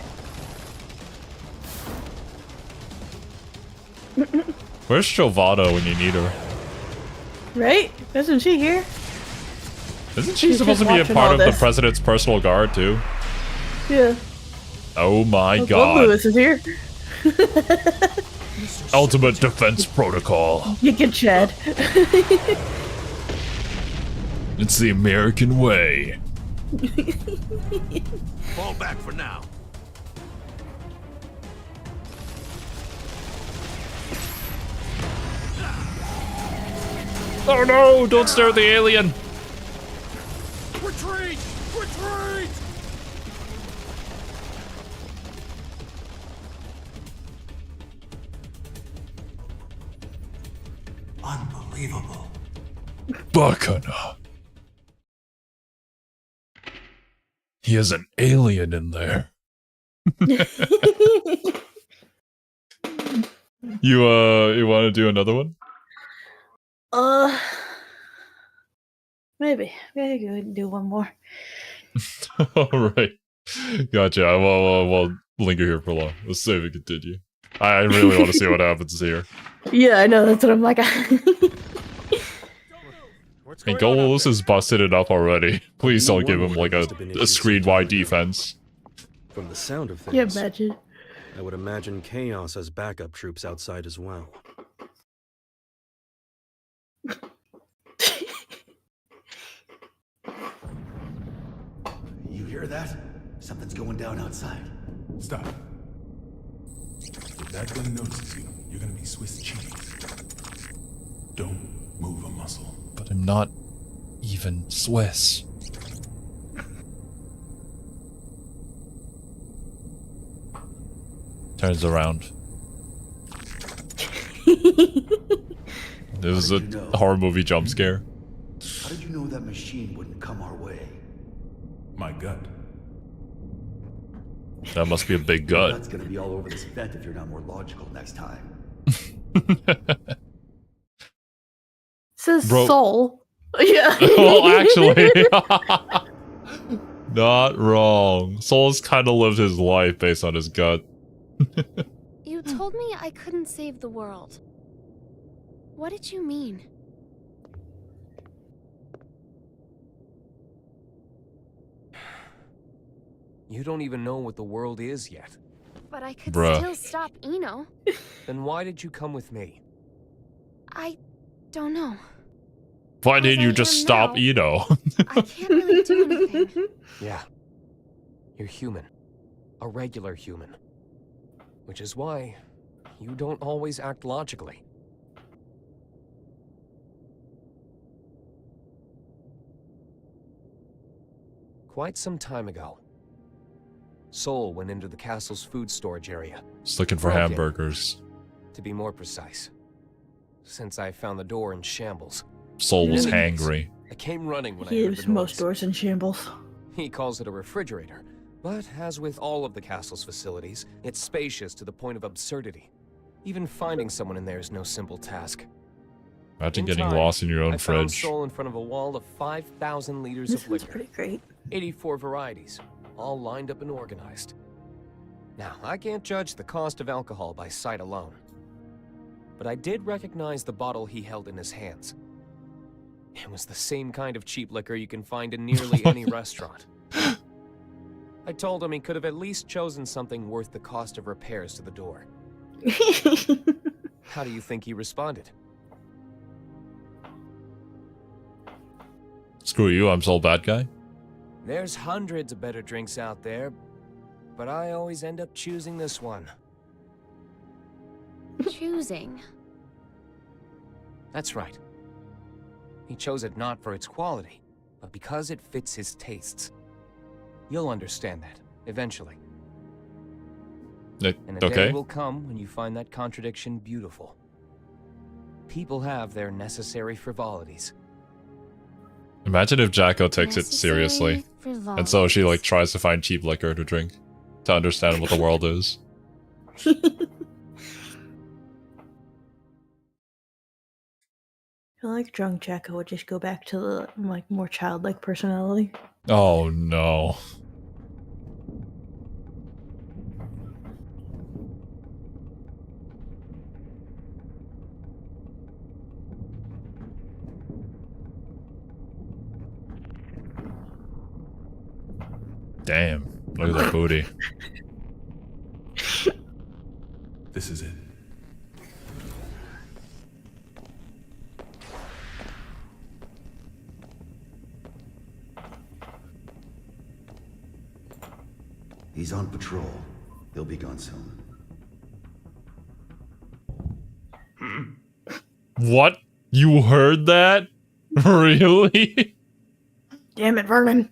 Where's Shovado when you need her? Right? Isn't she here? Isn't she She's supposed to just be a watching part all of the this. president's personal guard, too? Yeah. Oh my Oh, god. Lewis is here. Ultimate defense protocol. You get Chad. It's the American way. Fall back for now. Oh no! Don't stare at the alien! Retreat! Retreat! Unbelievable. Bacana. He has an alien in there. You want to do another one? Maybe. Maybe we can do one more. Alright. Gotcha. We'll linger here for long. Let's see if we continue. I really want to see what happens here. Yeah, I know. That's what I'm like. And Golos is busted it up already. Please don't give him like a screen-wide defense. From the sound of things, Yeah, imagine. I would imagine Chaos has backup troops outside as well. You hear that? Something's going down outside. Stop. If that gun notices you, you're gonna be Swiss cheese. Don't move a muscle. But I'm not even Swiss. Turns around. This is a horror movie jump scare. How did you know that machine wouldn't come our way? My gut. That must be a big Your gut. gut's gonna be all over this vent if you're not more logical next time. Says Bro. soul. Yeah. Well, actually, not wrong. Soul's kind of lived his life based on his gut. You told me I couldn't save the world. What did you mean? You don't even know what the world is yet. but I could Bruh. still stop Eno. Then why did you come with me? I don't know. Why didn't you just stop Eno? I can't really do anything. Yeah. You're human. A regular human. Which is why you don't always act logically. Quite some time ago, Sol went into the castle's food storage area. Just looking for Broke it, hamburgers. to be more precise. Since I found the door in shambles. Sol was Anyways, hangry. I came running when He I heard leaves the most noise. doors in shambles. He calls it a refrigerator, but as with all of the castle's facilities, it's spacious to the point of absurdity. Even finding someone in there is no simple task. Imagine In getting time, lost in your own I found fridge. Sol in front of a wall of 5,000 liters This of was liquor. pretty great. 84 varieties, all lined up and organized. Now, I can't judge the cost of alcohol by sight alone, but I did recognize the bottle he held in his hands. It was the same kind of cheap liquor you can find in nearly any restaurant. I told him he could have at least chosen something worth the cost of repairs to the door. How do you think he responded? Screw you, I'm Sol bad guy. There's hundreds of better drinks out there, but I always end up choosing this one. Choosing. That's right. He chose it not for its quality, but because it fits his tastes. You'll understand that, eventually. And a day Okay. will come when you find that contradiction beautiful. People have their necessary frivolities. Imagine if Jacko takes it seriously. And so she like tries to find cheap liquor to drink. To understand what the world is. I feel like drunk Jacko would just go back to the like more childlike personality. Oh no. Damn, look at that booty. This is it. He's on patrol. He'll be gone soon. What? You heard that? Really? Damn it, Vernon.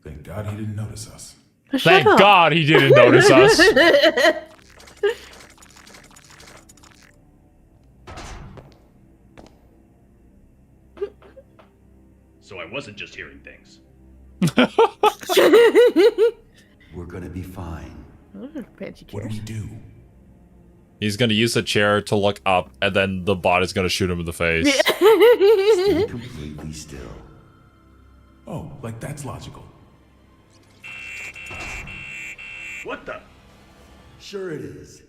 Thank God he didn't notice us. Thank God he didn't notice us. So I wasn't just hearing things. We're gonna be fine. Fancy What do we do? He's gonna use a chair to look up, and then the bot is gonna shoot him in the face. Stay completely still. Oh, like that's logical. What the? Sure it is.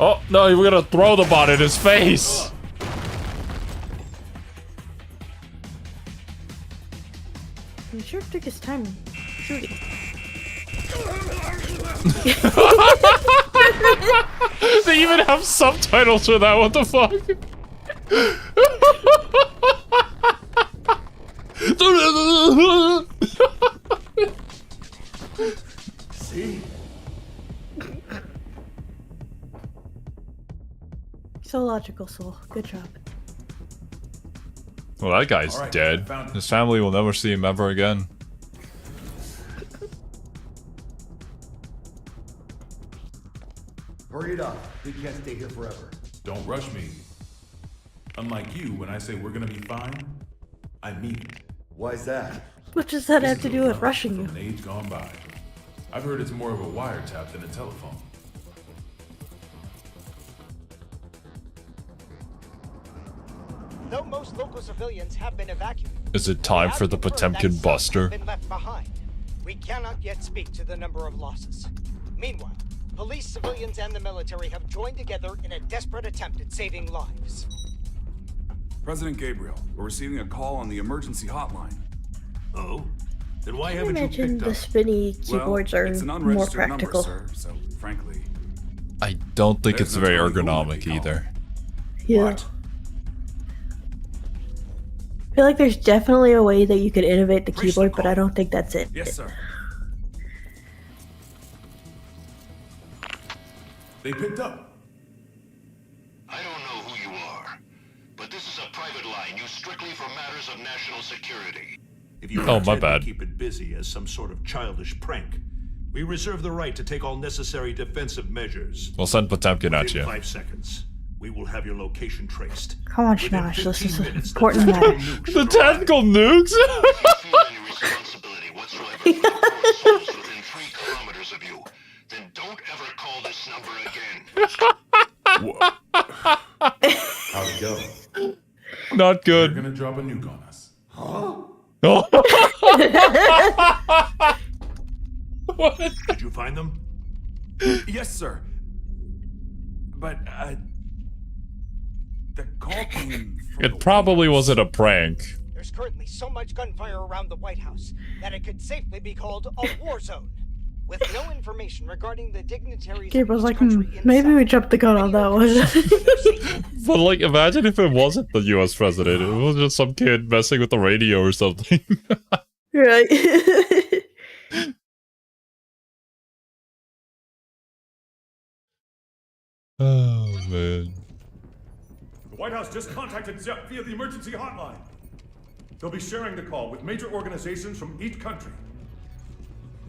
Oh, no, we're gonna throw the bot in his face. The sure took his time shooting. They even have subtitles for that, what the fuck? See? So logical, Soul. Good job. Well, that guy's All right, I dead. found it. His family will never see him ever again. Hurry it up. We can't stay here forever. Don't rush me. Unlike you, when I say we're gonna be fine, I mean it. Why's that? What does that This have is to a do with remark rushing from you? an age gone by. I've heard it's more of a wiretap than a telephone. Though most local civilians have been evacuated, Is it time for the Potemkin Buster? been left behind. We cannot yet speak to the number of losses. Meanwhile, police, civilians, and the military have joined together in a desperate attempt at saving lives. President Gabriel, we're receiving a call on the emergency hotline. Oh? Then why I haven't you imagine picked the up? spinny keyboards Well, it's an are more unregistered practical. number, sir, so frankly... I don't think There's it's no very telling who might ergonomic be either. Yeah. What? I feel like there's definitely a way that you could innovate the Trace the keyboard, but I call. don't think that's it. Yes, sir. They picked up. I don't know who you are, but this is a private line used strictly for matters of national security. If you Oh, my intend bad. to keep it busy as some sort of childish prank, we reserve the right to take all necessary defensive measures. We'll send Potemkin at Within you. 5 seconds, we will have your location traced. Come on, Within Schnosh, this 15 is an minutes, the important tactical matter. nukes The should tactical nukes? If you feel any responsibility whatsoever for the poor souls within 3 kilometers of you, then don't ever call this number again. How'd it go? Not They're good. gonna drop a nuke on us. Huh? Oh. What? Did you find them? Yes, sir. But, the call came from It probably wasn't a prank. There's currently so much gunfire around the White House that it could safely be called a war zone. With no information regarding the dignitaries Gabriel's of like, each country maybe we inside, jumped the gun on that one. But like, imagine if it wasn't the US president. It was just some kid messing with the radio or something. Right. Oh, man. The White House just contacted Zepp via the emergency hotline. They'll be sharing the call with major organizations from each country.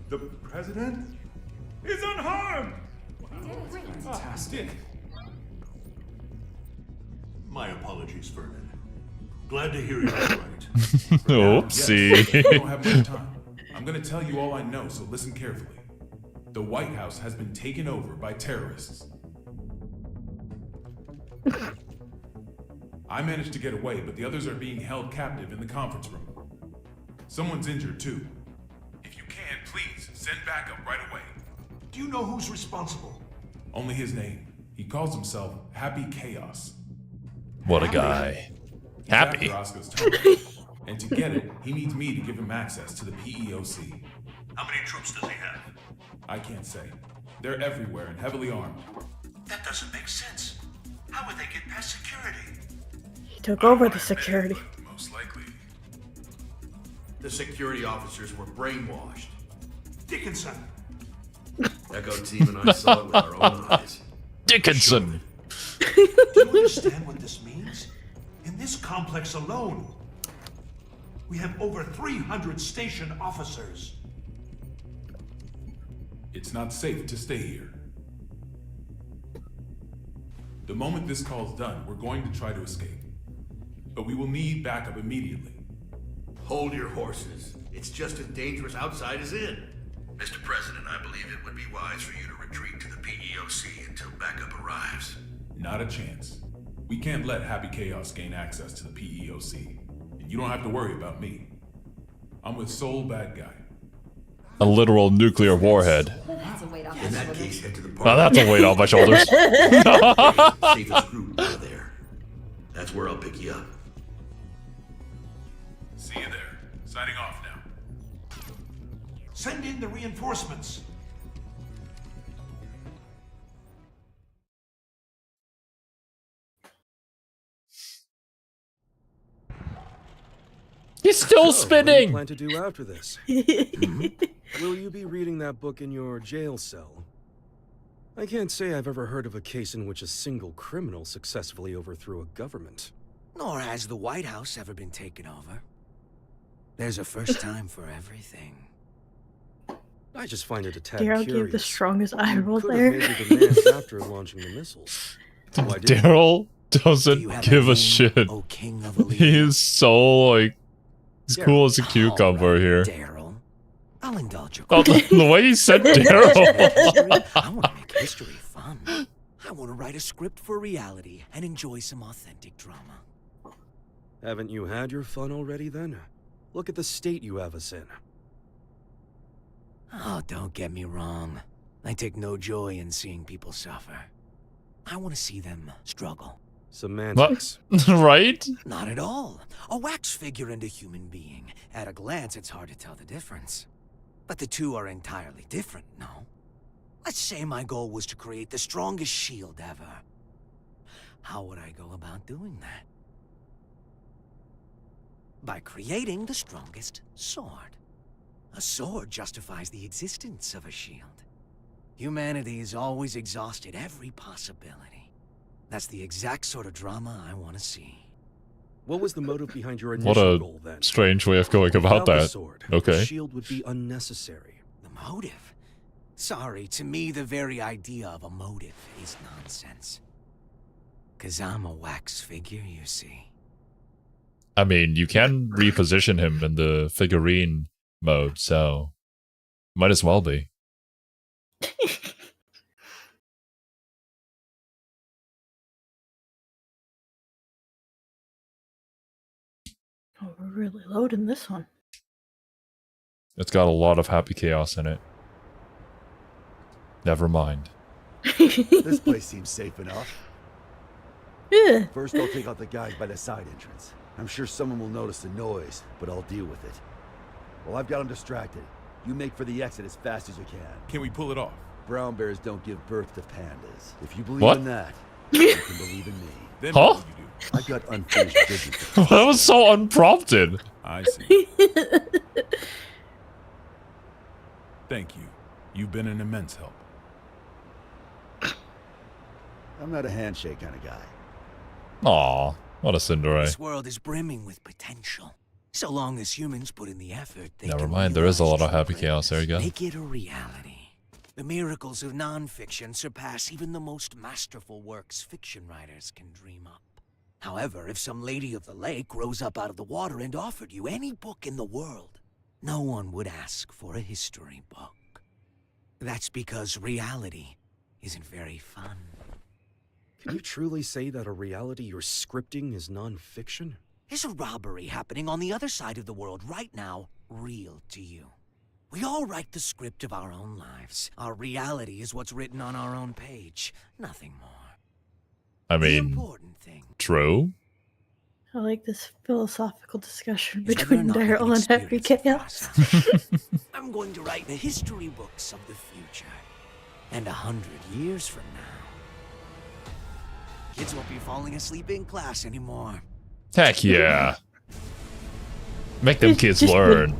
The president is unharmed! Fantastic. My apologies, Vernon. Glad to hear you're all right. Oopsie. I don't have much time. I'm gonna tell you all I know, so listen carefully. The White House has been taken over by terrorists. I managed to get away, but the others are being held captive in the conference room. Someone's injured too. If you can, please send backup right away. Do you know who's responsible? Only his name. He calls himself Happy Chaos. What a guy. He's Happy. after Oscar's target. And to get it, he needs me to give him access to the PEOC. How many troops does he have? I can't say. They're everywhere and heavily armed. That doesn't make sense. How would they get past security? He took over the security. Most likely. The security officers were brainwashed. Dickinson! Echo team and I saw it with our own eyes. Dickinson! Do you understand what this means? In this complex alone, we have over 300 station officers. It's not safe to stay here. The moment this call's done, we're going to try to escape. But we will need backup immediately. Hold your horses. It's just as dangerous outside as in. Mr. President, I believe it would be wise for you to retreat to the PEOC until backup arrives. Not a chance. We can't let Happy Chaos gain access to the PEOC. And you don't have to worry about me. I'm with Soul Bad Guy. A literal nuclear warhead. In that case, head to the park. Now that's a weight off my shoulders. Safest group out of there. That's where I'll pick you up. See you there. Signing off now. Send in the reinforcements. He's still What do you spinning! plan to do after this? Will you be reading that book in your jail cell? I can't say I've ever heard of a case in which a single criminal successfully overthrew a government. Nor has the White House ever been taken over. There's a first time for everything. I just find it a tad Daryl curious. gave the strongest eye roll Could there. have made the demands after launching the missiles. Why didn't you? Daryl doesn't give a shit. He is so, like, as cool as a cucumber here. Daryl, I'll indulge your Oh, the way he said Daryl. I want to make history fun. I want to write a script for reality and enjoy some authentic drama. Haven't you had your fun already then? Look at the state you have us in. Oh, don't get me wrong. I take no joy in seeing people suffer. I want to see them struggle. Semantics. Right? Not at all. A wax figure and a human being. At a glance, it's hard to tell the difference. But the two are entirely different, no? Let's say my goal was to create the strongest shield ever. How would I go about doing that? By creating the strongest sword. A sword justifies the existence of a shield. Humanity has always exhausted every possibility. That's the exact sort of drama I want to see. What was the motive behind your What initial a goal then? strange way of going about Without the that. sword, Okay. the shield would be unnecessary. The motive? Sorry, to me the very idea of a motive is nonsense. 'Cause I'm a wax figure, you see. I mean, you can reposition him in the figurine mode, so might as well be. Oh, we're really loading this one. It's got a lot of happy chaos in it. Never mind. This place seems safe enough. Yeah. First, I'll take out the guys by the side entrance. I'm sure someone will notice the noise, but I'll deal with it. Well, I've got them distracted. You make for the exit as fast as you can. Can we pull it off? Brown bears don't give birth to pandas. If you believe What? in that, you can believe in me. Then Huh? what will you do? I've got unfinished business. That was so unprompted. I see. Thank you. You've been an immense help. I'm not a handshake kind of guy. Aw, what a Cinderella. This world is brimming with potential. So long as humans put in the effort, they Never can mind, there is a lot of realize happy true chaos. There you go. Make it a reality. The miracles of non-fiction surpass even the most masterful works fiction writers can dream up. However, if some lady of the lake rose up out of the water and offered you any book in the world, no one would ask for a history book. That's because reality isn't very fun. Can you truly say that a reality you're scripting is non-fiction? Is a robbery happening on the other side of the world right now real to you? We all write the script of our own lives. Our reality is what's written on our own page, nothing more. I The mean, important thing true. I like this philosophical discussion is that they're between not Daryl an and Happy experience Chaos. I'm going to write the history books of the future. And 100 years from now, kids won't be falling asleep in class anymore. Heck yeah. Make them kids Just learn.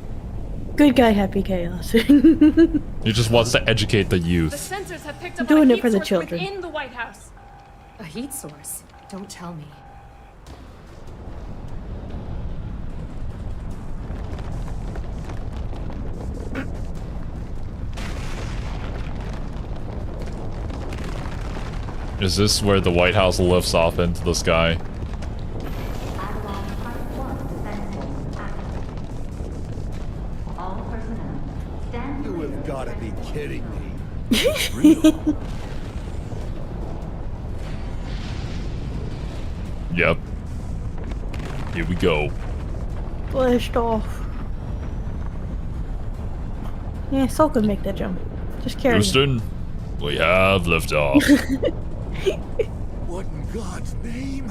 Good guy, Happy Chaos. He just wants to educate the The youth. sensors have picked up Doing on a it for heat the source children. within the White House. A heat source? Don't tell me. Is this where the White House lifts off into the sky? You have got to be kidding me. Yep. Here we go. Blast off. Yeah, Sol could make that jump. Just carry him. Houston, we have liftoff. What in God's name?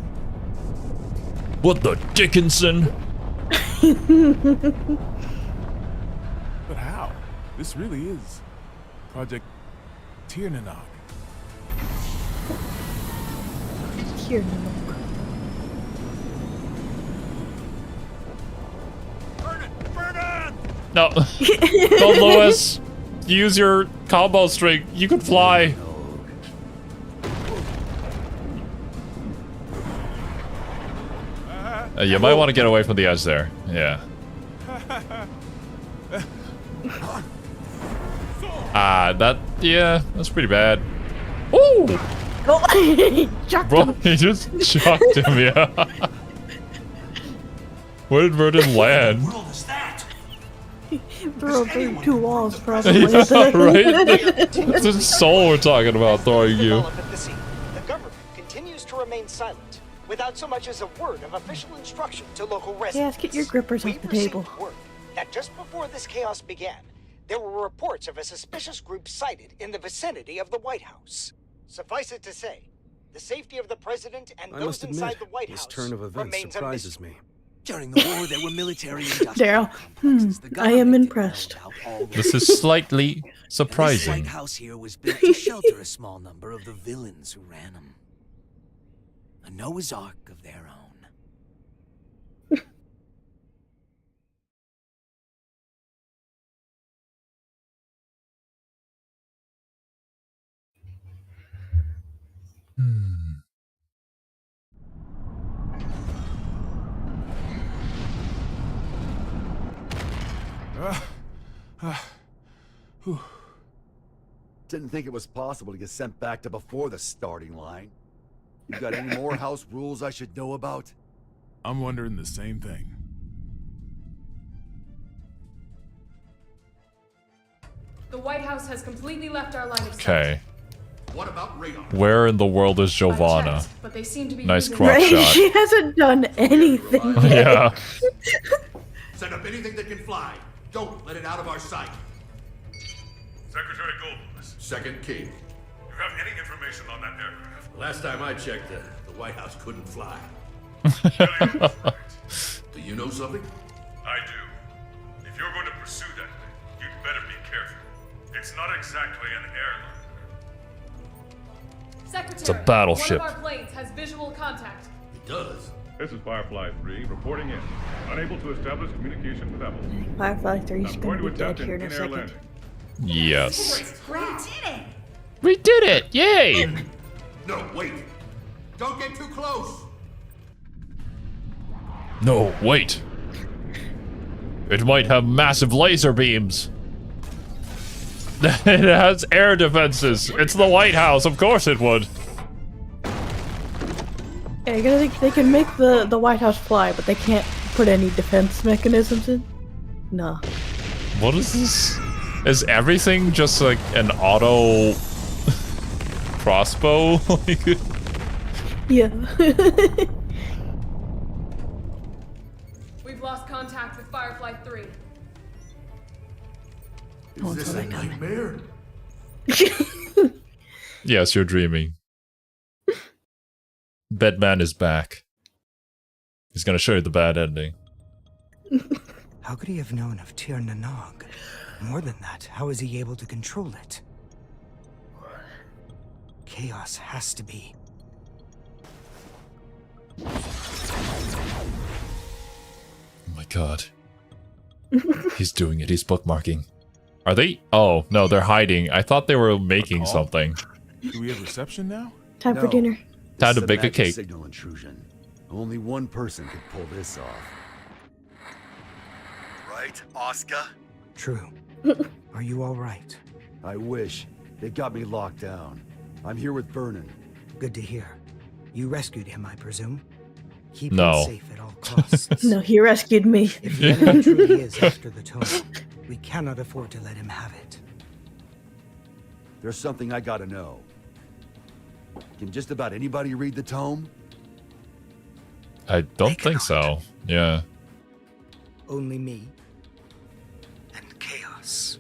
What the Dickinson? But how? This really is Project Tiernanog. Here, Nanook. No. Don't, Lewis. Use your combo string. You can fly. You might want to get away from the edge there. Yeah. Yeah, that's pretty bad. Ooh! Chucked Bro, him. he just chucked him, yeah. Where did Verdun land? Throw through two walls, probably. Yeah, right? It's his soul we're talking about throwing you. At the scene, the government continues to remain silent, without so much as a word of official instruction to local residents. Yes, get your grippers off the table. Word that just before this chaos began, there were reports of a suspicious group sighted in the vicinity of the White House. Suffice it to say, The safety of the president and I those must inside admit, the White this House turn of events remains a surprises mystery. me. During the war, there were military industrial Daryl, I am impressed. This is slightly This surprising. White House here was built to shelter a small number of the villains who ran them. A Noah's Ark of their own. Didn't think it was possible to get sent back to before the starting line. You got any more house rules I should know about? I'm wondering the same thing. The White House has completely left our line of sight. Okay. What about radar? Where in the world is Giovanna? Checked, but they seem to be Nice using crop Right? shot. She hasn't done anything yet. Yeah. Set up anything that can fly. Don't let it out of our sight. Secretary Goldfuss, Second King. you have any information on that aircraft? Last time I checked, the White House couldn't fly. Do you know something? I do. If you're going to pursue that thing, you'd better be careful. It's not exactly an airline. Secretary, It's a battleship. one of our planes has visual contact. It does. This is Firefly 3 reporting in. Unable to establish communication with Apple. Firefly 3 is I'm going going to to be dead attempt here an in a in-air second. landing. Yes. Great. We did it! Yay! No, wait. Don't get too close. No, wait. It might have massive laser beams. It has air defenses. It's the White House. Of course it would. Yeah, you gotta think they can make the White House fly, but they can't put any defense mechanisms in. No. What is this? Is everything just like an auto crossbow? Yeah. We've lost contact with Firefly 3. Is this a nightmare? Yes, you're dreaming. Bedman is back. He's gonna show you the bad ending. How could he have known of Tir Nanog? More than that, how is he able to control it? Chaos has to be. Oh my god. He's doing it. He's bookmarking. Are they? Oh, no, they're hiding. I thought they were making something. Do we have reception now? Time for dinner. Time This to is bake a magic cake. Signal intrusion. Only one person could pull this off. Right, Oscar? True. Are you all right? I wish. They got me locked down. I'm here with Vernon. Good to hear. You rescued him, I presume? Keep No. him safe at all costs. No, he rescued me. If the enemy truly is after the tome, we cannot afford to let him have it. There's something I gotta know. Can just about anybody read the tome? I don't think so. Yeah. Only me. And chaos.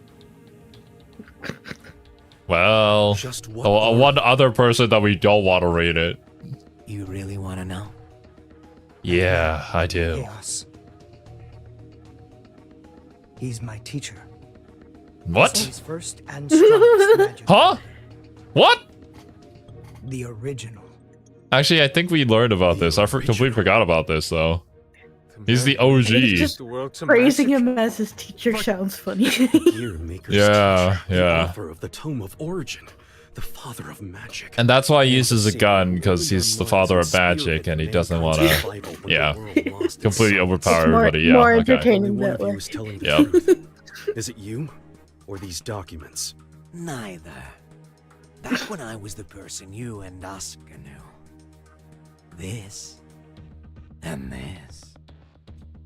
Well, one other person that we don't want to read it. You really want to know? Yeah, I do. Chaos. He's my teacher. What? He's first and strongest magic. Huh? What? The original. Actually, I think we learned about this. I completely forgot about this, though. He's the It's OG. just praising him as his teacher sounds funny. Yeah, yeah. Author of the Tome of Origin, the father of magic. And that's why he uses a gun, because he's the father of magic, and he doesn't want to, yeah, completely overpower everybody. Yeah, more okay. entertaining Only one that of you way. is telling the Yep. truth. Is it you, or these documents? Neither. Back when I was the person you and Oscar knew, this and this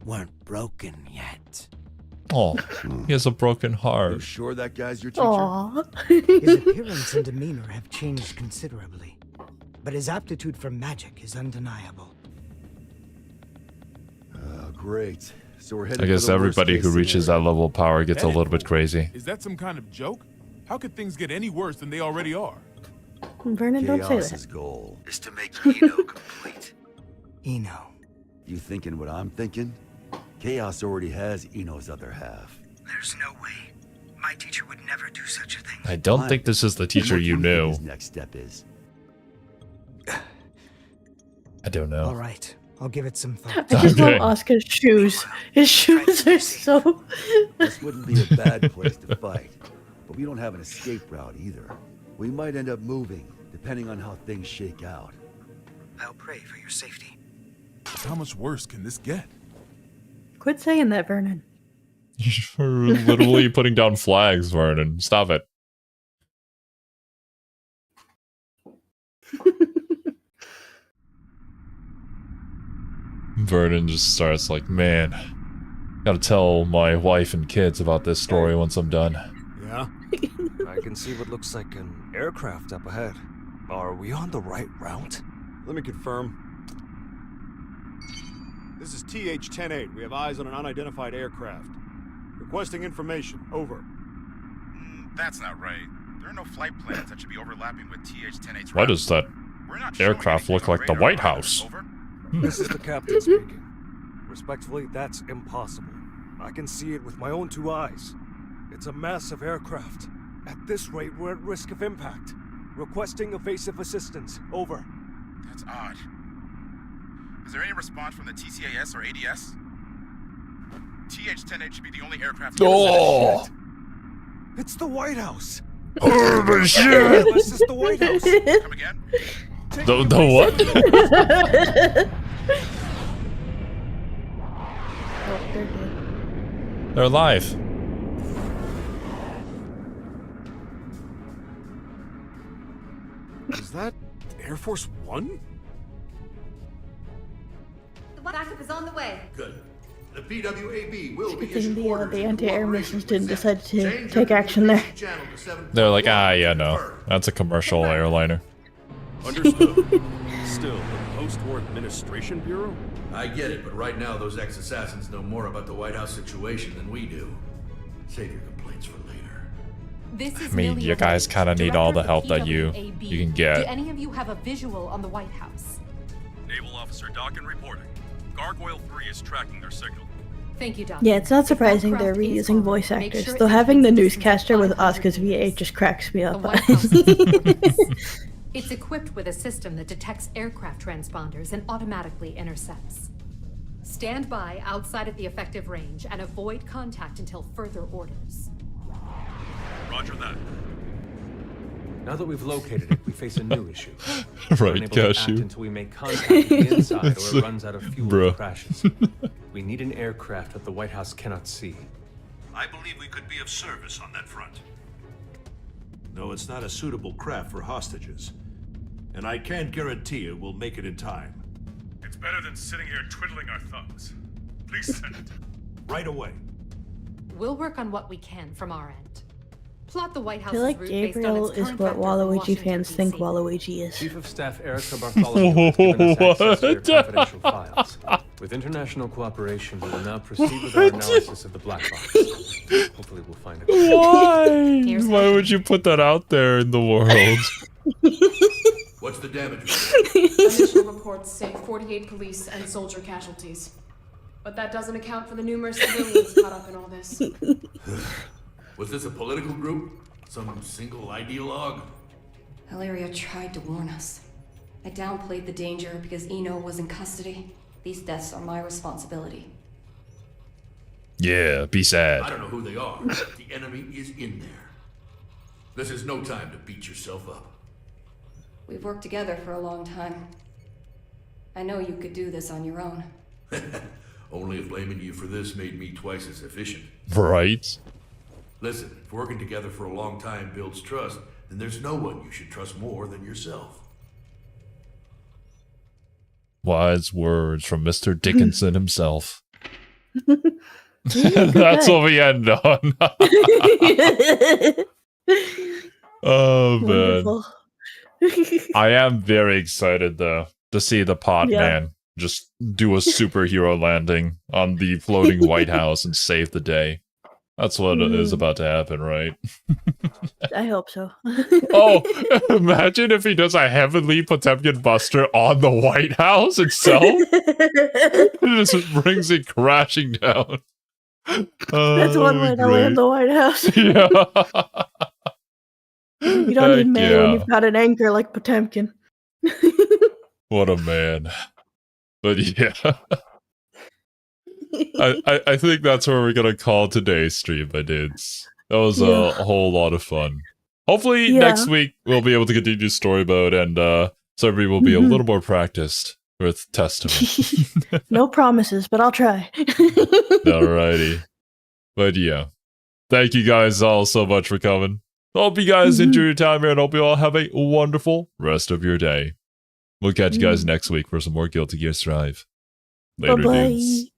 weren't broken yet. Oh, he has a broken heart. You sure that guy's your teacher? Aww. His appearance and demeanor have changed considerably, but his aptitude for magic is undeniable. Great. So we're headed I guess for the everybody who worst-case reaches that level of power gets a little bit crazy. Is that some kind of joke? How could things get any worse than they already are? Vernon, don't say Chaos's that. goal is to make Eno complete. Eno. You thinking what I'm thinking? Chaos already has Eno's other half. There's no way. My teacher would never do such a thing. I don't think this is the teacher What do you think knew. his next step is? I don't know. All right, I'll give it some thought. I just Okay. love Oscar's shoes. His shoes are so. This wouldn't be a bad place to fight, but we don't have an escape route either. We might end up moving, depending on how things shake out. I'll pray for your safety. How much worse can this get? Quit saying that, Vernon. You're literally putting down flags, Vernon. Stop it. Vernon just starts like, man, gotta tell my wife and kids about this story once I'm done. Yeah? I can see what looks like an aircraft up ahead. Are we on the right route? Let me confirm. This is TH-108. We have eyes on an unidentified aircraft. Requesting information. Over. That's not right. There are no flight plans that should be overlapping with TH-108's Why does that aircraft look like the White House? This is the captain speaking. Respectfully, that's impossible. I can see it with my own 2 eyes. It's a massive aircraft. At this rate, we're at risk of impact. Requesting evasive assistance. Over. That's odd. Is there any response from the TCAS or ADS? TH-108 should be the only aircraft. Oh! It's the White House! Oh my shit! This is the White House! Come again? The what? They're alive. Is that Air Force One? The backup is on the way. Good. The PWAB will be Good thing issued the orders in anti-air cooperation missiles with didn't decide to Change take your action there. communication channel to 7. They're like, ah, yeah, no. That's a commercial airliner. Understood. Still, the Post-War Administration Bureau? I get it, but right now those ex-assassins know more about the White House situation than we do. Save your complaints for later. This is I mean, you guys kind of need all the help that you can Do get. any of you have a visual on the White House? Naval Officer Dockin reporting. Gargoyle 3 is tracking their signal. Thank you, Doc. Yeah, it's not surprising they're reusing voice actors. Though having the newscaster with Oscar's VA just cracks me up. It's equipped with a system that detects aircraft transponders and automatically intercepts. Stand by outside of the effective range and avoid contact until further orders. Roger that. Now that we've located it, we face a new issue. Right, We're unable to act cashew. until we make contact with the inside It's or it like, runs out of fuel bruh. and crashes. We need an aircraft that the White House cannot see. I believe we could be of service on that front. No, it's not a suitable craft for hostages. And I can't guarantee it will make it in time. It's better than sitting here twiddling our thumbs. Please send it. Right away. We'll work on what we can from our end. Plot the White I House's feel like route based on Gabriel its is current what vector from Waluigi Washington, fans think DC. Waluigi is. Chief of Staff Erica Bartholomew has given us access to your What? confidential files. With international cooperation, we will now proceed with our analysis of the black box. Hopefully we'll find it. Why? Why would you put that out there in the world? What's the damage? Initial reports say 48 police and soldier casualties. But that doesn't account for the numerous civilians caught up in all this. Was this a political group? Some single ideologue? Hilaria tried to warn us. I downplayed the danger because Eno was in custody. These deaths are my responsibility. Yeah, be sad. I don't know who they are, but the enemy is in there. This is no time to beat yourself up. We've worked together for a long time. I know you could do this on your own. Only if blaming you for this made me twice as efficient. Right? Listen, if working together for a long time builds trust, then there's no one you should trust more than yourself. Wise words from Mr. Dickinson himself. That's what we end on. Oh, man. Wonderful. I am very excited, though, to see the pod man just do a superhero landing on the floating White House and save the day. That's what is about to happen, right? I hope so. Oh, imagine if he does a Heavenly Potemkin Buster on the White House itself. It just brings it crashing down. That's one way to land the White House. Yeah. You don't need Heck mail when yeah. you've got an anchor like Potemkin. What a man. But yeah. I think that's where we're gonna call today's stream, my dudes. That was a whole lot of fun. Hopefully next week we'll be able to continue story mode and Cerby will be a little more practiced with Testament. No promises, but I'll try. Alrighty. But yeah. Thank you guys all so much for coming. Hope you guys enjoy your time here and hope you all have a wonderful rest of your day. We'll catch you guys next week for some more Guilty Gear Strive. Later, Bye-bye. dudes.